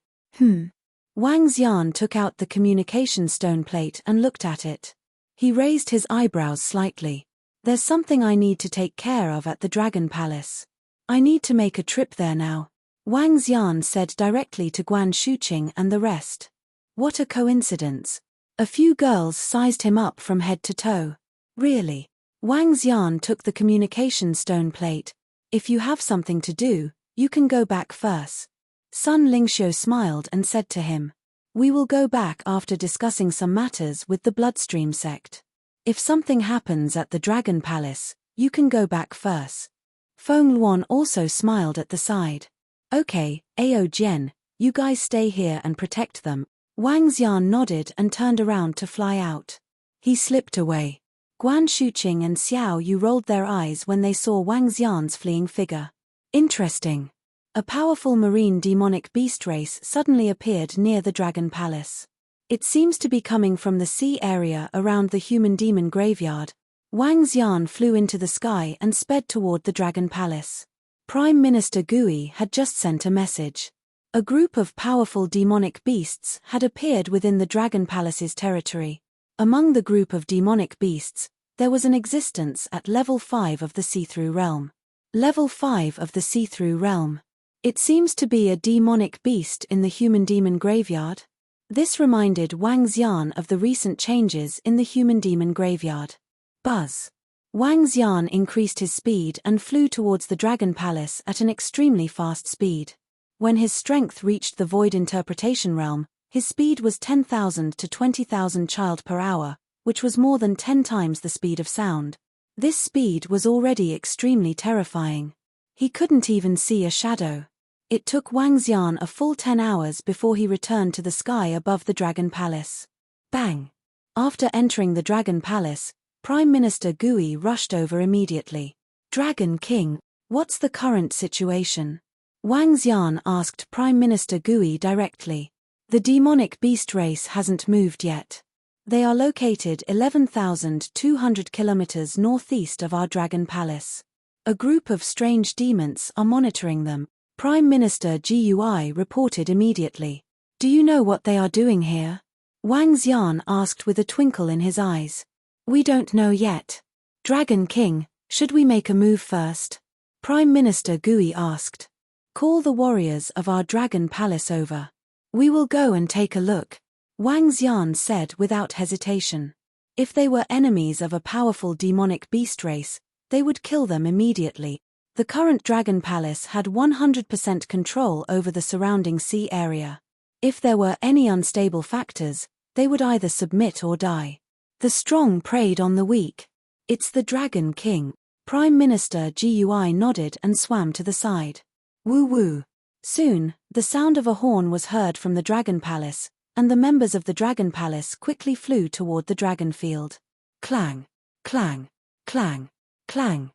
Wang Xian took out the communication stone plate and looked at it. He raised his eyebrows slightly. There's something I need to take care of at the Dragon Palace. I need to make a trip there now. Wang Xian said directly to Guan Shuqing and the rest. What a coincidence. A few girls sized him up from head to toe. Really? Wang Xian took the communication stone plate. If you have something to do, you can go back first. Sun Lingxiu smiled and said to him. We will go back after discussing some matters with the Bloodstream sect. If something happens at the Dragon Palace, you can go back first. Feng Luan also smiled at the side. Okay, Ao Jian, you guys stay here and protect them. Wang Xian nodded and turned around to fly out. He slipped away. Guan Shuqing and Xiao Yu rolled their eyes when they saw Wang Xian's fleeing figure. Interesting. A powerful marine demonic beast race suddenly appeared near the Dragon Palace. It seems to be coming from the sea area around the human demon graveyard. Wang Xian flew into the sky and sped toward the Dragon Palace. Prime Minister Gui had just sent a message. A group of powerful demonic beasts had appeared within the Dragon Palace's territory. Among the group of demonic beasts, there was an existence at level 5 of the See-Through Realm. Level 5 of the See-Through Realm. It seems to be a demonic beast in the human demon graveyard. This reminded Wang Xian of the recent changes in the human demon graveyard. Buzz. Wang Xian increased his speed and flew towards the Dragon Palace at an extremely fast speed. When his strength reached the Void Interpretation Realm, his speed was 10,000 to 20,000 child per hour, which was more than 10 times the speed of sound. This speed was already extremely terrifying. He couldn't even see a shadow. It took Wang Xian a full 10 hours before he returned to the sky above the Dragon Palace. Bang! After entering the Dragon Palace, Prime Minister Gui rushed over immediately. Dragon King, what's the current situation? Wang Xian asked Prime Minister Gui directly. The demonic beast race hasn't moved yet. They are located 11,200 kilometers northeast of our Dragon Palace. A group of strange demons are monitoring them. Prime Minister Gui reported immediately. Do you know what they are doing here? Wang Xian asked with a twinkle in his eyes. We don't know yet. Dragon King, should we make a move first? Prime Minister Gui asked. Call the warriors of our Dragon Palace over. We will go and take a look. Wang Xian said without hesitation. If they were enemies of a powerful demonic beast race, they would kill them immediately. The current Dragon Palace had 100% control over the surrounding sea area. If there were any unstable factors, they would either submit or die. The strong preyed on the weak. It's the Dragon King. Prime Minister Gui nodded and swam to the side. Woo woo. Soon, the sound of a horn was heard from the Dragon Palace, and the members of the Dragon Palace quickly flew toward the dragon field. Clang, clang, clang, clang.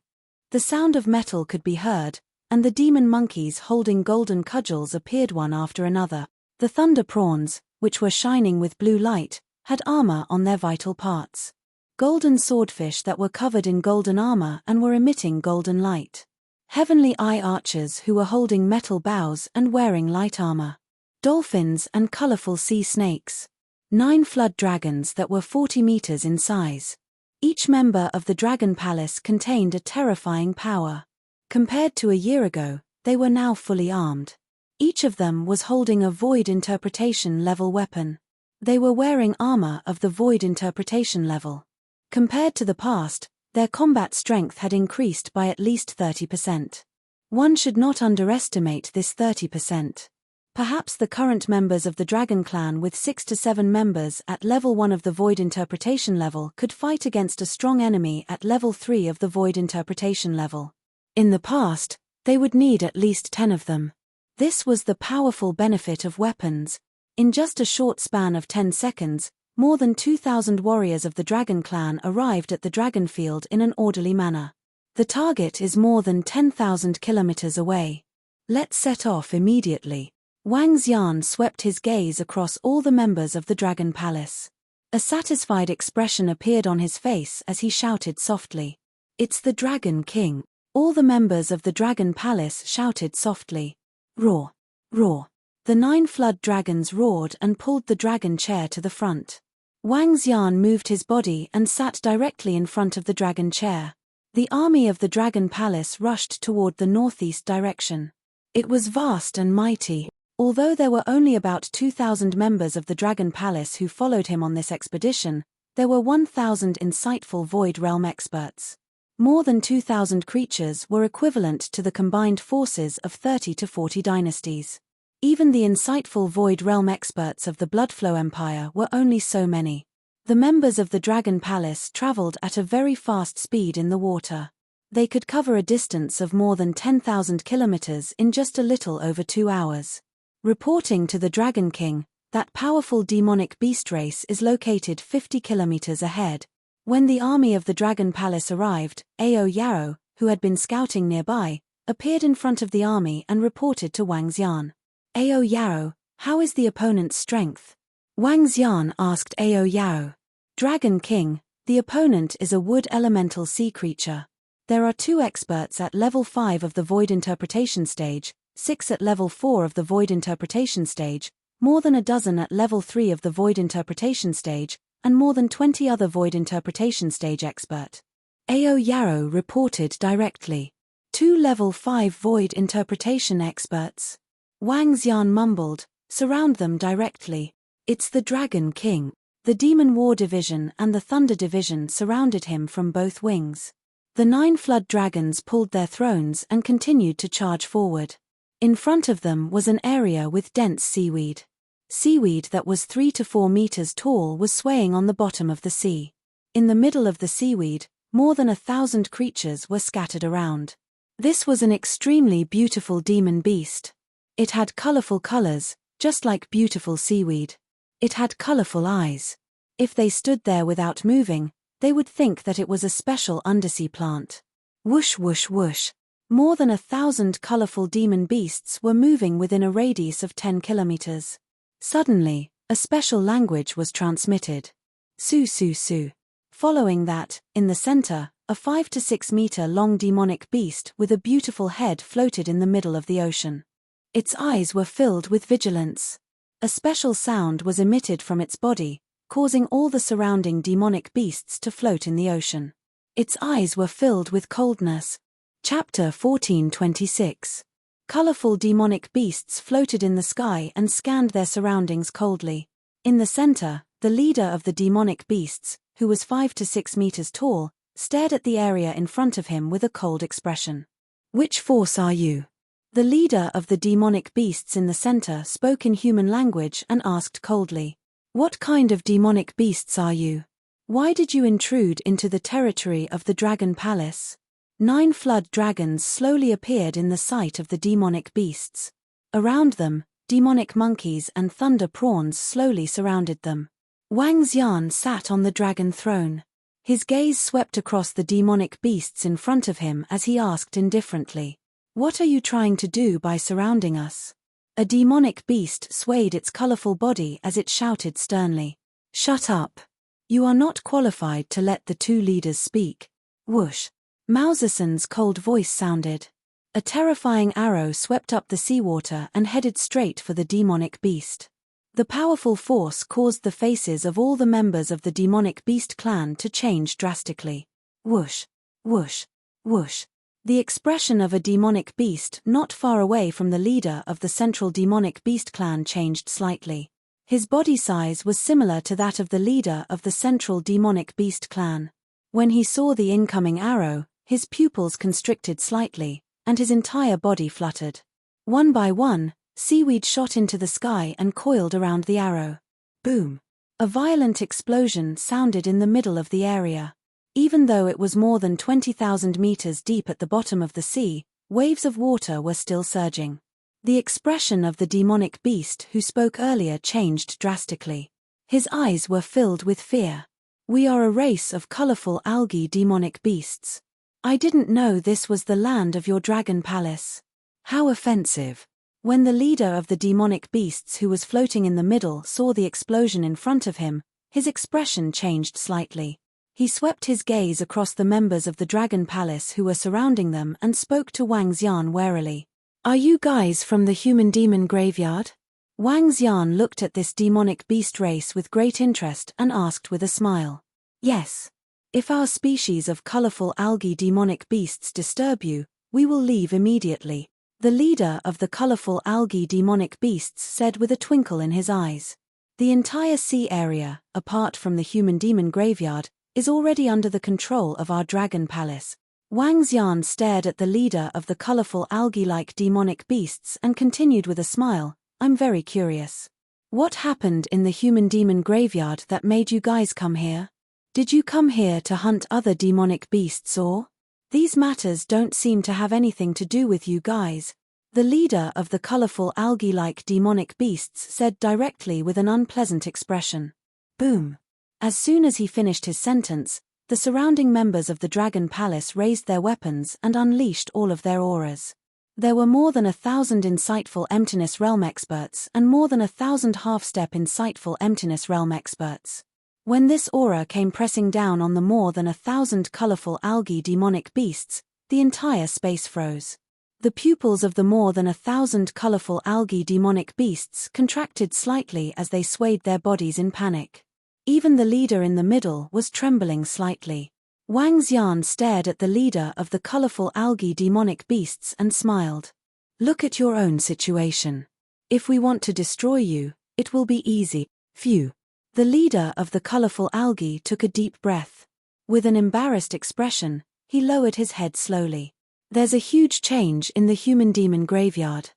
The sound of metal could be heard, and the demon monkeys holding golden cudgels appeared one after another. The thunder prawns, which were shining with blue light, had armor on their vital parts. Golden swordfish that were covered in golden armor and were emitting golden light. Heavenly eye archers who were holding metal bows and wearing light armor. Dolphins and colorful sea snakes. 9 flood dragons that were 40 meters in size. Each member of the Dragon Palace contained a terrifying power. Compared to a year ago, they were now fully armed. Each of them was holding a Void Interpretation level weapon. They were wearing armor of the Void Interpretation level. Compared to the past, their combat strength had increased by at least 30%. One should not underestimate this 30%. Perhaps the current members of the Dragon Clan with 6 to 7 members at level 1 of the Void Interpretation level could fight against a strong enemy at level 3 of the Void Interpretation level. In the past, they would need at least 10 of them. This was the powerful benefit of weapons. In just a short span of 10 seconds, more than 2,000 warriors of the Dragon Clan arrived at the Dragon Field in an orderly manner. The target is more than 10,000 kilometers away. Let's set off immediately. Wang Xian swept his gaze across all the members of the Dragon Palace. A satisfied expression appeared on his face as he shouted softly. It's the Dragon King. All the members of the Dragon Palace shouted softly. Roar! Roar! The 9 flood dragons roared and pulled the dragon chair to the front. Wang Xian moved his body and sat directly in front of the dragon chair. The army of the Dragon Palace rushed toward the northeast direction. It was vast and mighty. Although there were only about 2,000 members of the Dragon Palace who followed him on this expedition, there were 1,000 insightful Void Realm experts. More than 2,000 creatures were equivalent to the combined forces of 30 to 40 dynasties. Even the insightful Void Realm experts of the Bloodflow Empire were only so many. The members of the Dragon Palace traveled at a very fast speed in the water. They could cover a distance of more than 10,000 kilometers in just a little over 2 hours. Reporting to the Dragon King, that powerful demonic beast race is located 50 kilometers ahead. When the army of the Dragon Palace arrived, Ao Yaro, who had been scouting nearby, appeared in front of the army and reported to Wang Xian. Ao Yaro, how is the opponent's strength? Wang Xian asked Ao Yaro. Dragon King, the opponent is a wood elemental sea creature. There are 2 experts at level 5 of the Void Interpretation stage, 6 at level 4 of the Void Interpretation stage, more than a dozen at level 3 of the Void Interpretation stage, and more than 20 other Void Interpretation stage expert. Ao Yaro reported directly. 2 level 5 Void Interpretation experts. Wang Xian mumbled, surround them directly. It's the Dragon King. The Demon War Division and the Thunder Division surrounded him from both wings. The 9 flood dragons pulled their thrones and continued to charge forward. In front of them was an area with dense seaweed. Seaweed that was 3 to 4 meters tall was swaying on the bottom of the sea. In the middle of the seaweed, more than 1,000 creatures were scattered around. This was an extremely beautiful demon beast. It had colorful colors, just like beautiful seaweed. It had colorful eyes. If they stood there without moving, they would think that it was a special undersea plant. Whoosh whoosh whoosh. More than 1,000 colorful demon beasts were moving within a radius of 10 kilometers. Suddenly, a special language was transmitted. Su su su. Following that, in the center, a 5 to 6 meter long demonic beast with a beautiful head floated in the middle of the ocean. Its eyes were filled with vigilance. A special sound was emitted from its body, causing all the surrounding demonic beasts to float in the ocean. Its eyes were filled with coldness. Chapter 1426. Colorful demonic beasts floated in the sky and scanned their surroundings coldly. In the center, the leader of the demonic beasts, who was 5 to 6 meters tall, stared at the area in front of him with a cold expression. Which force are you? The leader of the demonic beasts in the center spoke in human language and asked coldly. What kind of demonic beasts are you? Why did you intrude into the territory of the dragon palace? 9 flood dragons slowly appeared in the sight of the demonic beasts. Around them, demonic monkeys and thunder prawns slowly surrounded them. Wang Xian sat on the dragon throne. His gaze swept across the demonic beasts in front of him as he asked indifferently, "What are you trying to do by surrounding us?" A demonic beast swayed its colorful body as it shouted sternly, "Shut up! You are not qualified to let the 2 leaders speak." Whoosh! Mao Zedong's cold voice sounded. A terrifying arrow swept up the seawater and headed straight for the demonic beast. The powerful force caused the faces of all the members of the demonic beast clan to change drastically. Whoosh! Whoosh! Whoosh! The expression of a demonic beast not far away from the leader of the central demonic beast clan changed slightly. His body size was similar to that of the leader of the central demonic beast clan. When he saw the incoming arrow, his pupils constricted slightly, and his entire body fluttered. One by one, seaweed shot into the sky and coiled around the arrow. Boom! A violent explosion sounded in the middle of the area. Even though it was more than 20,000 meters deep at the bottom of the sea, waves of water were still surging. The expression of the demonic beast who spoke earlier changed drastically. His eyes were filled with fear. "We are a race of colorful algae demonic beasts. I didn't know this was the land of your dragon palace. How offensive." When the leader of the demonic beasts who was floating in the middle saw the explosion in front of him, his expression changed slightly. He swept his gaze across the members of the dragon palace who were surrounding them and spoke to Wang Xian warily. "Are you guys from the human demon graveyard?" Wang Xian looked at this demonic beast race with great interest and asked with a smile. "Yes. If our species of colorful algae demonic beasts disturb you, we will leave immediately," the leader of the colorful algae demonic beasts said with a twinkle in his eyes. "The entire sea area, apart from the human demon graveyard, is already under the control of our dragon palace." Wang Xian stared at the leader of the colorful algae-like demonic beasts and continued with a smile, "I'm very curious. What happened in the human demon graveyard that made you guys come here? Did you come here to hunt other demonic beasts or? These matters don't seem to have anything to do with you guys," the leader of the colorful algae-like demonic beasts said directly with an unpleasant expression. Boom! As soon as he finished his sentence, the surrounding members of the Dragon Palace raised their weapons and unleashed all of their auras. There were more than 1,000 insightful Emptiness Realm experts and more than 1,000 half-step insightful Emptiness Realm experts. When this aura came pressing down on the more than 1,000 colorful algae demonic beasts, the entire space froze. The pupils of the more than 1,000 colorful algae demonic beasts contracted slightly as they swayed their bodies in panic. Even the leader in the middle was trembling slightly. Wang Xian stared at the leader of the colorful algae demonic beasts and smiled. "Look at your own situation. If we want to destroy you, it will be easy. Phew." The leader of the colorful algae took a deep breath. With an embarrassed expression, he lowered his head slowly. "There's a huge change in the human demon graveyard.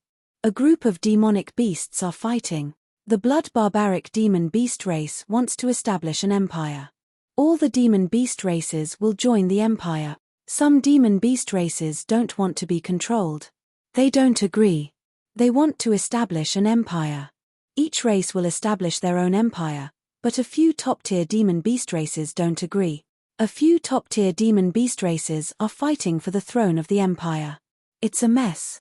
A group of demonic beasts are fighting. The blood barbaric demon beast race wants to establish an empire. All the demon beast races will join the empire. Some demon beast races don't want to be controlled. They don't agree. They want to establish an empire. Each race will establish their own empire, but a few top-tier demon beast races don't agree. A few top-tier demon beast races are fighting for the throne of the empire. It's a mess.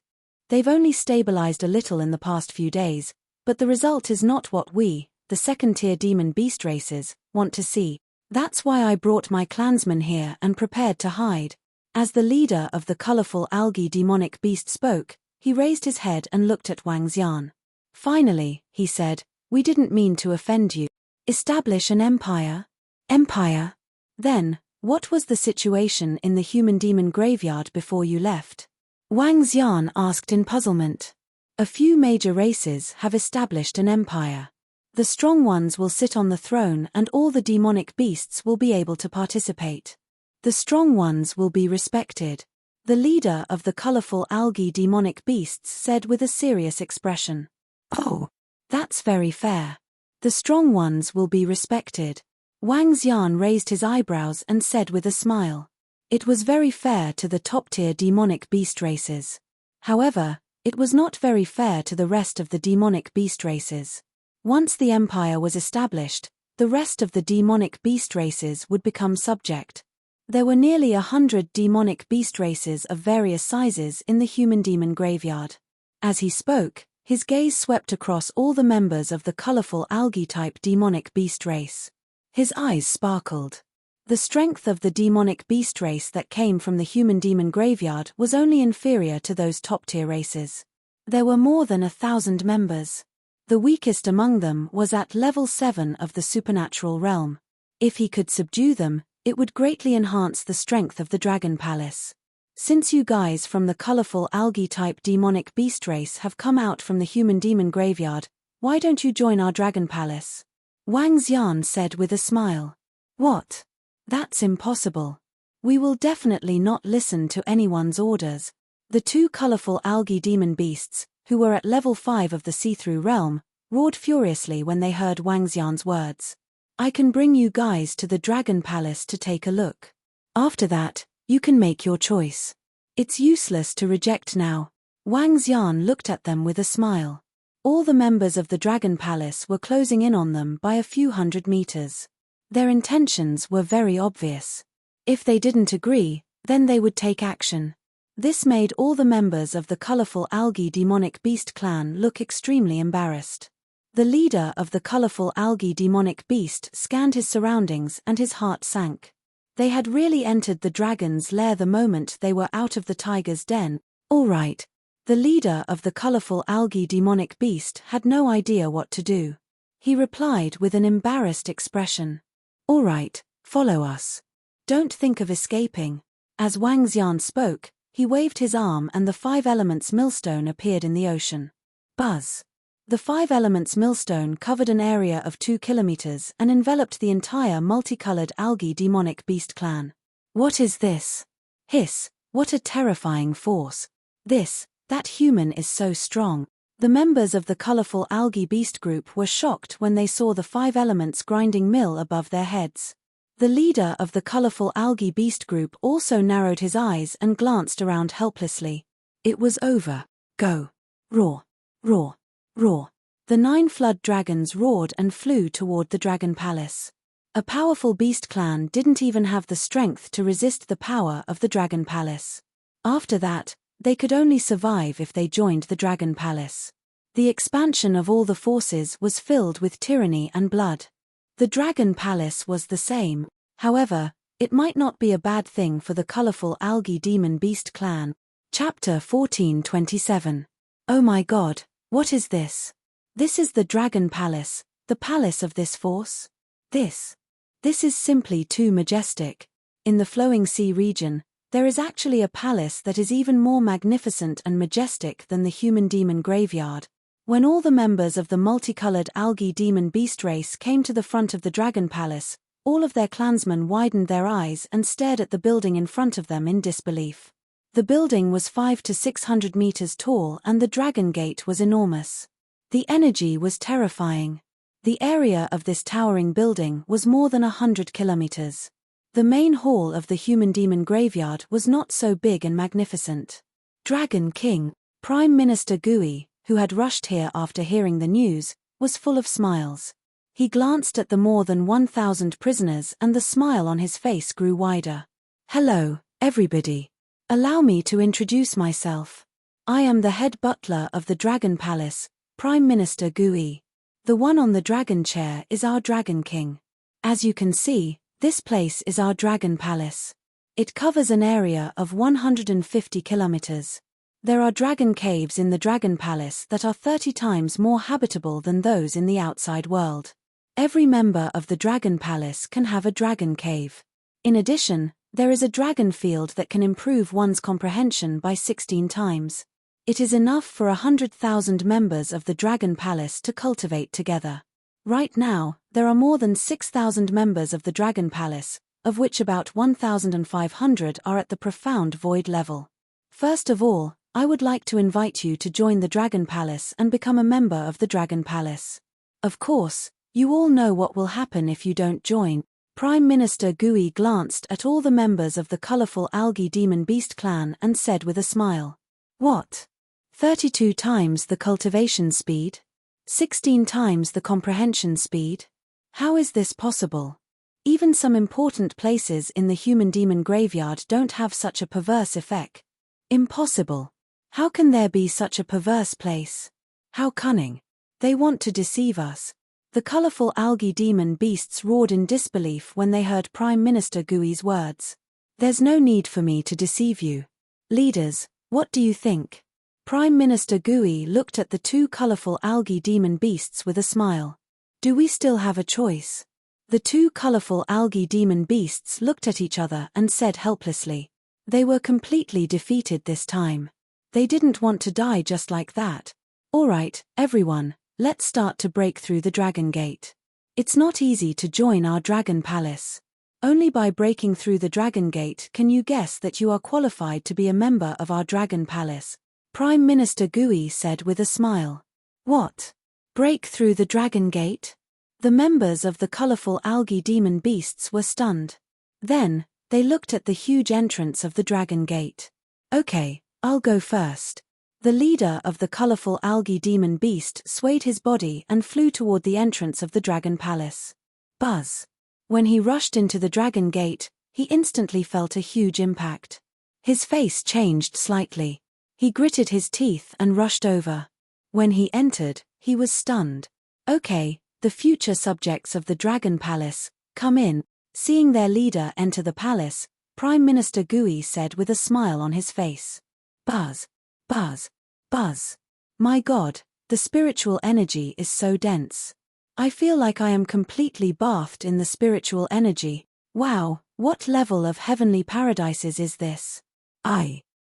They've only stabilized a little in the past few days, but the result is not what we, the second-tier demon beast races, want to see. That's why I brought my clansmen here and prepared to hide." As the leader of the colorful algae demonic beast spoke, he raised his head and looked at Wang Xian. "Finally," he said, "we didn't mean to offend you. Establish an empire? Empire? Then, what was the situation in the human demon graveyard before you left?" Wang Xian asked in puzzlement. "A few major races have established an empire. The strong ones will sit on the throne and all the demonic beasts will be able to participate. The strong ones will be respected. The leader of the colorful algae demonic beasts said with a serious expression. Oh, that's very fair. The strong ones will be respected. Wang Xian raised his eyebrows and said with a smile. It was very fair to the top-tier demonic beast races. However, it was not very fair to the rest of the demonic beast races. Once the empire was established, the rest of the demonic beast races would become subject. There were nearly 100 demonic beast races of various sizes in the human-demon graveyard. As he spoke, his gaze swept across all the members of the colorful algae-type demonic beast race. His eyes sparkled. The strength of the demonic beast race that came from the human-demon graveyard was only inferior to those top-tier races. There were more than 1,000 members. The weakest among them was at level 7 of the supernatural realm. If he could subdue them, it would greatly enhance the strength of the Dragon Palace. Since you guys from the colorful algae-type demonic beast race have come out from the human-demon graveyard, why don't you join our Dragon Palace? Wang Xian said with a smile. What? That's impossible. We will definitely not listen to anyone's orders. The two colorful algae demon beasts, who were at level 5 of the see-through realm, roared furiously when they heard Wang Xian's words. I can bring you guys to the Dragon Palace to take a look. After that, you can make your choice. It's useless to reject now. Wang Xian looked at them with a smile. All the members of the Dragon Palace were closing in on them by a few hundred meters. Their intentions were very obvious. If they didn't agree, then they would take action. This made all the members of the colorful algae demonic beast clan look extremely embarrassed. The leader of the colorful algae demonic beast scanned his surroundings and his heart sank. They had really entered the dragon's lair the moment they were out of the tiger's den. All right. The leader of the colorful algae demonic beast had no idea what to do. He replied with an embarrassed expression. All right, follow us. Don't think of escaping. As Wang Xian spoke, he waved his arm and the 5 elements millstone appeared in the ocean. Buzz. The 5 elements millstone covered an area of 2 kilometers and enveloped the entire multicolored algae demonic beast clan. What is this? Hiss, what a terrifying force. That human is so strong. The members of the colorful algae beast group were shocked when they saw the 5 elements grinding mill above their heads. The leader of the colorful algae beast group also narrowed his eyes and glanced around helplessly. It was over. Go. Roar. Roar. Roar. The 9 flood dragons roared and flew toward the Dragon Palace. A powerful beast clan didn't even have the strength to resist the power of the Dragon Palace. After that, they could only survive if they joined the Dragon Palace. The expansion of all the forces was filled with tyranny and blood. The Dragon Palace was the same. However, it might not be a bad thing for the colorful algae demon beast clan. Chapter 1427. Oh my god. What is this? This is the Dragon Palace, the palace of this force? This is simply too majestic. In the flowing sea region, there is actually a palace that is even more magnificent and majestic than the human demon graveyard. When all the members of the multicolored algae demon beast race came to the front of the Dragon Palace, all of their clansmen widened their eyes and stared at the building in front of them in disbelief. The building was 500 to 600 meters tall and the Dragon Gate was enormous. The energy was terrifying. The area of this towering building was more than 100 kilometers. The main hall of the human-demon graveyard was not so big and magnificent. Dragon King, Prime Minister Gui, who had rushed here after hearing the news, was full of smiles. He glanced at the more than 1,000 prisoners and the smile on his face grew wider. Hello, everybody. Allow me to introduce myself. I am the head butler of the Dragon Palace, Prime Minister Gui. The one on the dragon chair is our Dragon King. As you can see, this place is our Dragon Palace. It covers an area of 150 kilometers. There are dragon caves in the Dragon Palace that are 30 times more habitable than those in the outside world. Every member of the Dragon Palace can have a dragon cave. In addition, there is a dragon field that can improve one's comprehension by 16 times. It is enough for 100,000 members of the Dragon Palace to cultivate together. Right now, there are more than 6,000 members of the Dragon Palace, of which about 1,500 are at the profound void level. First of all, I would like to invite you to join the Dragon Palace and become a member of the Dragon Palace. Of course, you all know what will happen if you don't join. Prime Minister Gui glanced at all the members of the colorful algae demon beast clan and said with a smile. What? 32 times the cultivation speed? 16 times the comprehension speed? How is this possible? Even some important places in the human-demon graveyard don't have such a perverse effect. Impossible. How can there be such a perverse place? How cunning. They want to deceive us. The colorful algae demon beasts roared in disbelief when they heard Prime Minister Gui's words. There's no need for me to deceive you. Leaders, what do you think? Prime Minister Gui looked at the two colorful algae demon beasts with a smile. Do we still have a choice? The two colorful algae demon beasts looked at each other and said helplessly. They were completely defeated this time. They didn't want to die just like that. All right, everyone, let's start to break through the Dragon Gate. It's not easy to join our Dragon Palace. Only by breaking through the Dragon Gate can you guess that you are qualified to be a member of our Dragon Palace. Prime Minister Gui said with a smile. What? Break through the Dragon Gate? The members of the colorful algae demon beasts were stunned. Then, they looked at the huge entrance of the Dragon Gate. Okay, I'll go first. The leader of the colorful algae demon beast swayed his body and flew toward the entrance of the Dragon Palace. Buzz. When he rushed into the Dragon Gate, he instantly felt a huge impact. His face changed slightly. He gritted his teeth and rushed over. When he entered, he was stunned. Okay, the future subjects of the Dragon Palace, come in. Seeing their leader enter the palace, Prime Minister Gui said with a smile on his face. Buzz, buzz, buzz. My God, the spiritual energy is so dense. I feel like I am completely bathed in the spiritual energy. Wow, what level of heavenly paradises is this?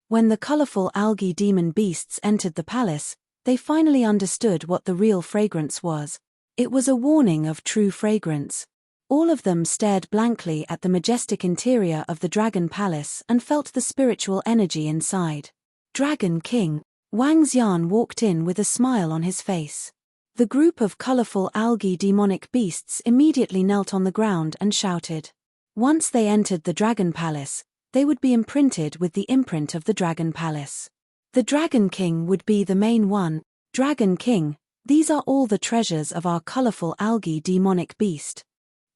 When the colorful algae demon beasts entered the palace, they finally understood what the real fragrance was. It was a warning of true fragrance. All of them stared blankly at the majestic interior of the Dragon Palace and felt the spiritual energy inside. Dragon King, Wang Xian walked in with a smile on his face. The group of colorful algae demonic beasts immediately knelt on the ground and shouted. Once they entered the Dragon Palace, they would be imprinted with the imprint of the Dragon Palace. The Dragon King would be the main one. Dragon King, these are all the treasures of our colorful algae demonic beast.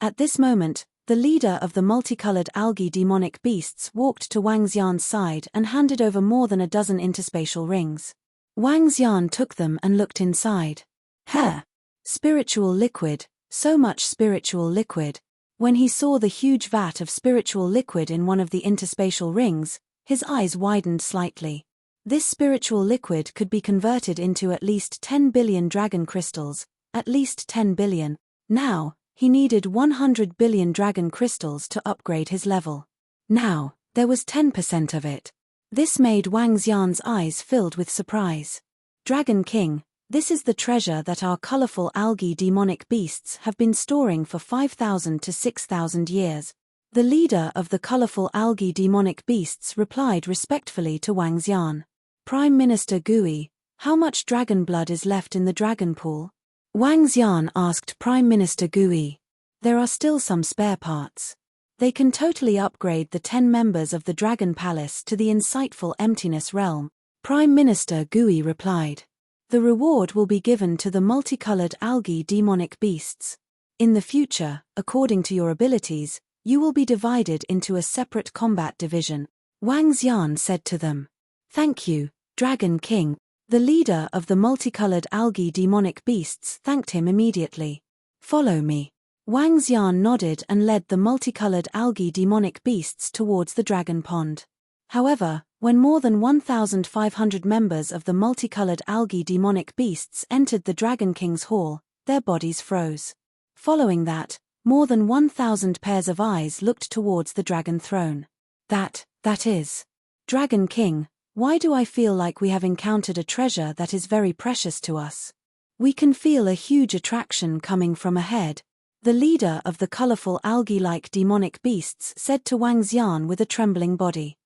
At this moment, the leader of the multicolored algae demonic beasts walked to Wang Xian's side and handed over more than a dozen interspatial rings. Wang Xian took them and looked inside. Spiritual liquid, so much spiritual liquid. When he saw the huge vat of spiritual liquid in one of the interspatial rings, his eyes widened slightly. This spiritual liquid could be converted into at least 10 billion dragon crystals, at least 10 billion. Now, he needed 100 billion dragon crystals to upgrade his level. Now, there was 10% of it. This made Wang Xian's eyes filled with surprise. Dragon King, this is the treasure that our colorful algae demonic beasts have been storing for 5,000 to 6,000 years. The leader of the colorful algae demonic beasts replied respectfully to Wang Xian. Prime Minister Gui, how much dragon blood is left in the dragon pool? Wang Xian asked Prime Minister Gui. There are still some spare parts. They can totally upgrade the 10 members of the Dragon Palace to the insightful emptiness realm. Prime Minister Gui replied. The reward will be given to the multicolored algae demonic beasts. In the future, according to your abilities, you will be divided into a separate combat division. Wang Xian said to them. Thank you, Dragon King. The leader of the multicolored algae demonic beasts thanked him immediately. Follow me. Wang Xian nodded and led the multicolored algae demonic beasts towards the dragon pond. However, when more than 1,500 members of the multicolored algae demonic beasts entered the Dragon King's hall, their bodies froze. Following that, more than 1,000 pairs of eyes looked towards the dragon throne. That is. Dragon King, why do I feel like we have encountered a treasure that is very precious to us? We can feel a huge attraction coming from ahead. The leader of the colorful algae-like demonic beasts said to Wang Xian with a trembling body.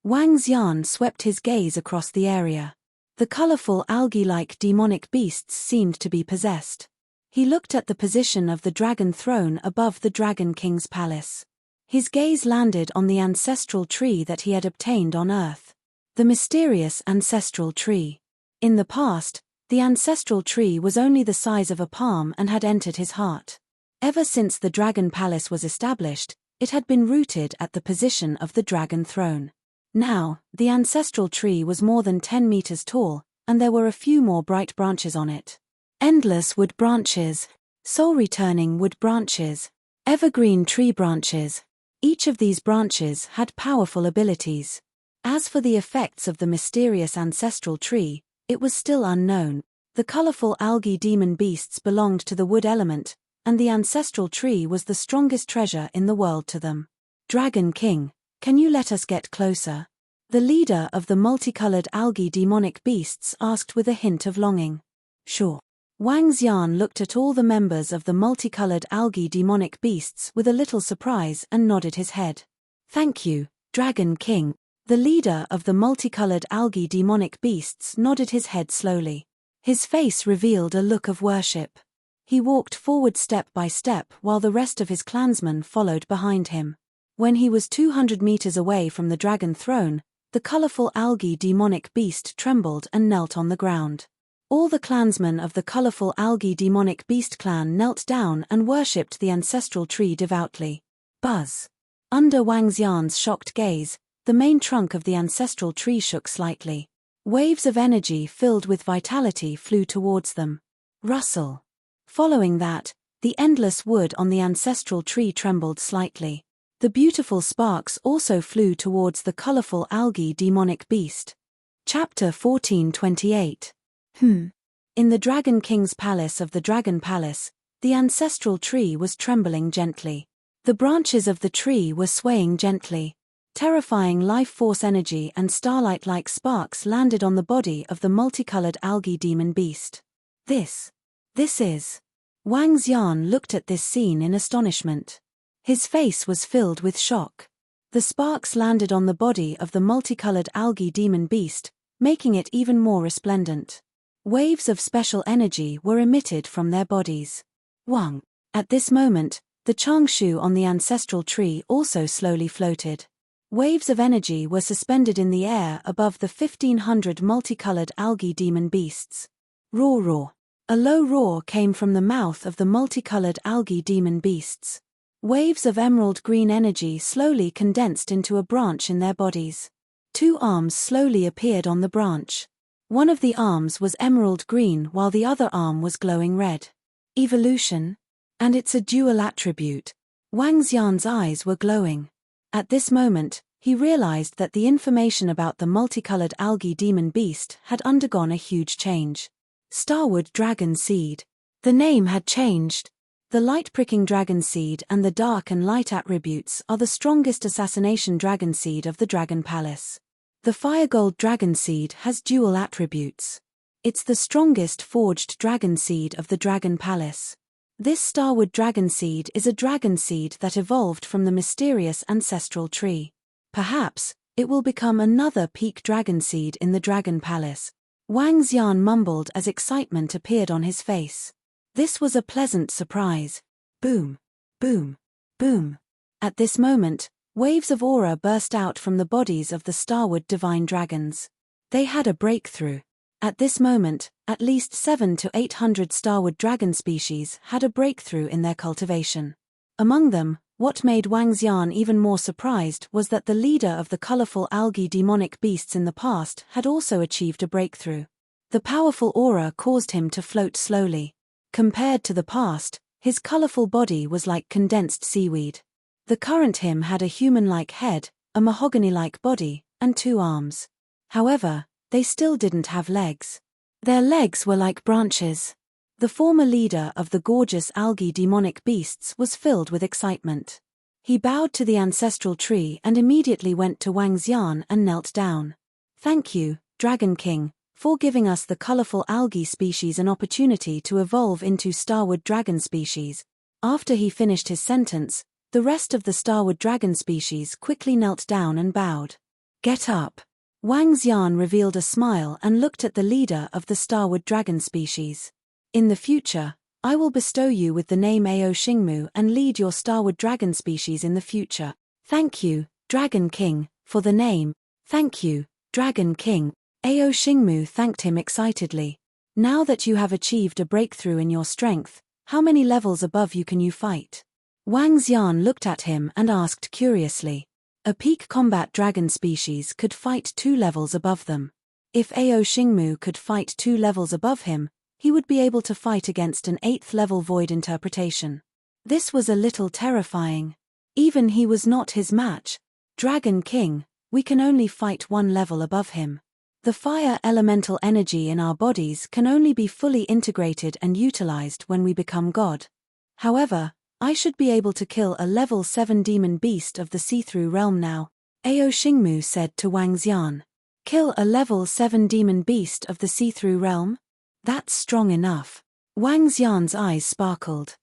Wang Xian swept his gaze across the area. The colorful algae-like demonic beasts seemed to be possessed. He looked at the position of the dragon throne above the Dragon King's palace. His gaze landed on the ancestral tree that he had obtained on Earth. The mysterious ancestral tree. In the past, the ancestral tree was only the size of a palm and had entered his heart. Ever since the Dragon Palace was established, it had been rooted at the position of the dragon throne. Now, the ancestral tree was more than 10 meters tall, and there were a few more bright branches on it. Endless wood branches, soul-returning wood branches, evergreen tree branches. Each of these branches had powerful abilities. As for the effects of the mysterious ancestral tree, it was still unknown. The colorful algae demon beasts belonged to the wood element, and the ancestral tree was the strongest treasure in the world to them. Dragon King, can you let us get closer? The leader of the multicolored algae demonic beasts asked with a hint of longing. Sure. Wang Xian looked at all the members of the multicolored algae demonic beasts with a little surprise and nodded his head. Thank you, Dragon King. The leader of the multicolored algae demonic beasts nodded his head slowly. His face revealed a look of worship. He walked forward step by step while the rest of his clansmen followed behind him. When he was 200 meters away from the dragon throne, the colorful algae demonic beast trembled and knelt on the ground. All the clansmen of the colorful algae demonic beast clan knelt down and worshipped the ancestral tree devoutly. Buzz. Under Wang Xian's shocked gaze, the main trunk of the ancestral tree shook slightly. Waves of energy filled with vitality flew towards them. Rustle. Following that, the endless wood on the ancestral tree trembled slightly. The beautiful sparks also flew towards the colorful algae demonic beast. Chapter 1428. In the Dragon King's palace of the Dragon Palace, the ancestral tree was trembling gently. The branches of the tree were swaying gently. Terrifying life force energy and starlight-like sparks landed on the body of the multicolored algae demon beast. This is. Wang Xian looked at this scene in astonishment. His face was filled with shock. The sparks landed on the body of the multicolored algae demon beast, making it even more resplendent. Waves of special energy were emitted from their bodies. Wang. At this moment, the changshu on the ancestral tree also slowly floated. Waves of energy were suspended in the air above the 1,500 multicolored algae demon beasts. Roar roar. A low roar came from the mouth of the multicolored algae demon beasts. Waves of emerald green energy slowly condensed into a branch in their bodies. 2 arms slowly appeared on the branch. One of the arms was emerald green while the other arm was glowing red. Evolution? And it's a dual attribute. Wang Xian's eyes were glowing. At this moment, he realized that the information about the multicolored algae demon beast had undergone a huge change. Starwood Dragon Seed. The name had changed. The light-pricking dragon seed and the dark and light attributes are the strongest assassination dragon seed of the Dragon Palace. The Firegold Dragon Seed has dual attributes. It's the strongest forged dragon seed of the Dragon Palace. This Starwood Dragon Seed is a dragon seed that evolved from the mysterious ancestral tree. Perhaps, it will become another peak dragon seed in the Dragon Palace. Wang Xian mumbled as excitement appeared on his face. This was a pleasant surprise. Boom, boom, boom. At this moment, waves of aura burst out from the bodies of the Starwood divine dragons. They had a breakthrough. At this moment, at least 700 to 800 Starwood dragon species had a breakthrough in their cultivation. Among them, what made Wang Xian even more surprised was that the leader of the colorful algae demonic beasts in the past had also achieved a breakthrough. The powerful aura caused him to float slowly. Compared to the past, his colorful body was like condensed seaweed. The current him had a human-like head, a mahogany-like body, and 2 arms. However, they still didn't have legs. Their legs were like branches. The former leader of the gorgeous algae demonic beasts was filled with excitement. He bowed to the ancestral tree and immediately went to Wang Xian and knelt down. Thank you, Dragon King, for giving us the colorful algae species an opportunity to evolve into Starwood dragon species. After he finished his sentence, the rest of the Starwood dragon species quickly knelt down and bowed. Get up. Wang Xian revealed a smile and looked at the leader of the starwood dragon species. In the future, I will bestow you with the name Ao Xingmu and lead your starwood dragon species in the future. Thank you, Dragon King, for the name. Thank you, Dragon King. Ao Xingmu thanked him excitedly. Now that you have achieved a breakthrough in your strength, how many levels above you can you fight? Wang Xian looked at him and asked curiously. A peak combat dragon species could fight 2 levels above them. If Ao Xingmu could fight 2 levels above him, he would be able to fight against an 8th level void interpretation. This was a little terrifying. Even he was not his match. Dragon King, we can only fight 1 level above him. The fire elemental energy in our bodies can only be fully integrated and utilized when we become God. However, I should be able to kill a level 7 demon beast of the see-through realm now, Ao Xingmu said to Wang Xian. Kill a level 7 demon beast of the see-through realm? That's strong enough. Wang Xian's eyes sparkled.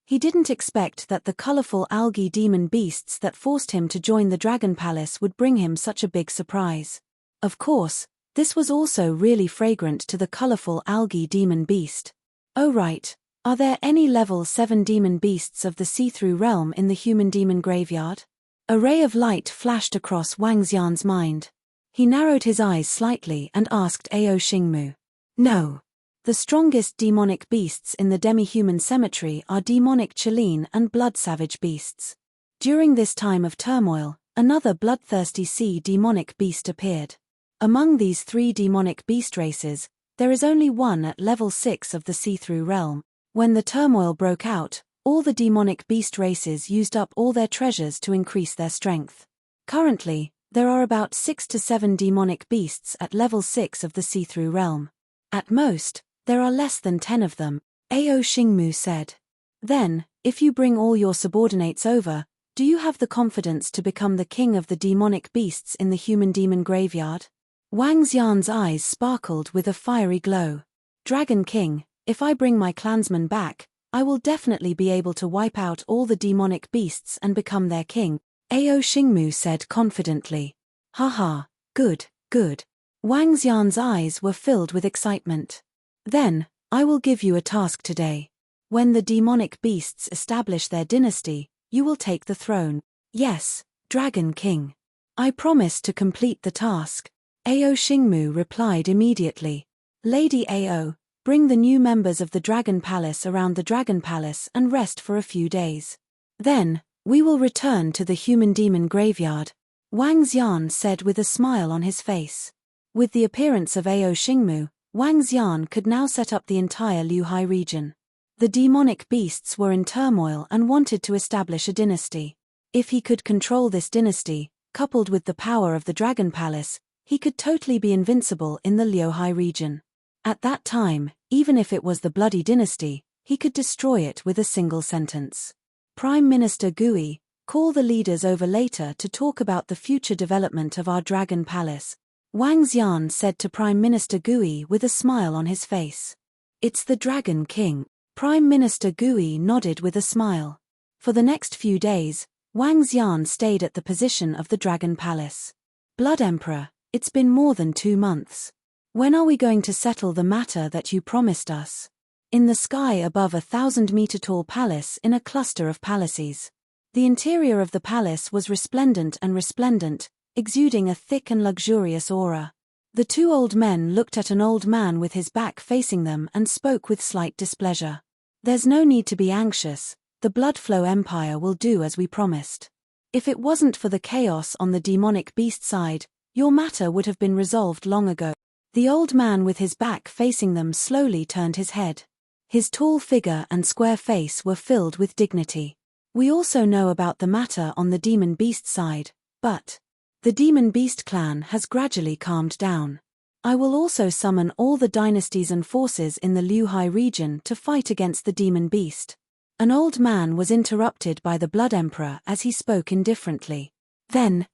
He didn't expect that the colorful algae demon beasts that forced him to join the Dragon Palace would bring him such a big surprise. Of course, this was also really fragrant to the colorful algae demon beast. Oh right. Are there any level 7 demon beasts of the see-through realm in the human demon graveyard? A ray of light flashed across Wang Xian's mind. He narrowed his eyes slightly and asked Ao Xingmu. No. The strongest demonic beasts in the demi-human cemetery are demonic Chilean and blood-savage beasts. During this time of turmoil, another bloodthirsty sea demonic beast appeared. Among these 3 demonic beast races, there is only one at level 6 of the see-through realm. When the turmoil broke out, all the demonic beast races used up all their treasures to increase their strength. Currently, there are about 6 to 7 demonic beasts at level 6 of the see-through realm. At most, there are less than 10 of them, Ao Xingmu said. Then, if you bring all your subordinates over, do you have the confidence to become the king of the demonic beasts in the human demon graveyard? Wang Xian's eyes sparkled with a fiery glow. Dragon King, if I bring my clansmen back, I will definitely be able to wipe out all the demonic beasts and become their king, Ao Xingmu said confidently. Haha, good, good. Wang Xian's eyes were filled with excitement. Then, I will give you a task today. When the demonic beasts establish their dynasty, you will take the throne. Yes, Dragon King. I promise to complete the task. Ao Xingmu replied immediately. Lady Ao, bring the new members of the Dragon Palace around the Dragon Palace and rest for a few days. Then, we will return to the human demon graveyard, Wang Xian said with a smile on his face. With the appearance of Ao Xingmu, Wang Xian could now set up the entire Liuhai region. The demonic beasts were in turmoil and wanted to establish a dynasty. If he could control this dynasty, coupled with the power of the Dragon Palace, he could totally be invincible in the Liuhai region. At that time, even if it was the Bloody Dynasty, he could destroy it with a single sentence. Prime Minister Gui, call the leaders over later to talk about the future development of our Dragon Palace, Wang Xian said to Prime Minister Gui with a smile on his face. It's the Dragon King. Prime Minister Gui nodded with a smile. For the next few days, Wang Xian stayed at the position of the Dragon Palace. Blood Emperor, it's been more than 2 months. When are we going to settle the matter that you promised us? In the sky above a 1,000-meter-tall palace in a cluster of palaces. The interior of the palace was resplendent, exuding a thick and luxurious aura. The 2 old men looked at an old man with his back facing them and spoke with slight displeasure. There's no need to be anxious, the Bloodflow Empire will do as we promised. If it wasn't for the chaos on the demonic beast side, your matter would have been resolved long ago. The old man with his back facing them slowly turned his head. His tall figure and square face were filled with dignity. We also know about the matter on the demon beast side, but the demon beast clan has gradually calmed down. I will also summon all the dynasties and forces in the Liuhai region to fight against the demon beast. An old man was interrupted by the Blood Emperor as he spoke indifferently. Then,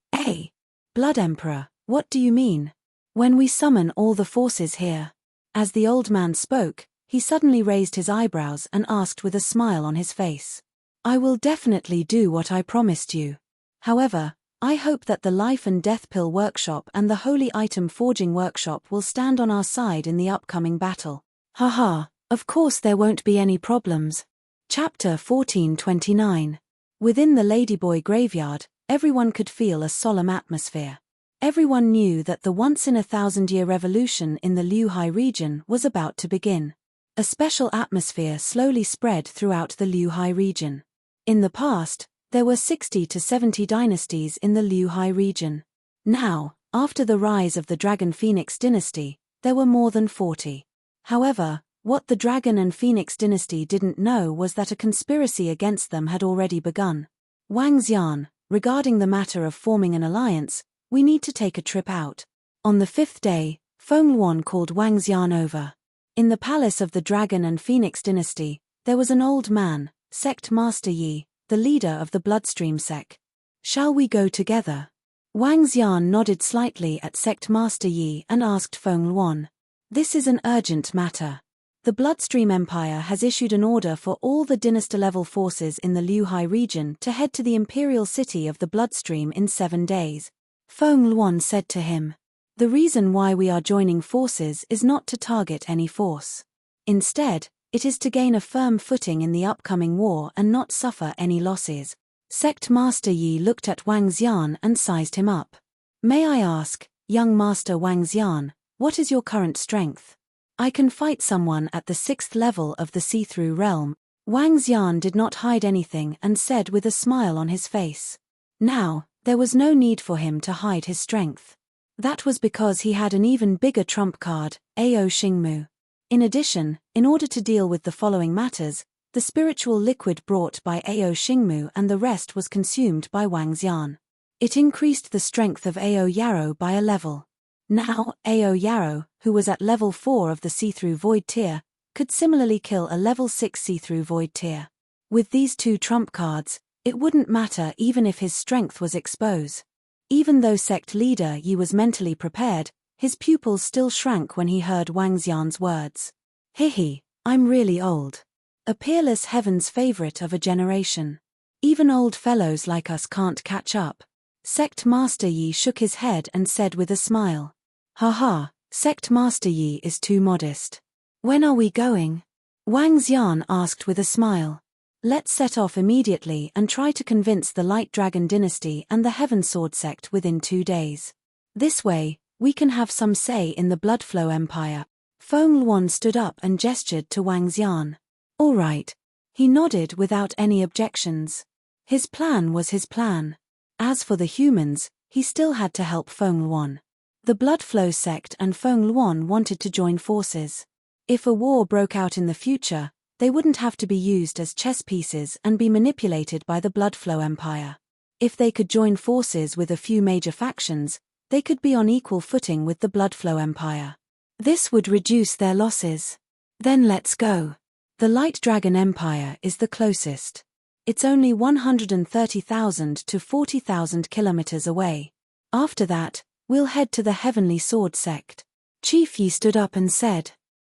Blood Emperor, what do you mean? When we summon all the forces here? As the old man spoke, he suddenly raised his eyebrows and asked with a smile on his face. I will definitely do what I promised you. However, I hope that the Life and Death Pill Workshop and the Holy Item Forging Workshop will stand on our side in the upcoming battle. Haha, of course there won't be any problems. Chapter 1429. Within the Ladyboy graveyard, everyone could feel a solemn atmosphere. Everyone knew that the once-in-a-thousand-year revolution in the Liuhai region was about to begin. A special atmosphere slowly spread throughout the Liuhai region. In the past, there were 60 to 70 dynasties in the Liuhai region. Now, after the rise of the Dragon Phoenix dynasty, there were more than 40. However, what the Dragon and Phoenix dynasty didn't know was that a conspiracy against them had already begun. Wang Xian, regarding the matter of forming an alliance, we need to take a trip out. On the 5th day, Feng Luan called Wang Xian over. In the palace of the Dragon and Phoenix dynasty, there was an old man, Sect Master Yi, the leader of the Bloodstream sect. Shall we go together? Wang Xian nodded slightly at Sect Master Yi and asked Feng Luan. This is an urgent matter. The Bloodstream Empire has issued an order for all the dynasty-level forces in the Liuhai region to head to the imperial city of the Bloodstream in 7 days. Feng Luan said to him. The reason why we are joining forces is not to target any force. Instead, it is to gain a firm footing in the upcoming war and not suffer any losses. Sect Master Yi looked at Wang Xian and sized him up. May I ask, young Master Wang Xian, what is your current strength? I can fight someone at the 6th level of the see-through realm. Wang Xian did not hide anything and said with a smile on his face. Now, there was no need for him to hide his strength. That was because he had an even bigger trump card, Ao Xingmu. In addition, in order to deal with the following matters, the spiritual liquid brought by Ao Xingmu and the rest was consumed by Wang Xian. It increased the strength of Ao Yarrow by a level. Now, Ao Yarrow, who was at level 4 of the see-through void tier, could similarly kill a level 6 see-through void tier. With these 2 trump cards, it wouldn't matter even if his strength was exposed. Even though sect leader Yi was mentally prepared, his pupils still shrank when he heard Wang Xian's words. Hihi, I'm really old. A peerless heaven's favorite of a generation. Even old fellows like us can't catch up. Sect Master Yi shook his head and said with a smile. Haha, Sect Master Yi is too modest. When are we going? Wang Xian asked with a smile. Let's set off immediately and try to convince the Light Dragon dynasty and the Heaven Sword sect within 2 days. This way, we can have some say in the Bloodflow Empire. Feng Luan stood up and gestured to Wang Xian. All right. He nodded without any objections. His plan was his plan. As for the humans, he still had to help Feng Luan. The Bloodflow sect and Feng Luan wanted to join forces. If a war broke out in the future, they wouldn't have to be used as chess pieces and be manipulated by the Bloodflow Empire. If they could join forces with a few major factions, they could be on equal footing with the Bloodflow Empire. This would reduce their losses. Then let's go. The Light Dragon Empire is the closest. It's only 130,000 to 40,000 kilometers away. After that, we'll head to the Heavenly Sword sect. Chief Yi stood up and said,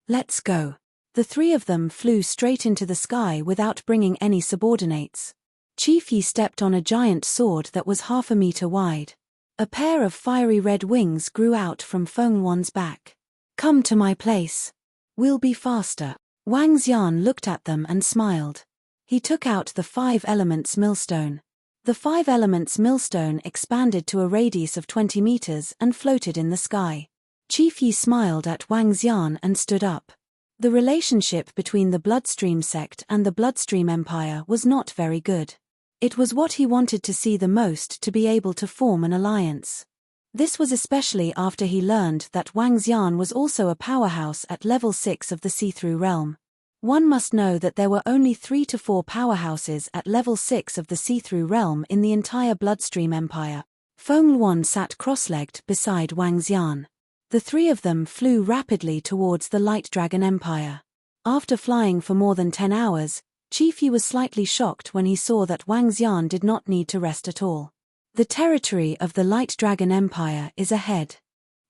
Let's go. The 3 of them flew straight into the sky without bringing any subordinates. Chief Yi stepped on a giant sword that was 1/2 meter wide. A pair of fiery red wings grew out from Feng Luan's back. Come to my place. We'll be faster. Wang Xian looked at them and smiled. He took out the 5 elements millstone. The 5 elements millstone expanded to a radius of 20 meters and floated in the sky. Chief Yi smiled at Wang Xian and stood up. The relationship between the Bloodstream sect and the Bloodstream Empire was not very good. It was what he wanted to see the most to be able to form an alliance. This was especially after he learned that Wang Xian was also a powerhouse at level 6 of the see-through realm. One must know that there were only 3 to 4 powerhouses at level 6 of the see-through realm in the entire Bloodstream Empire. Feng Luan sat cross-legged beside Wang Xian. The 3 of them flew rapidly towards the Light Dragon Empire. After flying for more than 10 hours, Chief Yi was slightly shocked when he saw that Wang Xian did not need to rest at all. The territory of the Light Dragon Empire is ahead.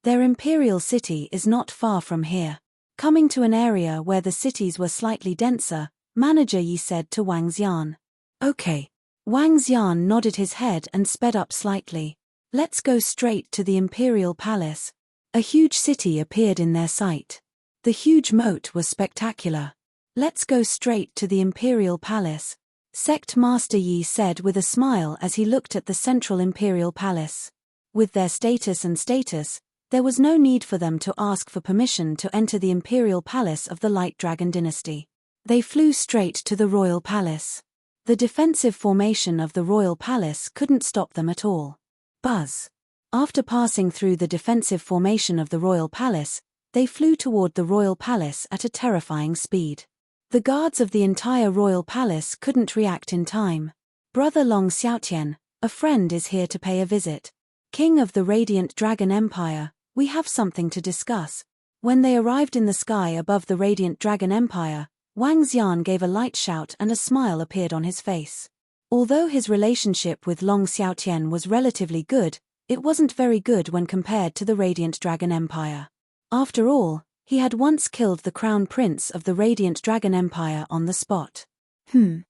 Their imperial city is not far from here. Coming to an area where the cities were slightly denser, Manager Yi said to Wang Xian. Okay. Wang Xian nodded his head and sped up slightly. Let's go straight to the imperial palace. A huge city appeared in their sight. The huge moat was spectacular. Let's go straight to the imperial palace, Sect Master Yi said with a smile as he looked at the central imperial palace. With their status, there was no need for them to ask for permission to enter the imperial palace of the Light Dragon dynasty. They flew straight to the royal palace. The defensive formation of the royal palace couldn't stop them at all. Buzz. After passing through the defensive formation of the royal palace, they flew toward the royal palace at a terrifying speed. The guards of the entire royal palace couldn't react in time. Brother Long Xiaotian, a friend is here to pay a visit. King of the Radiant Dragon Empire, we have something to discuss. When they arrived in the sky above the Radiant Dragon Empire, Wang Xian gave a light shout and a smile appeared on his face. Although his relationship with Long Xiaotian was relatively good, it wasn't very good when compared to the Radiant Dragon Empire. After all, he had once killed the crown prince of the Radiant Dragon Empire on the spot. Who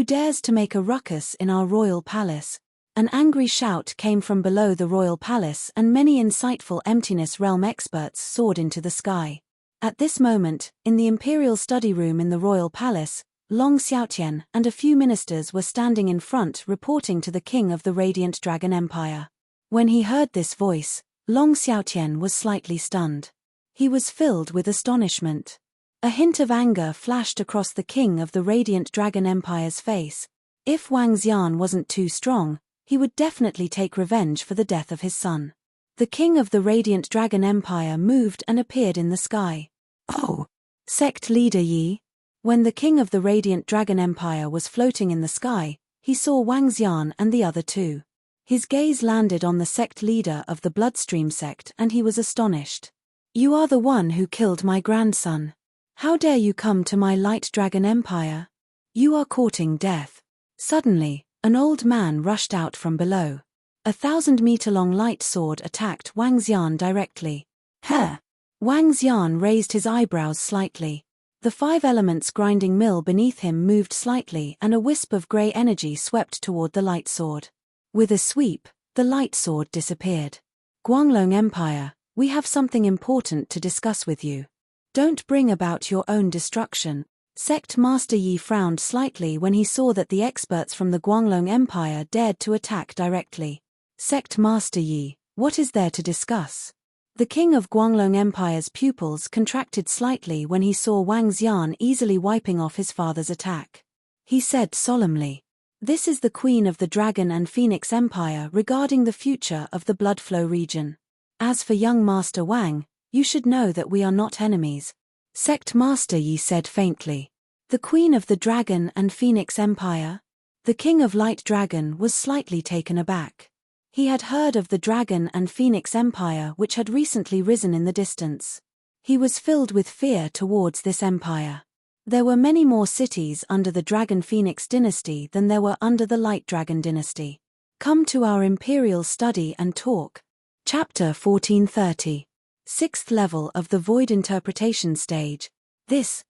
dares to make a ruckus in our royal palace? An angry shout came from below the royal palace and many insightful Emptiness Realm experts soared into the sky. At this moment, in the imperial study room in the royal palace, Long Xiaotian and a few ministers were standing in front reporting to the king of the Radiant Dragon Empire. When he heard this voice, Long Xiaotian was slightly stunned. He was filled with astonishment. A hint of anger flashed across the king of the Radiant Dragon Empire's face. If Wang Xian wasn't too strong, he would definitely take revenge for the death of his son. The king of the Radiant Dragon Empire moved and appeared in the sky. Oh! Sect leader Yi. When the king of the Radiant Dragon Empire was floating in the sky, he saw Wang Xian and the other two. His gaze landed on the sect leader of the Bloodstream sect and he was astonished. You are the one who killed my grandson. How dare you come to my Light Dragon Empire? You are courting death. Suddenly, an old man rushed out from below. A 1,000-meter-long light sword attacked Wang Xian directly. Huh! Wang Xian raised his eyebrows slightly. The 5 elements grinding mill beneath him moved slightly and a wisp of grey energy swept toward the light sword. With a sweep, the light sword disappeared. Guanglong Empire, we have something important to discuss with you. Don't bring about your own destruction. Sect Master Yi frowned slightly when he saw that the experts from the Guanglong Empire dared to attack directly. Sect Master Yi, what is there to discuss? The king of Guanglong Empire's pupils contracted slightly when he saw Wang Xian easily wiping off his father's attack. He said solemnly, "This is the Queen of the Dragon and Phoenix Empire regarding the future of the blood flow region. As for young Master Wang, you should know that we are not enemies." Sect Master Yi said faintly. The Queen of the Dragon and Phoenix Empire? The King of Light Dragon was slightly taken aback. He had heard of the Dragon and Phoenix Empire which had recently risen in the distance. He was filled with fear towards this empire. There were many more cities under the Dragon Phoenix dynasty than there were under the Light Dragon dynasty. Come to our imperial study and talk. Chapter 1430. 6th level of the Void Interpretation Stage. This.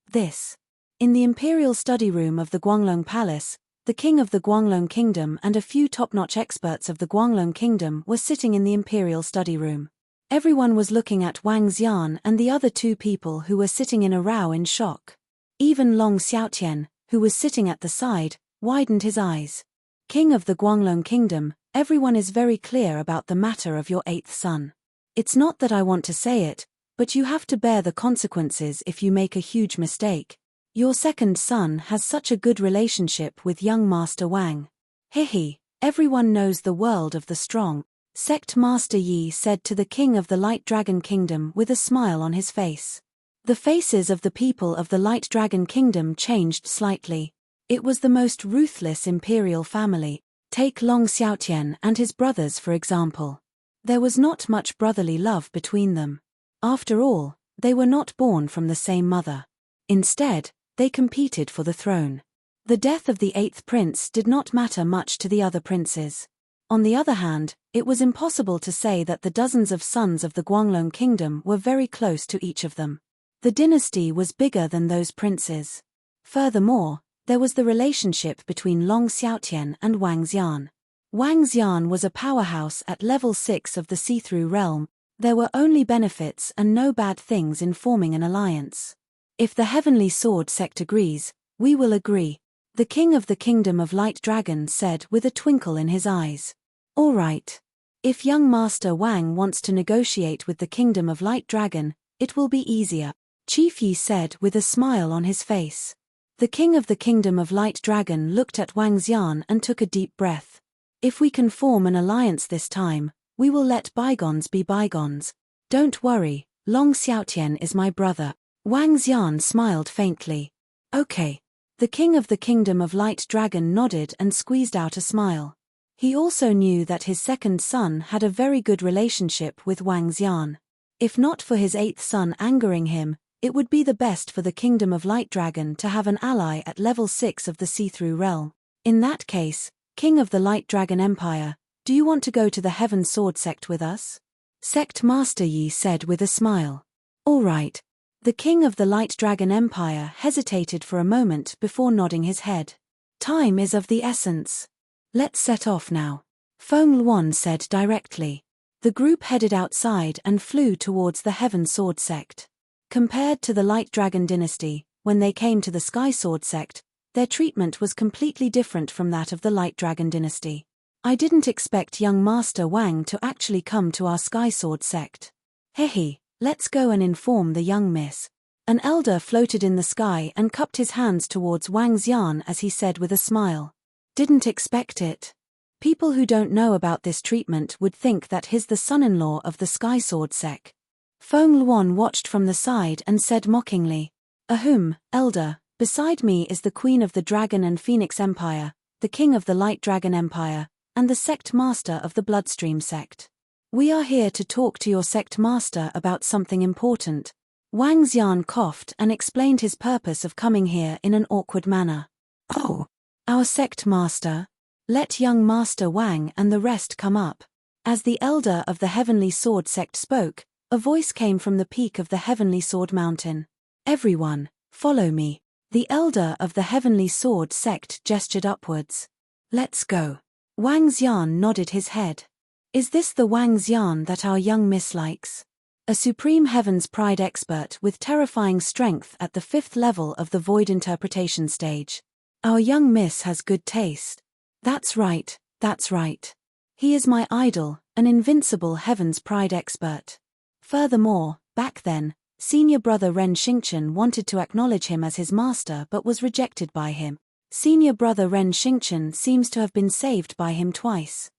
In the imperial study room of the Guanglong Palace, the king of the Guanglong Kingdom and a few top-notch experts of the Guanglong Kingdom were sitting in the imperial study room. Everyone was looking at Wang Xian and the other 2 people who were sitting in a row in shock. Even Long Xiaotian, who was sitting at the side, widened his eyes. King of the Guanglong Kingdom, everyone is very clear about the matter of your 8th son. It's not that I want to say it, but you have to bear the consequences if you make a huge mistake. Your 2nd son has such a good relationship with young Master Wang. Hihi, everyone knows the world of the strong, Sect Master Yi said to the king of the Light Dragon Kingdom with a smile on his face. The faces of the people of the Light Dragon Kingdom changed slightly. It was the most ruthless imperial family. Take Long Xiaotian and his brothers for example. There was not much brotherly love between them. After all, they were not born from the same mother. Instead, they competed for the throne. The death of the 8th prince did not matter much to the other princes. On the other hand, it was impossible to say that the dozens of sons of the Guanglong Kingdom were very close to each of them. The dynasty was bigger than those princes. Furthermore, There was the relationship between Long Xiaotian and Wang Xian. Wang Xian was a powerhouse at level 6 of the see-through realm. There were only benefits and no bad things in forming an alliance. If the Heavenly Sword sect agrees, we will agree, the king of the Kingdom of Light Dragon said with a twinkle in his eyes. All right. If young Master Wang wants to negotiate with the Kingdom of Light Dragon, it will be easier, Chief Yi said with a smile on his face. The king of the Kingdom of Light Dragon looked at Wang Xian and took a deep breath. If we can form an alliance this time, we will let bygones be bygones. Don't worry, Long Xiaotian is my brother. Wang Xian smiled faintly. Okay. The king of the Kingdom of Light Dragon nodded and squeezed out a smile. He also knew that his second son had a very good relationship with Wang Xian. If not for his eighth son angering him, it would be the best for the Kingdom of Light Dragon to have an ally at level 6 of the see-through realm. In that case, King of the Light Dragon Empire, do you want to go to the Heaven Sword sect with us? Sect Master Yi said with a smile. All right. The King of the Light Dragon Empire hesitated for a moment before nodding his head. Time is of the essence. Let's set off now. Feng Luan said directly. The group headed outside and flew towards the Heaven Sword sect. Compared to the Light Dragon dynasty, when they came to the Sky Sword sect, their treatment was completely different from that of the Light Dragon dynasty. I didn't expect young Master Wang to actually come to our Sky Sword sect. Hehe, let's go and inform the young miss. An elder floated in the sky and cupped his hands towards Wang Xian as he said with a smile. Didn't expect it. People who don't know about this treatment would think that he's the son-in-law of the Sky Sword sect. Feng Luan watched from the side and said mockingly, Ahem, elder, beside me is the Queen of the Dragon and Phoenix Empire, the King of the Light Dragon Empire, and the sect master of the Bloodstream sect. We are here to talk to your sect master about something important. Wang Xian coughed and explained his purpose of coming here in an awkward manner. Oh, our sect master? Let young Master Wang and the rest come up. As the elder of the Heavenly Sword sect spoke, a voice came from the peak of the Heavenly Sword Mountain. Everyone, follow me. The elder of the Heavenly Sword sect gestured upwards. Let's go. Wang Xian nodded his head. Is this the Wang Xian that our young miss likes? A Supreme Heaven's Pride expert with terrifying strength at the 5th level of the Void Interpretation stage. Our young miss has good taste. That's right, that's right. He is my idol, an Invincible Heaven's Pride expert. Furthermore, back then, senior brother Ren Xingchen wanted to acknowledge him as his master but was rejected by him. Senior brother Ren Xingchen seems to have been saved by him twice.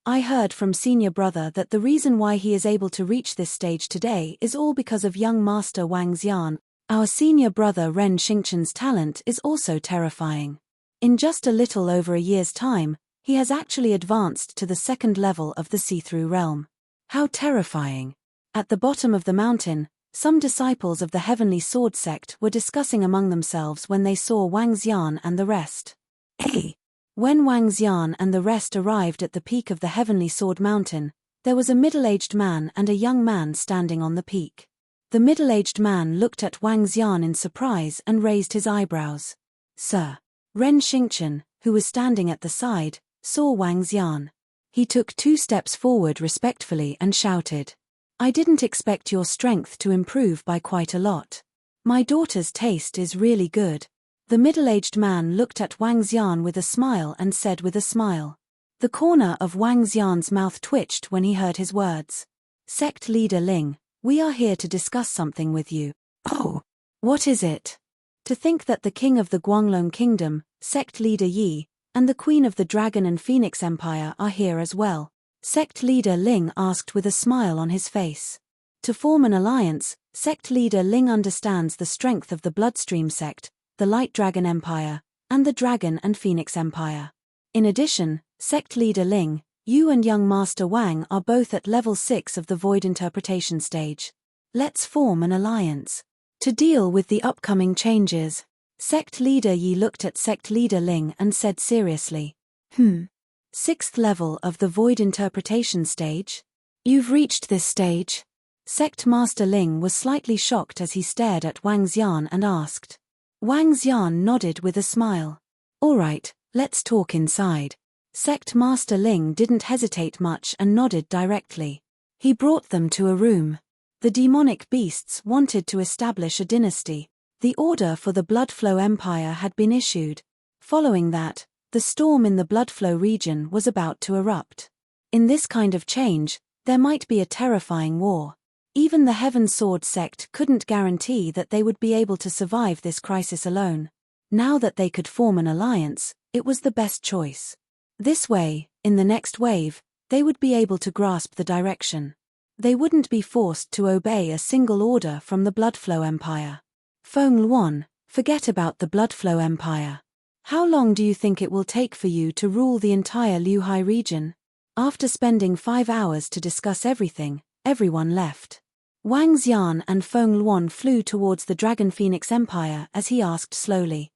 I heard from senior brother that the reason why he is able to reach this stage today is all because of young Master Wang Xian. Our senior brother Ren Xingchen's talent is also terrifying. In just a little over a year's time, he has actually advanced to the 2nd level of the see-through realm. How terrifying. At the bottom of the mountain, some disciples of the Heavenly Sword sect were discussing among themselves when they saw Wang Xian and the rest. Hey! When Wang Xian and the rest arrived at the peak of the Heavenly Sword Mountain, there was a middle-aged man and a young man standing on the peak. The middle-aged man looked at Wang Xian in surprise and raised his eyebrows. Sir. Ren Xingchen, who was standing at the side, saw Wang Xian. He took 2 steps forward respectfully and shouted. I didn't expect your strength to improve by quite a lot. My daughter's taste is really good. The middle-aged man looked at Wang Xian with a smile and said with a smile. The corner of Wang Xian's mouth twitched when he heard his words. Sect leader Ling, we are here to discuss something with you. Oh, what is it? To think that the king of the Guanglong Kingdom, sect leader Yi, and the queen of the Dragon and Phoenix Empire are here as well. Sect leader Ling asked with a smile on his face. To form an alliance, sect leader Ling understands the strength of the Bloodstream sect, the Light Dragon Empire, and the Dragon and Phoenix Empire. In addition, sect leader Ling, you and young Master Wang are both at level 6 of the Void Interpretation stage. Let's form an alliance. To deal with the upcoming changes, sect leader Yi looked at sect leader Ling and said seriously. 6th level of the Void Interpretation stage? You've reached this stage? Sect Master Ling was slightly shocked as he stared at Wang Xian and asked. Wang Xian nodded with a smile. All right, let's talk inside. Sect Master Ling didn't hesitate much and nodded directly. He brought them to a room. The demonic beasts wanted to establish a dynasty. The order for the Bloodflow Empire had been issued. Following that, the storm in the Bloodflow region was about to erupt. In this kind of change, there might be a terrifying war. Even the Heaven Sword sect couldn't guarantee that they would be able to survive this crisis alone. Now that they could form an alliance, it was the best choice. This way, in the next wave, they would be able to grasp the direction. They wouldn't be forced to obey a single order from the Bloodflow Empire. Feng Luan, forget about the Bloodflow Empire. How long do you think it will take for you to rule the entire Liuhai region? After spending 5 hours to discuss everything, everyone left. Wang Xian and Feng Luan flew towards the Dragon Phoenix Empire as he asked slowly.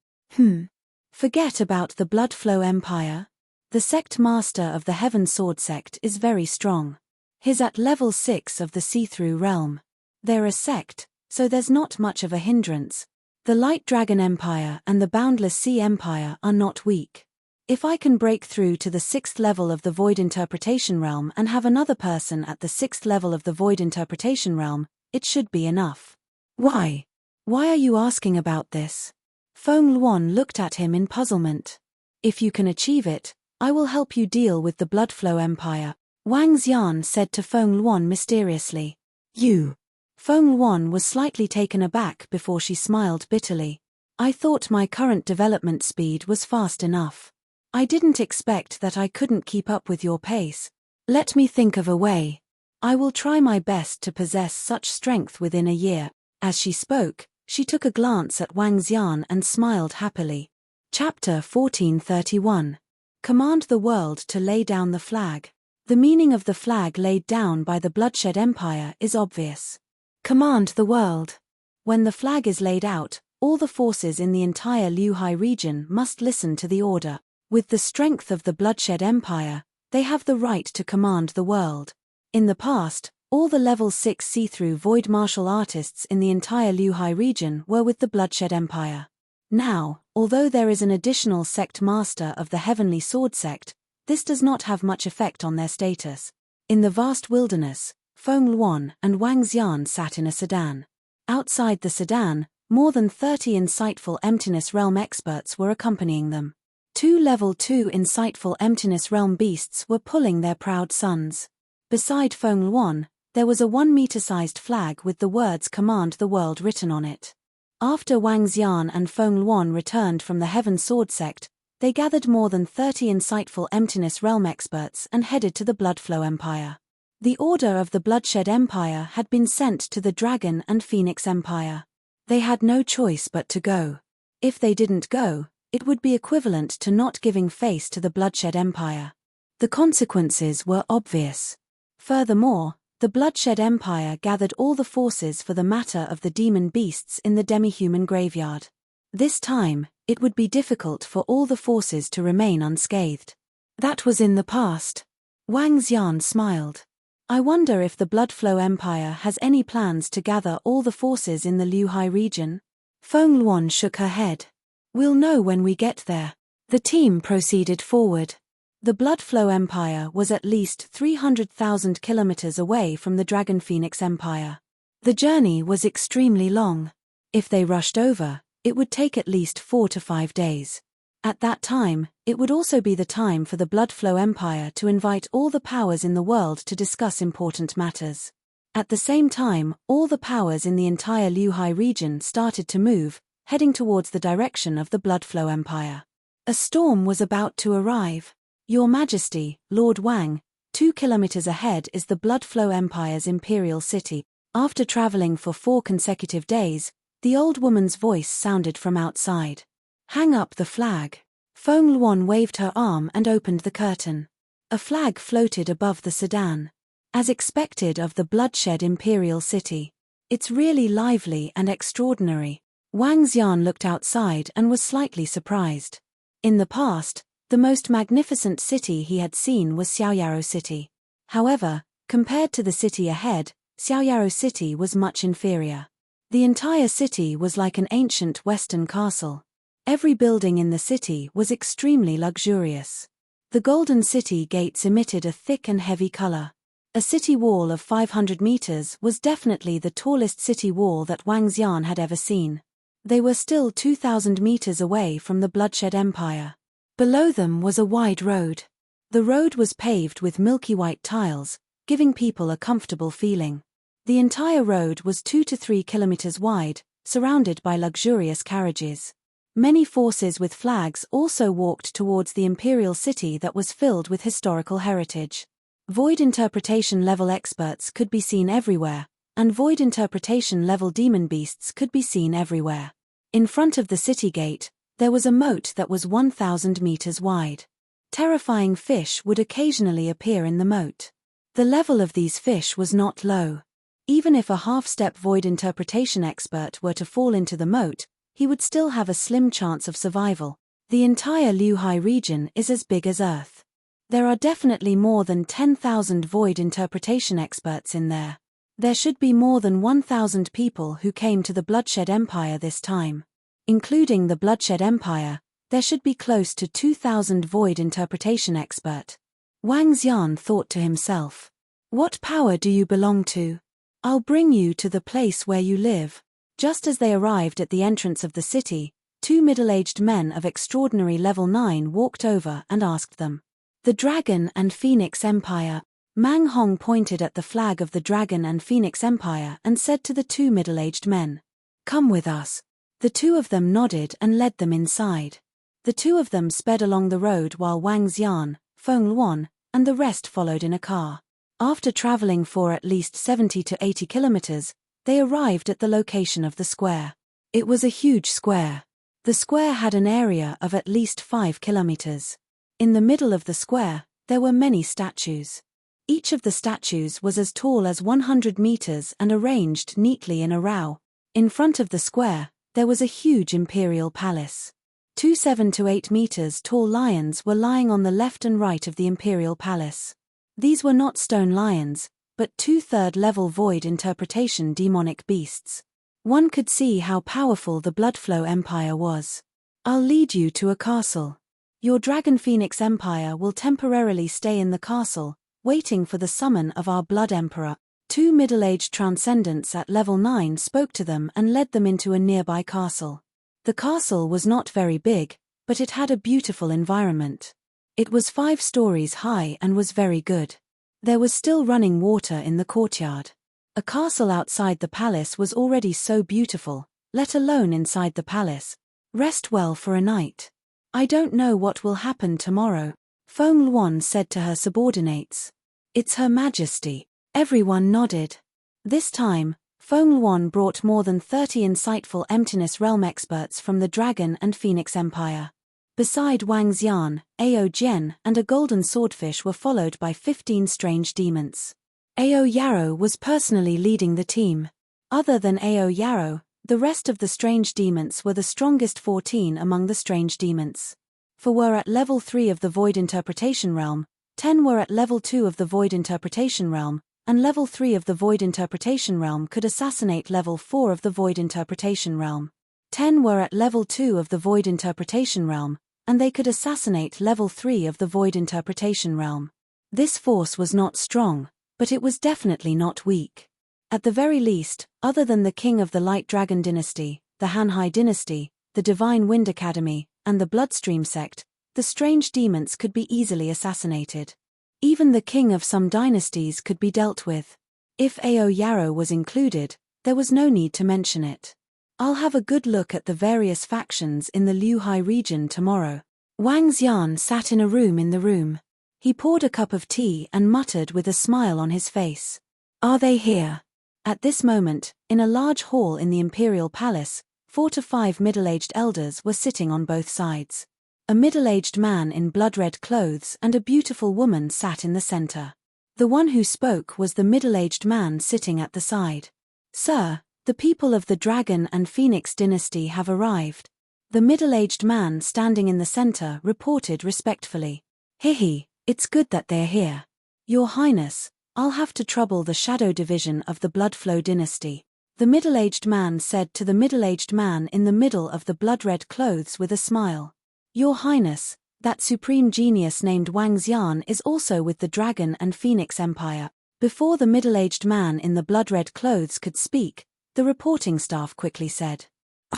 Forget about the Bloodflow Empire? The sect master of the Heaven Sword sect is very strong. He's at level 6 of the see-through realm. They're a sect, so there's not much of a hindrance. The Light Dragon Empire and the Boundless Sea Empire are not weak. If I can break through to the 6th level of the Void Interpretation Realm and have another person at the 6th level of the Void Interpretation Realm, it should be enough. Why? Why are you asking about this? Feng Luan looked at him in puzzlement. If you can achieve it, I will help you deal with the Bloodflow Empire, Wang Xian said to Feng Luan mysteriously. You. Feng Luan was slightly taken aback before she smiled bitterly. I thought my current development speed was fast enough. I didn't expect that I couldn't keep up with your pace. Let me think of a way. I will try my best to possess such strength within a year. As she spoke, she took a glance at Wang Xian and smiled happily. Chapter 1431. Command the world to lay down the flag. The meaning of the flag laid down by the Bloodshed Empire is obvious. Command the world. When the flag is laid out, all the forces in the entire Liuhai region must listen to the order. With the strength of the Bloodshed Empire, they have the right to command the world. In the past, all the level 6 see-through void martial artists in the entire Liuhai region were with the Bloodshed Empire. Now, although there is an additional sect master of the Heavenly Sword sect, this does not have much effect on their status. In the vast wilderness, Feng Luan and Wang Xian sat in a sedan. Outside the sedan, more than 30 insightful Emptiness Realm experts were accompanying them. 2 level 2 insightful Emptiness Realm beasts were pulling their proud sons. Beside Feng Luan, there was a 1-meter-sized flag with the words "Command the World" written on it. After Wang Xian and Feng Luan returned from the Heaven Sword sect, they gathered more than 30 insightful Emptiness Realm experts and headed to the Bloodflow Empire. The order of the Bloodshed Empire had been sent to the Dragon and Phoenix Empire. They had no choice but to go. If they didn't go, it would be equivalent to not giving face to the Bloodshed Empire. The consequences were obvious. Furthermore, the Bloodshed Empire gathered all the forces for the matter of the demon beasts in the demi-human graveyard. This time, it would be difficult for all the forces to remain unscathed. That was in the past. Wang Xian smiled. I wonder if the Bloodflow Empire has any plans to gather all the forces in the Liuhai region? Feng Luan shook her head. We'll know when we get there. The team proceeded forward. The Bloodflow Empire was at least 300,000 kilometers away from the Dragon Phoenix Empire. The journey was extremely long. If they rushed over, it would take at least 4 to 5 days. At that time, it would also be the time for the Bloodflow Empire to invite all the powers in the world to discuss important matters. At the same time, all the powers in the entire Liuhai region started to move, heading towards the direction of the Bloodflow Empire. A storm was about to arrive. Your Majesty, Lord Wang, 2 kilometers ahead is the Bloodflow Empire's imperial city. After traveling for 4 consecutive days, the old woman's voice sounded from outside. Hang up the flag. Feng Luan waved her arm and opened the curtain. A flag floated above the sedan. As expected of the bloodshed imperial city. It's really lively and extraordinary. Wang Xian looked outside and was slightly surprised. In the past, the most magnificent city he had seen was Xiaoyaro City. However, compared to the city ahead, Xiaoyaro City was much inferior. The entire city was like an ancient Western castle. Every building in the city was extremely luxurious. The golden city gates emitted a thick and heavy color. A city wall of 500 meters was definitely the tallest city wall that Wang Xian had ever seen. They were still 2,000 meters away from the Bloodshed Empire. Below them was a wide road. The road was paved with milky white tiles, giving people a comfortable feeling. The entire road was 2 to 3 kilometers wide, surrounded by luxurious carriages. Many forces with flags also walked towards the imperial city that was filled with historical heritage. Void interpretation level experts could be seen everywhere, and void interpretation level demon beasts could be seen everywhere. In front of the city gate, there was a moat that was 1,000 meters wide. Terrifying fish would occasionally appear in the moat. The level of these fish was not low. Even if a half-step void interpretation expert were to fall into the moat, he would still have a slim chance of survival. The entire Liuhai region is as big as Earth. There are definitely more than 10,000 void interpretation experts in there. There should be more than 1,000 people who came to the Bloodshed Empire this time. Including the Bloodshed Empire, there should be close to 2,000 void interpretation expert. Wang Xian thought to himself. What power do you belong to? I'll bring you to the place where you live. Just as they arrived at the entrance of the city, two middle-aged men of extraordinary level 9 walked over and asked them. The Dragon and Phoenix Empire. Mang Hong pointed at the flag of the Dragon and Phoenix Empire and said to the two middle-aged men, "Come with us." The two of them nodded and led them inside. The two of them sped along the road while Wang Xian, Feng Luan, and the rest followed in a car. After traveling for at least 70 to 80 kilometers, they arrived at the location of the square. It was a huge square. The square had an area of at least 5 kilometers. In the middle of the square, there were many statues. Each of the statues was as tall as 100 meters and arranged neatly in a row. In front of the square, there was a huge imperial palace. Two 7 to 8 meters tall lions were lying on the left and right of the imperial palace. These were not stone lions, but 2 third-level void interpretation demonic beasts. One could see how powerful the Bloodflow Empire was. I'll lead you to a castle. Your Dragon Phoenix Empire will temporarily stay in the castle, waiting for the summon of our Blood Emperor. Two middle-aged transcendents at level 9 spoke to them and led them into a nearby castle. The castle was not very big, but it had a beautiful environment. It was 5 stories high and was very good. There was still running water in the courtyard. A castle outside the palace was already so beautiful, let alone inside the palace. Rest well for a night. I don't know what will happen tomorrow, Feng Luan said to her subordinates. It's Her Majesty. Everyone nodded. This time, Feng Luan brought more than 30 insightful Emptiness Realm experts from the Dragon and Phoenix Empire. Beside Wang Xian, Ao Jian and a golden swordfish were followed by 15 strange demons. Ao Yarrow was personally leading the team. Other than Ao Yarrow, the rest of the strange demons were the strongest 14 among the strange demons. 4 were at level 3 of the Void Interpretation Realm, 10 were at level 2 of the Void Interpretation Realm, and level 3 of the Void Interpretation Realm could assassinate level 4 of the Void Interpretation Realm. 10 were at level 2 of the Void Interpretation Realm, and they could assassinate level 3 of the Void Interpretation Realm. This force was not strong, but it was definitely not weak. At the very least, other than the King of the Light Dragon Dynasty, the Hanhai Dynasty, the Divine Wind Academy, and the Bloodstream Sect, the strange demons could be easily assassinated. Even the king of some dynasties could be dealt with. If Ao Yarrow was included, there was no need to mention it. I'll have a good look at the various factions in the Liuhai region tomorrow. Wang Xian sat in a room in the room. He poured a cup of tea and muttered with a smile on his face. Are they here? At this moment, in a large hall in the imperial palace, 4 to 5 middle-aged elders were sitting on both sides. A middle-aged man in blood-red clothes and a beautiful woman sat in the center. The one who spoke was the middle-aged man sitting at the side. Sir, the people of the Dragon and Phoenix dynasty have arrived. The middle-aged man standing in the center reported respectfully. Hihi, it's good that they're here. Your Highness, I'll have to trouble the Shadow Division of the Bloodflow dynasty. the middle-aged man said to the middle-aged man in the middle of the blood-red clothes with a smile. Your Highness, that supreme genius named Wang Xian is also with the Dragon and Phoenix Empire. Before the middle-aged man in the blood-red clothes could speak, the reporting staff quickly said,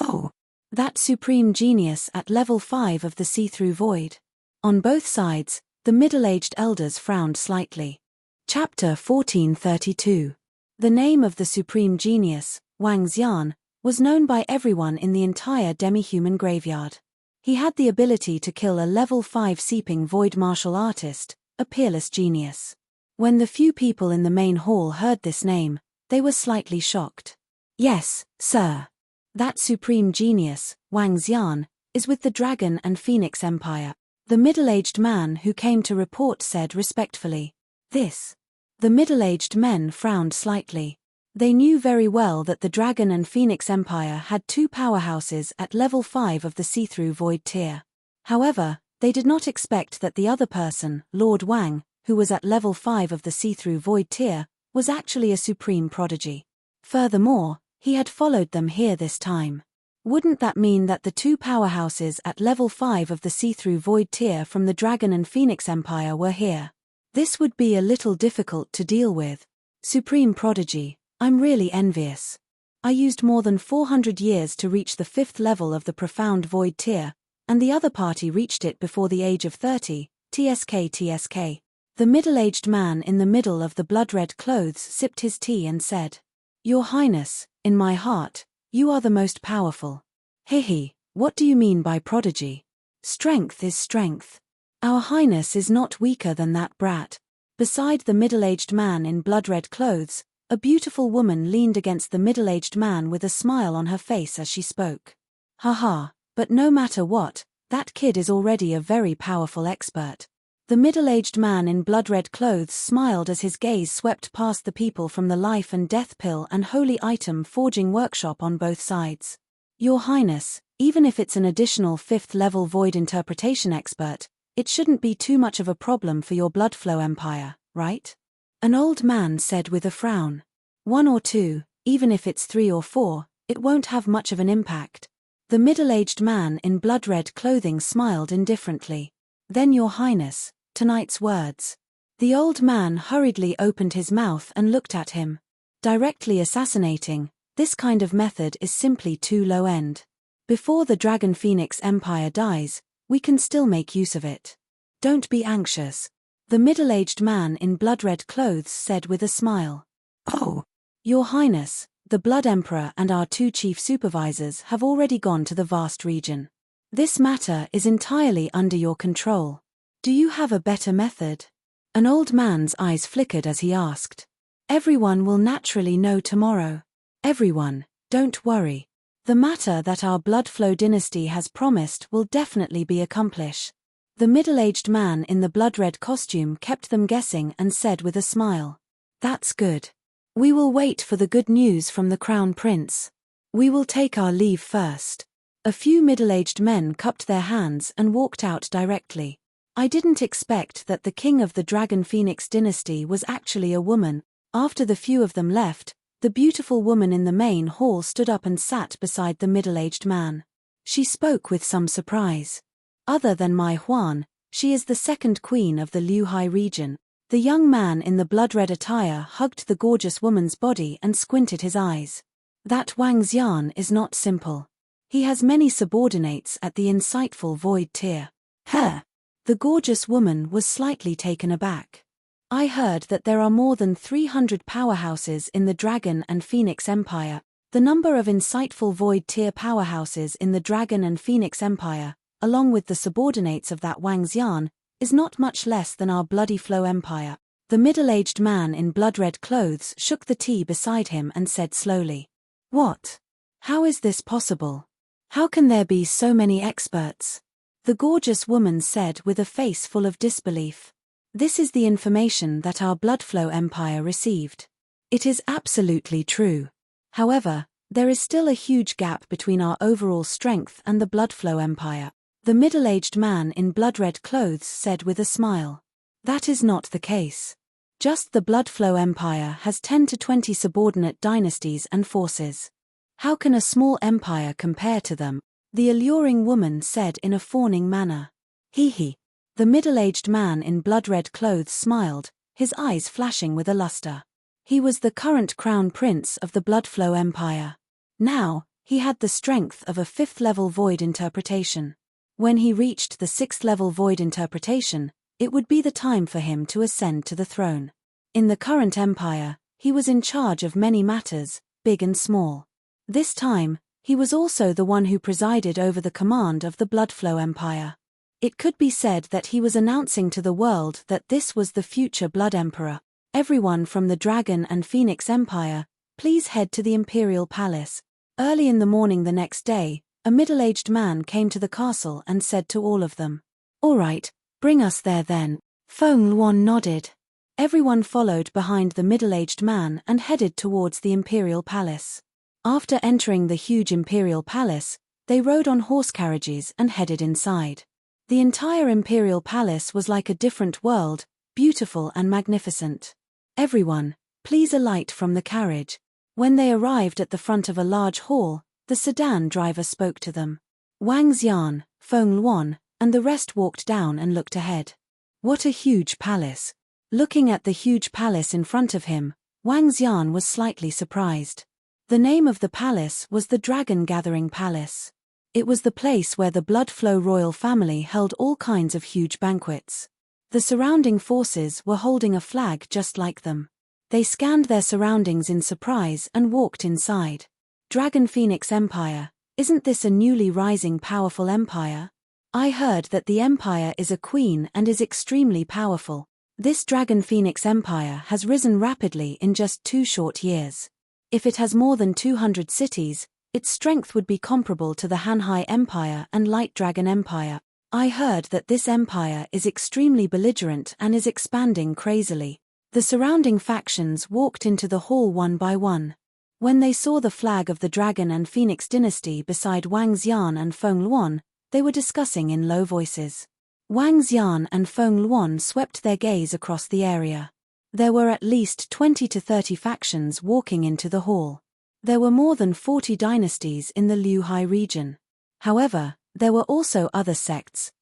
"Oh, that supreme genius at level 5 of the see-through void." On both sides, the middle-aged elders frowned slightly. Chapter 1432. The name of the supreme genius, Wang Xian, was known by everyone in the entire demi-human graveyard. He had the ability to kill a level 5 seeping void martial artist, a peerless genius. When the few people in the main hall heard this name, they were slightly shocked. Yes, sir. That supreme genius, Wang Xian, is with the Dragon and Phoenix Empire. The middle-aged man who came to report said respectfully. This. The middle-aged men frowned slightly. They knew very well that the Dragon and Phoenix Empire had two powerhouses at level 5 of the see-through void tier. However, they did not expect that the other person, Lord Wang, who was at level 5 of the see-through void tier, was actually a supreme prodigy. Furthermore, he had followed them here this time. Wouldn't that mean that the two powerhouses at level 5 of the see-through void tier from the Dragon and Phoenix Empire were here? This would be a little difficult to deal with. Supreme prodigy, I'm really envious. I used more than 400 years to reach the 5th level of the profound void tier, and the other party reached it before the age of 30, TSK. The middle-aged man in the middle of the blood-red clothes sipped his tea and said, Your Highness, in my heart, you are the most powerful. Hehe, what do you mean by prodigy? Strength is strength. Our Highness is not weaker than that brat. Beside the middle-aged man in blood-red clothes, a beautiful woman leaned against the middle-aged man with a smile on her face as she spoke. Haha, but no matter what, that kid is already a very powerful expert. The middle-aged man in blood-red clothes smiled as his gaze swept past the people from the life and death pill and holy item forging workshop on both sides. Your Highness, even if it's an additional 5th level void interpretation expert, it shouldn't be too much of a problem for your blood flow empire, right? An old man said with a frown. 1 or 2, even if it's 3 or 4, it won't have much of an impact. The middle-aged man in blood-red clothing smiled indifferently. Then Your Highness, tonight's words. The old man hurriedly opened his mouth and looked at him. Directly assassinating, this kind of method is simply too low-end. Before the Dragon Phoenix Empire dies, we can still make use of it. Don't be anxious. The middle-aged man in blood-red clothes said with a smile. Oh, Your Highness, the Blood Emperor and our 2 chief supervisors have already gone to the vast region. This matter is entirely under your control. Do you have a better method? An old man's eyes flickered as he asked. Everyone will naturally know tomorrow. Everyone, don't worry. The matter that our blood flow dynasty has promised will definitely be accomplished. The middle-aged man in the blood-red costume kept them guessing and said with a smile. That's good. We will wait for the good news from the Crown Prince. We will take our leave first. A few middle-aged men cupped their hands and walked out directly. I didn't expect that the king of the Dragon Phoenix dynasty was actually a woman. After the few of them left, the beautiful woman in the main hall stood up and sat beside the middle-aged man. She spoke with some surprise. Other than Mai Huan, she is the second queen of the Liuhai region. The young man in the blood-red attire hugged the gorgeous woman's body and squinted his eyes. That Wang Xian is not simple. He has many subordinates at the insightful void tier. The gorgeous woman was slightly taken aback. I heard that there are more than 300 powerhouses in the Dragon and Phoenix Empire. The number of insightful void tier powerhouses in the Dragon and Phoenix Empire, along with the subordinates of that Wang Xian, is not much less than our bloody flow empire. The middle-aged man in blood-red clothes shook the tea beside him and said slowly. What? How is this possible? How can there be so many experts? The gorgeous woman said with a face full of disbelief. This is the information that our blood flow empire received. It is absolutely true. However, there is still a huge gap between our overall strength and the blood flow empire. The middle-aged man in blood-red clothes said with a smile. That is not the case. Just the Bloodflow Empire has 10 to 20 subordinate dynasties and forces. How can a small empire compare to them? The alluring woman said in a fawning manner. He. The middle-aged man in blood-red clothes smiled, his eyes flashing with a luster. He was the current crown prince of the Bloodflow Empire. Now, he had the strength of a 5th-level void interpretation. When he reached the 6th-level void interpretation, it would be the time for him to ascend to the throne. In the current empire, he was in charge of many matters, big and small. This time, he was also the one who presided over the command of the Bloodflow Empire. It could be said that he was announcing to the world that this was the future Blood Emperor. Everyone from the Dragon and Phoenix Empire, please head to the Imperial Palace. Early in the morning the next day, a middle-aged man came to the castle and said to all of them, "All right, bring us there then." Feng Luan nodded. Everyone followed behind the middle-aged man and headed towards the Imperial Palace. After entering the huge Imperial Palace, they rode on horse carriages and headed inside. The entire Imperial Palace was like a different world, beautiful and magnificent. "Everyone, please alight from the carriage." When they arrived at the front of a large hall, the sedan driver spoke to them. Wang Xian, Feng Luan, and the rest walked down and looked ahead. What a huge palace! Looking at the huge palace in front of him, Wang Xian was slightly surprised. The name of the palace was the Dragon Gathering Palace. It was the place where the Bloodflow royal family held all kinds of huge banquets. The surrounding forces were holding a flag just like them. They scanned their surroundings in surprise and walked inside. Dragon Phoenix Empire, isn't this a newly rising powerful empire? I heard that the empire is a queen and is extremely powerful. This Dragon Phoenix Empire has risen rapidly in just 2 short years. If it has more than 200 cities, its strength would be comparable to the Hanhai Empire and Light Dragon Empire. I heard that this empire is extremely belligerent and is expanding crazily. The surrounding factions walked into the hall one by one. When they saw the flag of the Dragon and Phoenix dynasty beside Wang Xian and Feng Luan, they were discussing in low voices. Wang Xian and Feng Luan swept their gaze across the area. There were at least 20 to 30 factions walking into the hall. There were more than 40 dynasties in the Liuhai region. However, there were also other sects,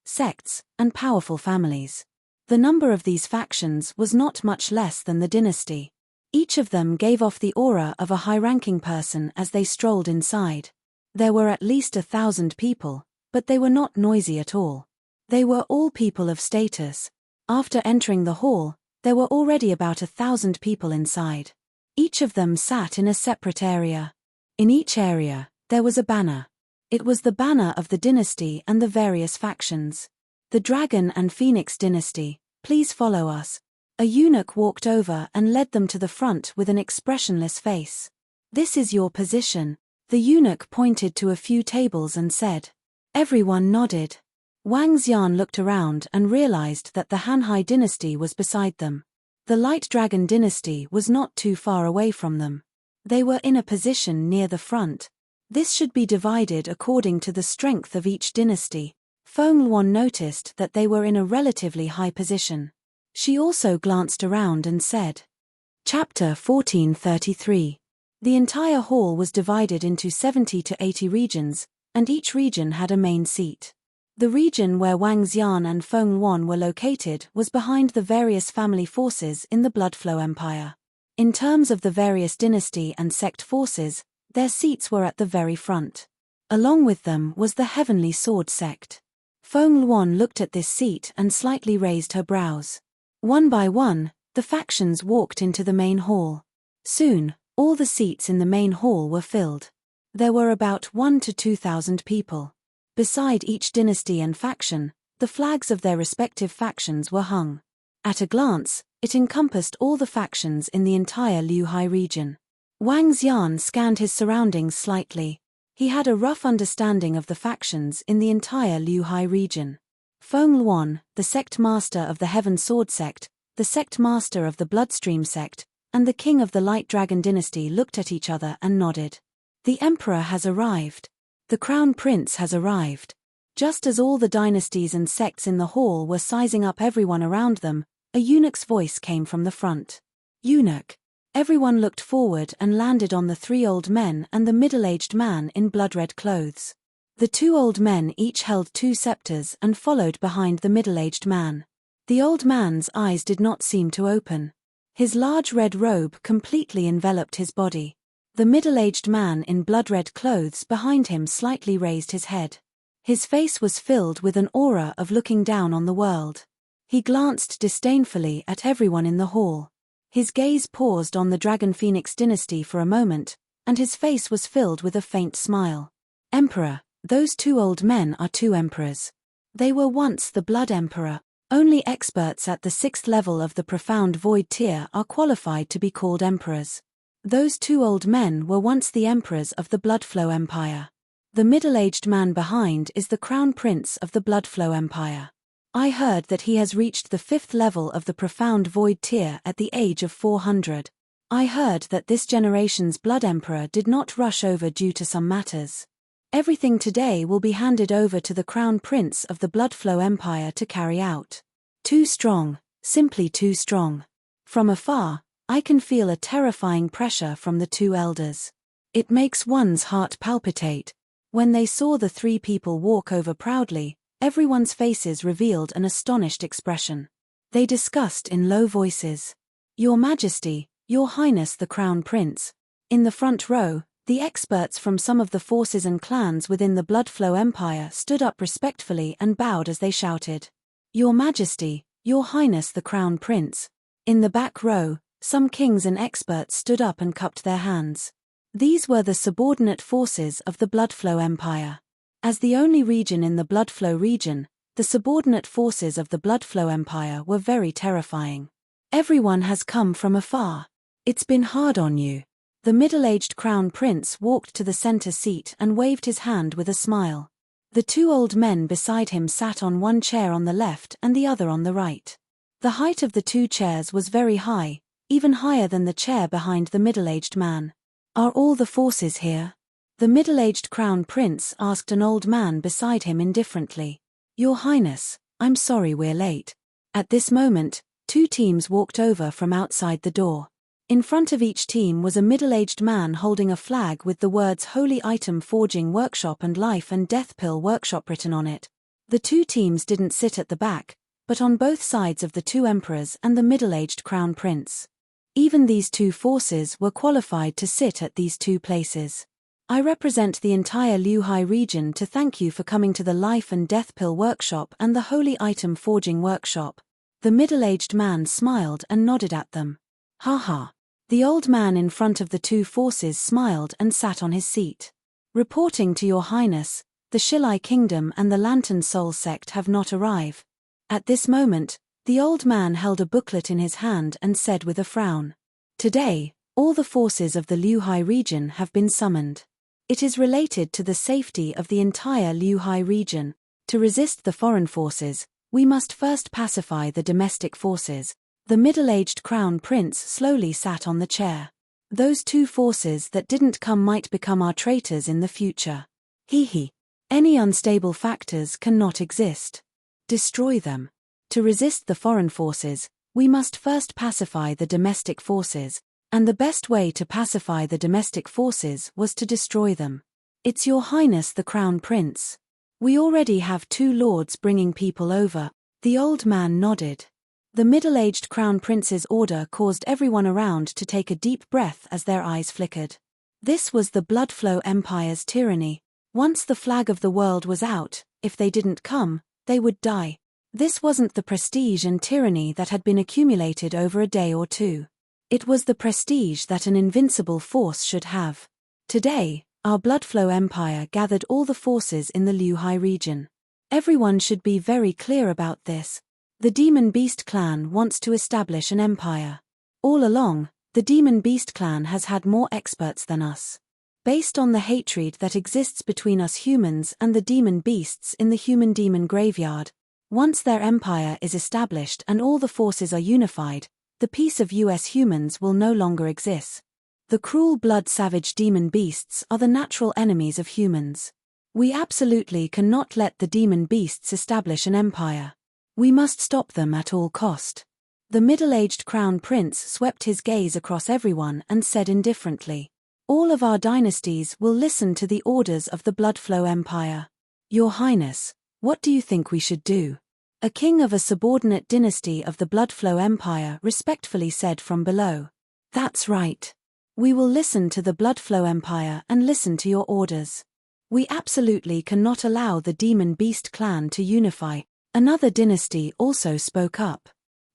and powerful families. The number of these factions was not much less than the dynasty. Each of them gave off the aura of a high-ranking person as they strolled inside. There were at least 1,000 people, but they were not noisy at all. They were all people of status. After entering the hall, there were already about 1,000 people inside. Each of them sat in a separate area. In each area, there was a banner. It was the banner of the dynasty and the various factions. The Dragon and Phoenix dynasty, please follow us. A eunuch walked over and led them to the front with an expressionless face. This is your position. The eunuch pointed to a few tables and said. Everyone nodded. Wang Xian looked around and realized that the Hanhai dynasty was beside them. The Light Dragon dynasty was not too far away from them. They were in a position near the front. This should be divided according to the strength of each dynasty. Feng Luan noticed that they were in a relatively high position. She also glanced around and said. Chapter 1433. The entire hall was divided into 70 to 80 regions, and each region had a main seat. The region where Wang Xian and Feng Luan were located was behind the various family forces in the Bloodflow Empire. In terms of the various dynasty and sect forces, their seats were at the very front. Along with them was the Heavenly Sword sect. Feng Luan looked at this seat and slightly raised her brows. One by one, the factions walked into the main hall. Soon, all the seats in the main hall were filled. There were about 1,000 to 2,000 people. Beside each dynasty and faction, the flags of their respective factions were hung. At a glance, it encompassed all the factions in the entire Liuhai region. Wang Xian scanned his surroundings slightly. He had a rough understanding of the factions in the entire Liuhai region. Feng Luan, the sect master of the Heaven Sword sect, the sect master of the Bloodstream sect, and the king of the Light Dragon dynasty looked at each other and nodded. The emperor has arrived. The crown prince has arrived. Just as all the dynasties and sects in the hall were sizing up everyone around them, A eunuch's voice came from the front. Eunuch. Everyone looked forward and landed on the 3 old men and the middle-aged man in blood-red clothes. The 2 old men each held 2 scepters and followed behind the middle-aged man. The old man's eyes did not seem to open. His large red robe completely enveloped his body. The middle-aged man in blood-red clothes behind him slightly raised his head. His face was filled with an aura of looking down on the world. He glanced disdainfully at everyone in the hall. His gaze paused on the Dragon Phoenix dynasty for a moment, and his face was filled with a faint smile. Emperor, those 2 old men are 2 emperors. They were once the Blood Emperor. Only experts at the 6th level of the Profound Void tier are qualified to be called emperors. Those 2 old men were once the emperors of the Bloodflow Empire. The middle-aged man behind is the Crown Prince of the Bloodflow Empire. I heard that he has reached the 5th level of the Profound Void tier at the age of 400. I heard that this generation's Blood Emperor did not rush over due to some matters. Everything today will be handed over to the Crown Prince of the Bloodflow Empire to carry out. Too strong, simply too strong. From afar, I can feel a terrifying pressure from the 2 elders. It makes one's heart palpitate. When they saw the 3 people walk over proudly, everyone's faces revealed an astonished expression. They discussed in low voices. Your Majesty, Your Highness the Crown Prince. In the front row, the experts from some of the forces and clans within the Bloodflow Empire stood up respectfully and bowed as they shouted. Your Majesty, Your Highness the Crown Prince. In the back row, some kings and experts stood up and cupped their hands. These were the subordinate forces of the Bloodflow Empire. As the only region in the Bloodflow region, the subordinate forces of the Bloodflow Empire were very terrifying. Everyone has come from afar. It's been hard on you. The middle-aged Crown Prince walked to the center seat and waved his hand with a smile. The 2 old men beside him sat on one chair on the left and the other on the right. The height of the 2 chairs was very high, even higher than the chair behind the middle-aged man. Are all the forces here? The middle-aged Crown Prince asked an old man beside him indifferently. Your Highness, I'm sorry we're late. At this moment, 2 teams walked over from outside the door. In front of each team was a middle-aged man holding a flag with the words Holy Item Forging Workshop and Life and Death Pill Workshop written on it. The 2 teams didn't sit at the back, but on both sides of the 2 emperors and the middle-aged Crown Prince. Even these 2 forces were qualified to sit at these 2 places. I represent the entire Liuhai region to thank you for coming to the Life and Death Pill Workshop and the Holy Item Forging Workshop. The middle-aged man smiled and nodded at them. Ha ha. The old man in front of the 2 forces smiled and sat on his seat. Reporting to Your Highness, the Shilai Kingdom and the Lantern Soul Sect have not arrived. At this moment, the old man held a booklet in his hand and said with a frown. Today, all the forces of the Liuhai region have been summoned. It is related to the safety of the entire Liuhai region. To resist the foreign forces, we must first pacify the domestic forces. The middle-aged Crown Prince slowly sat on the chair. Those 2 forces that didn't come might become our traitors in the future. Hee. Any unstable factors cannot exist. Destroy them. To resist the foreign forces, we must first pacify the domestic forces. And the best way to pacify the domestic forces was to destroy them. It's Your Highness the Crown Prince. We already have 2 lords bringing people over. The old man nodded. The middle-aged Crown Prince's order caused everyone around to take a deep breath as their eyes flickered. This was the Bloodflow Empire's tyranny. Once the flag of the world was out, if they didn't come, they would die. This wasn't the prestige and tyranny that had been accumulated over a day or 2. It was the prestige that an invincible force should have. Today, our Bloodflow Empire gathered all the forces in the Liuhai region. Everyone should be very clear about this. The Demon Beast clan wants to establish an empire. All along, the Demon Beast clan has had more experts than us. Based on the hatred that exists between us humans and the demon beasts in the human-demon graveyard, once their empire is established and all the forces are unified, the peace of US humans will no longer exist. The cruel blood-savage demon beasts are the natural enemies of humans. We absolutely cannot let the demon beasts establish an empire. We must stop them at all cost. The middle-aged crown prince swept his gaze across everyone and said indifferently, "All of our dynasties will listen to the orders of the Bloodflow Empire. Your Highness, what do you think we should do?" A king of a subordinate dynasty of the Bloodflow Empire respectfully said from below. "That's right. We will listen to the Bloodflow Empire and listen to your orders. We absolutely cannot allow the Demon Beast clan to unify." Another dynasty also spoke up.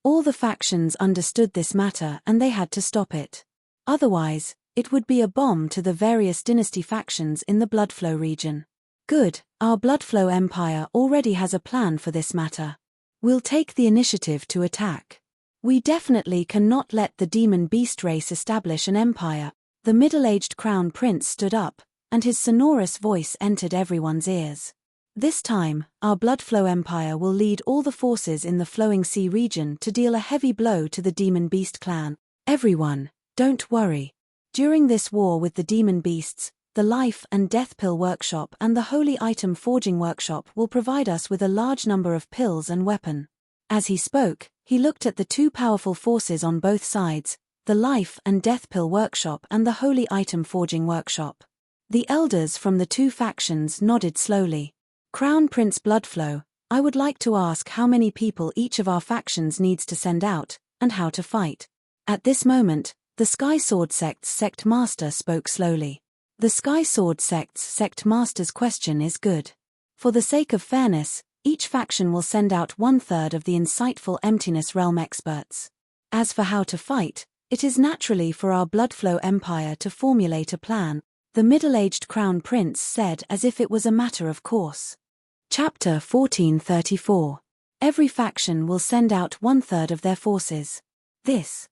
All the factions understood this matter and they had to stop it. Otherwise, it would be a bomb to the various dynasty factions in the Bloodflow region. "Good, our Bloodflow Empire already has a plan for this matter. We'll take the initiative to attack. We definitely cannot let the Demon Beast race establish an empire." The middle-aged crown prince stood up, and his sonorous voice entered everyone's ears. "This time, our Bloodflow Empire will lead all the forces in the Flowing Sea region to deal a heavy blow to the Demon Beast clan. Everyone, don't worry. During this war with the Demon Beasts, the Life and Death Pill Workshop and the Holy Item Forging Workshop will provide us with a large number of pills and weapon." As he spoke, he looked at the two powerful forces on both sides, the Life and Death Pill Workshop and the Holy Item Forging Workshop. The elders from the two factions nodded slowly. "Crown Prince Bloodflow, I would like to ask how many people each of our factions needs to send out, and how to fight." At this moment, the Sky Sword Sect's Sect Master spoke slowly. The Sky Sword Sect's Sect Master's question is good. For the sake of fairness, each faction will send out 1/3 of the insightful Emptiness Realm experts. As for how to fight, it is naturally for our Bloodflow Empire to formulate a plan, the middle-aged crown prince said as if it was a matter of course. Chapter 1434. Every faction will send out 1/3 of their forces. This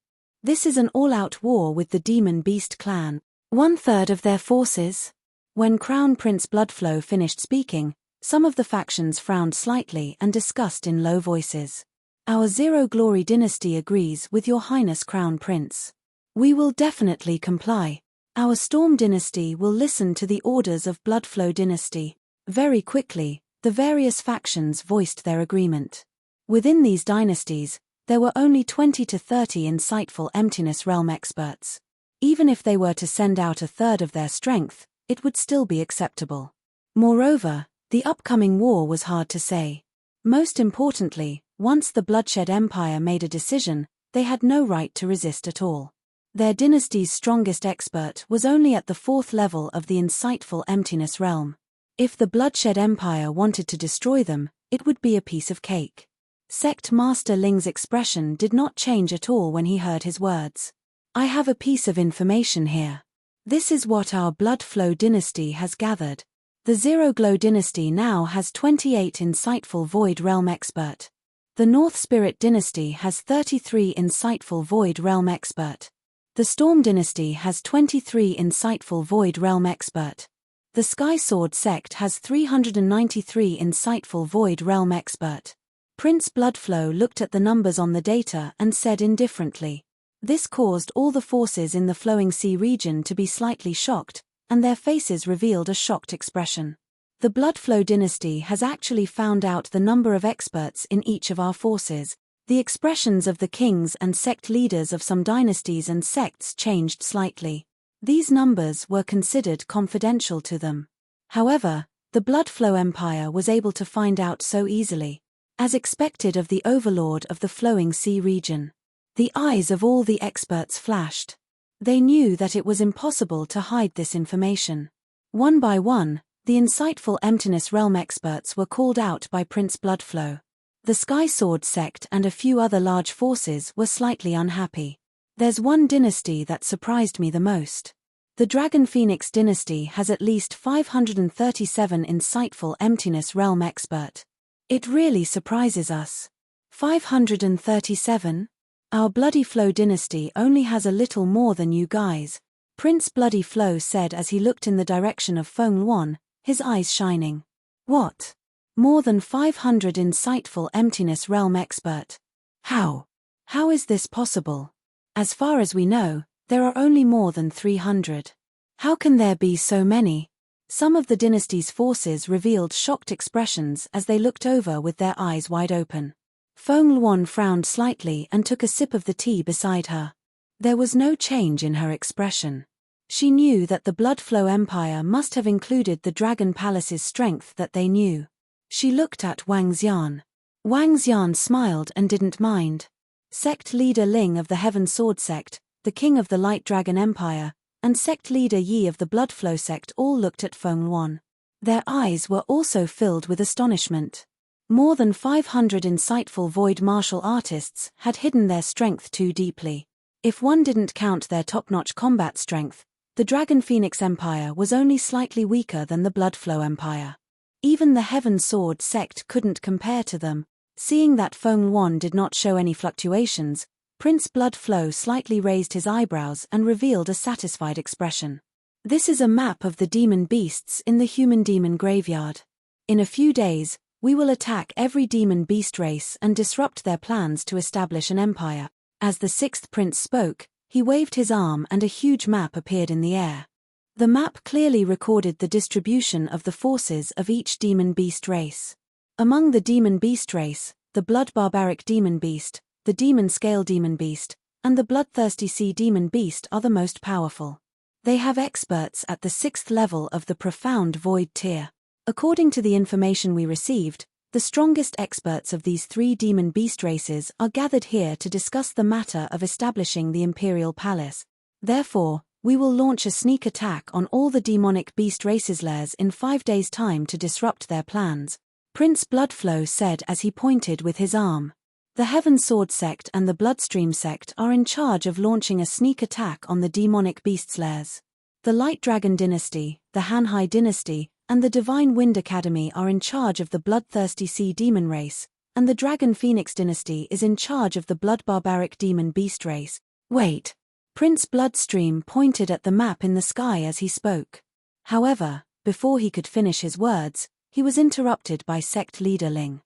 is an all-out war with the Demon Beast clan. 1/3 of their forces? When Crown Prince Bloodflow finished speaking, some of the factions frowned slightly and discussed in low voices. "Our Zero Glory dynasty agrees with your Highness Crown Prince. We will definitely comply. Our Storm dynasty will listen to the orders of Bloodflow dynasty." Very quickly, the various factions voiced their agreement. Within these dynasties, there were only 20 to 30 insightful Emptiness Realm experts. Even if they were to send out 1/3 of their strength, it would still be acceptable. Moreover, the upcoming war was hard to say. Most importantly, once the Bloodshed Empire made a decision, they had no right to resist at all. Their dynasty's strongest expert was only at the 4th level of the insightful Emptiness Realm. If the Bloodshed Empire wanted to destroy them, it would be a piece of cake. Sect Master Ling's expression did not change at all when he heard his words. "I have a piece of information here. This is what our Bloodflow dynasty has gathered. The Zero Glow dynasty now has 28 insightful Void Realm expert. The North Spirit dynasty has 33 insightful Void Realm expert. The Storm dynasty has 23 insightful Void Realm expert. The Sky Sword sect has 393 insightful Void Realm expert." Prince Bloodflow looked at the numbers on the data and said indifferently. This caused all the forces in the Flowing Sea region to be slightly shocked, and their faces revealed a shocked expression. "The Bloodflow dynasty has actually found out the number of experts in each of our forces." The expressions of the kings and sect leaders of some dynasties and sects changed slightly. These numbers were considered confidential to them. However, the Bloodflow Empire was able to find out so easily. As expected of the overlord of the Flowing Sea region. The eyes of all the experts flashed. They knew that it was impossible to hide this information. One by one, the insightful Emptiness Realm experts were called out by Prince Bloodflow. The Sky Sword sect and a few other large forces were slightly unhappy. "There's one dynasty that surprised me the most. The Dragon Phoenix dynasty has at least 537 insightful Emptiness Realm expert. It really surprises us. 537? Our Bloody Flow dynasty only has a little more than you guys," Prince Bloody Flow said as he looked in the direction of Feng Luan, his eyes shining. "What? More than 500 insightful Emptiness Realm expert? How? How is this possible? As far as we know, there are only more than 300. How can there be so many?" Some of the dynasty's forces revealed shocked expressions as they looked over with their eyes wide open. Feng Luan frowned slightly and took a sip of the tea beside her. There was no change in her expression. She knew that the Blood Flow Empire must have included the Dragon Palace's strength that they knew. She looked at Wang Xian. Wang Xian smiled and didn't mind. Sect leader Ling of the Heaven Sword Sect, the king of the Light Dragon Empire, and sect leader Yi of the Blood Flow Sect all looked at Feng Luan. Their eyes were also filled with astonishment. More than 500 insightful void martial artists had hidden their strength too deeply. If one didn't count their top-notch combat strength, the Dragon Phoenix Empire was only slightly weaker than the Blood Flow Empire. Even the Heaven Sword Sect couldn't compare to them. Seeing that Feng Luan did not show any fluctuations, Prince Blood Flow slightly raised his eyebrows and revealed a satisfied expression. This is a map of the demon beasts in the human demon graveyard. In a few days, we will attack every demon beast race and disrupt their plans to establish an empire. As the sixth prince spoke, he waved his arm and a huge map appeared in the air. The map clearly recorded the distribution of the forces of each demon beast race. Among the demon beast race, the blood barbaric demon beast, the demon scale demon beast, and the bloodthirsty sea demon beast are the most powerful. They have experts at the 6th level of the profound void tier. According to the information we received, the strongest experts of these 3 demon beast races are gathered here to discuss the matter of establishing the Imperial Palace. Therefore, we will launch a sneak attack on all the demonic beast races' lairs in 5 days' time to disrupt their plans, Prince Bloodflow said as he pointed with his arm. The Heaven Sword Sect and the Bloodstream Sect are in charge of launching a sneak attack on the demonic beasts' lairs. The Light Dragon Dynasty, the Hanhai Dynasty, and the Divine Wind Academy are in charge of the bloodthirsty sea demon race, and the Dragon Phoenix Dynasty is in charge of the blood barbaric demon beast race. Wait. Prince Bloodstream pointed at the map in the sky as he spoke. However, before he could finish his words, he was interrupted by Sect Leader Ling.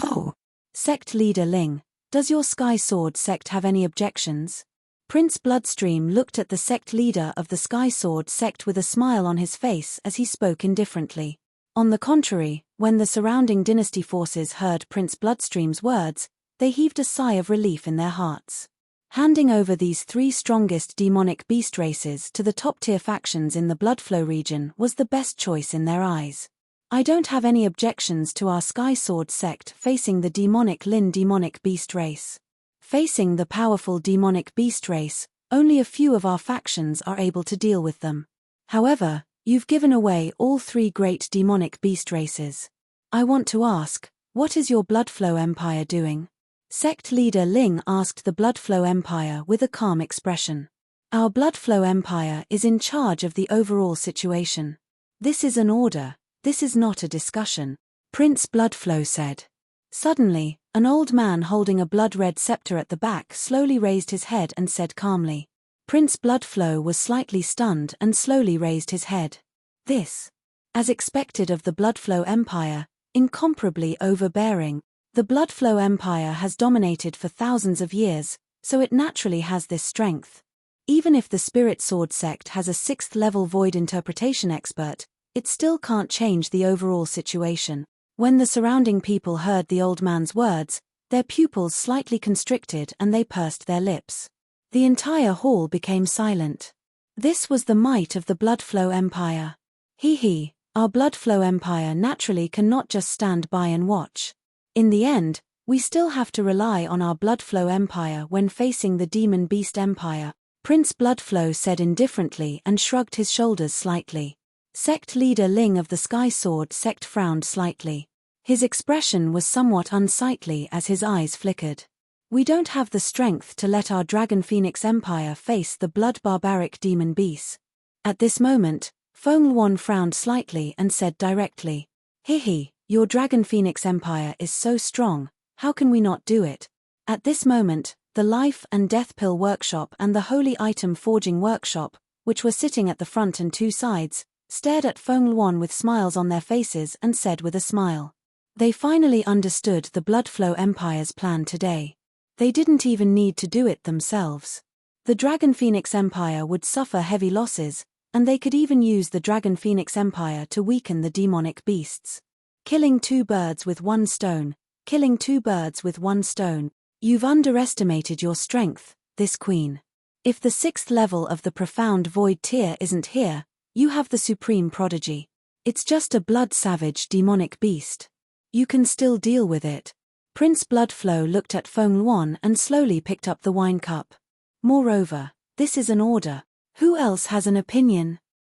Oh! Sect Leader Ling, does your Sky Sword Sect have any objections? Prince Bloodstream looked at the sect leader of the Sky Sword Sect with a smile on his face as he spoke indifferently. On the contrary, when the surrounding dynasty forces heard Prince Bloodstream's words, they heaved a sigh of relief in their hearts. Handing over these 3 strongest demonic beast races to the top-tier factions in the Bloodflow region was the best choice in their eyes. I don't have any objections to our Sky Sword Sect facing the demonic Lin demonic beast race. Facing the powerful demonic beast race, only a few of our factions are able to deal with them. However, you've given away all 3 great demonic beast races. I want to ask, what is your Bloodflow Empire doing? Sect leader Ling asked the Bloodflow Empire with a calm expression. Our Bloodflow Empire is in charge of the overall situation. This is an order, this is not a discussion, Prince Bloodflow said. Suddenly, an old man holding a blood-red scepter at the back slowly raised his head and said calmly. Prince Bloodflow was slightly stunned and slowly raised his head. This, as expected of the Bloodflow Empire, incomparably overbearing. The Bloodflow Empire has dominated for thousands of years, so it naturally has this strength. Even if the Spirit Sword Sect has a 6th-level void interpretation expert, it still can't change the overall situation. When the surrounding people heard the old man's words, their pupils slightly constricted and they pursed their lips. The entire hall became silent. This was the might of the Bloodflow Empire. Hee, our Bloodflow Empire naturally cannot just stand by and watch. In the end, we still have to rely on our Bloodflow Empire when facing the Demon Beast Empire, Prince Bloodflow said indifferently and shrugged his shoulders slightly. Sect leader Ling of the Sky Sword Sect frowned slightly. His expression was somewhat unsightly as his eyes flickered. We don't have the strength to let our Dragon Phoenix Empire face the blood barbaric demon beasts. At this moment, Feng Luan frowned slightly and said directly, Hee, your Dragon Phoenix Empire is so strong, how can we not do it? At this moment, the Life and Death Pill Workshop and the Holy Item Forging Workshop, which were sitting at the front and 2 sides, stared at Feng Luan with smiles on their faces and said with a smile. They finally understood the Bloodflow Empire's plan today. They didn't even need to do it themselves. The Dragon Phoenix Empire would suffer heavy losses, and they could even use the Dragon Phoenix Empire to weaken the demonic beasts. Killing 2 birds with 1 stone, killing 2 birds with 1 stone. You've underestimated your strength, this queen. If the 6th level of the profound void tier isn't here, you have the supreme prodigy. It's just a blood-savage demonic beast. You can still deal with it. Prince Bloodflow looked at Feng Luan and slowly picked up the wine cup. Moreover, this is an order. Who else has an opinion?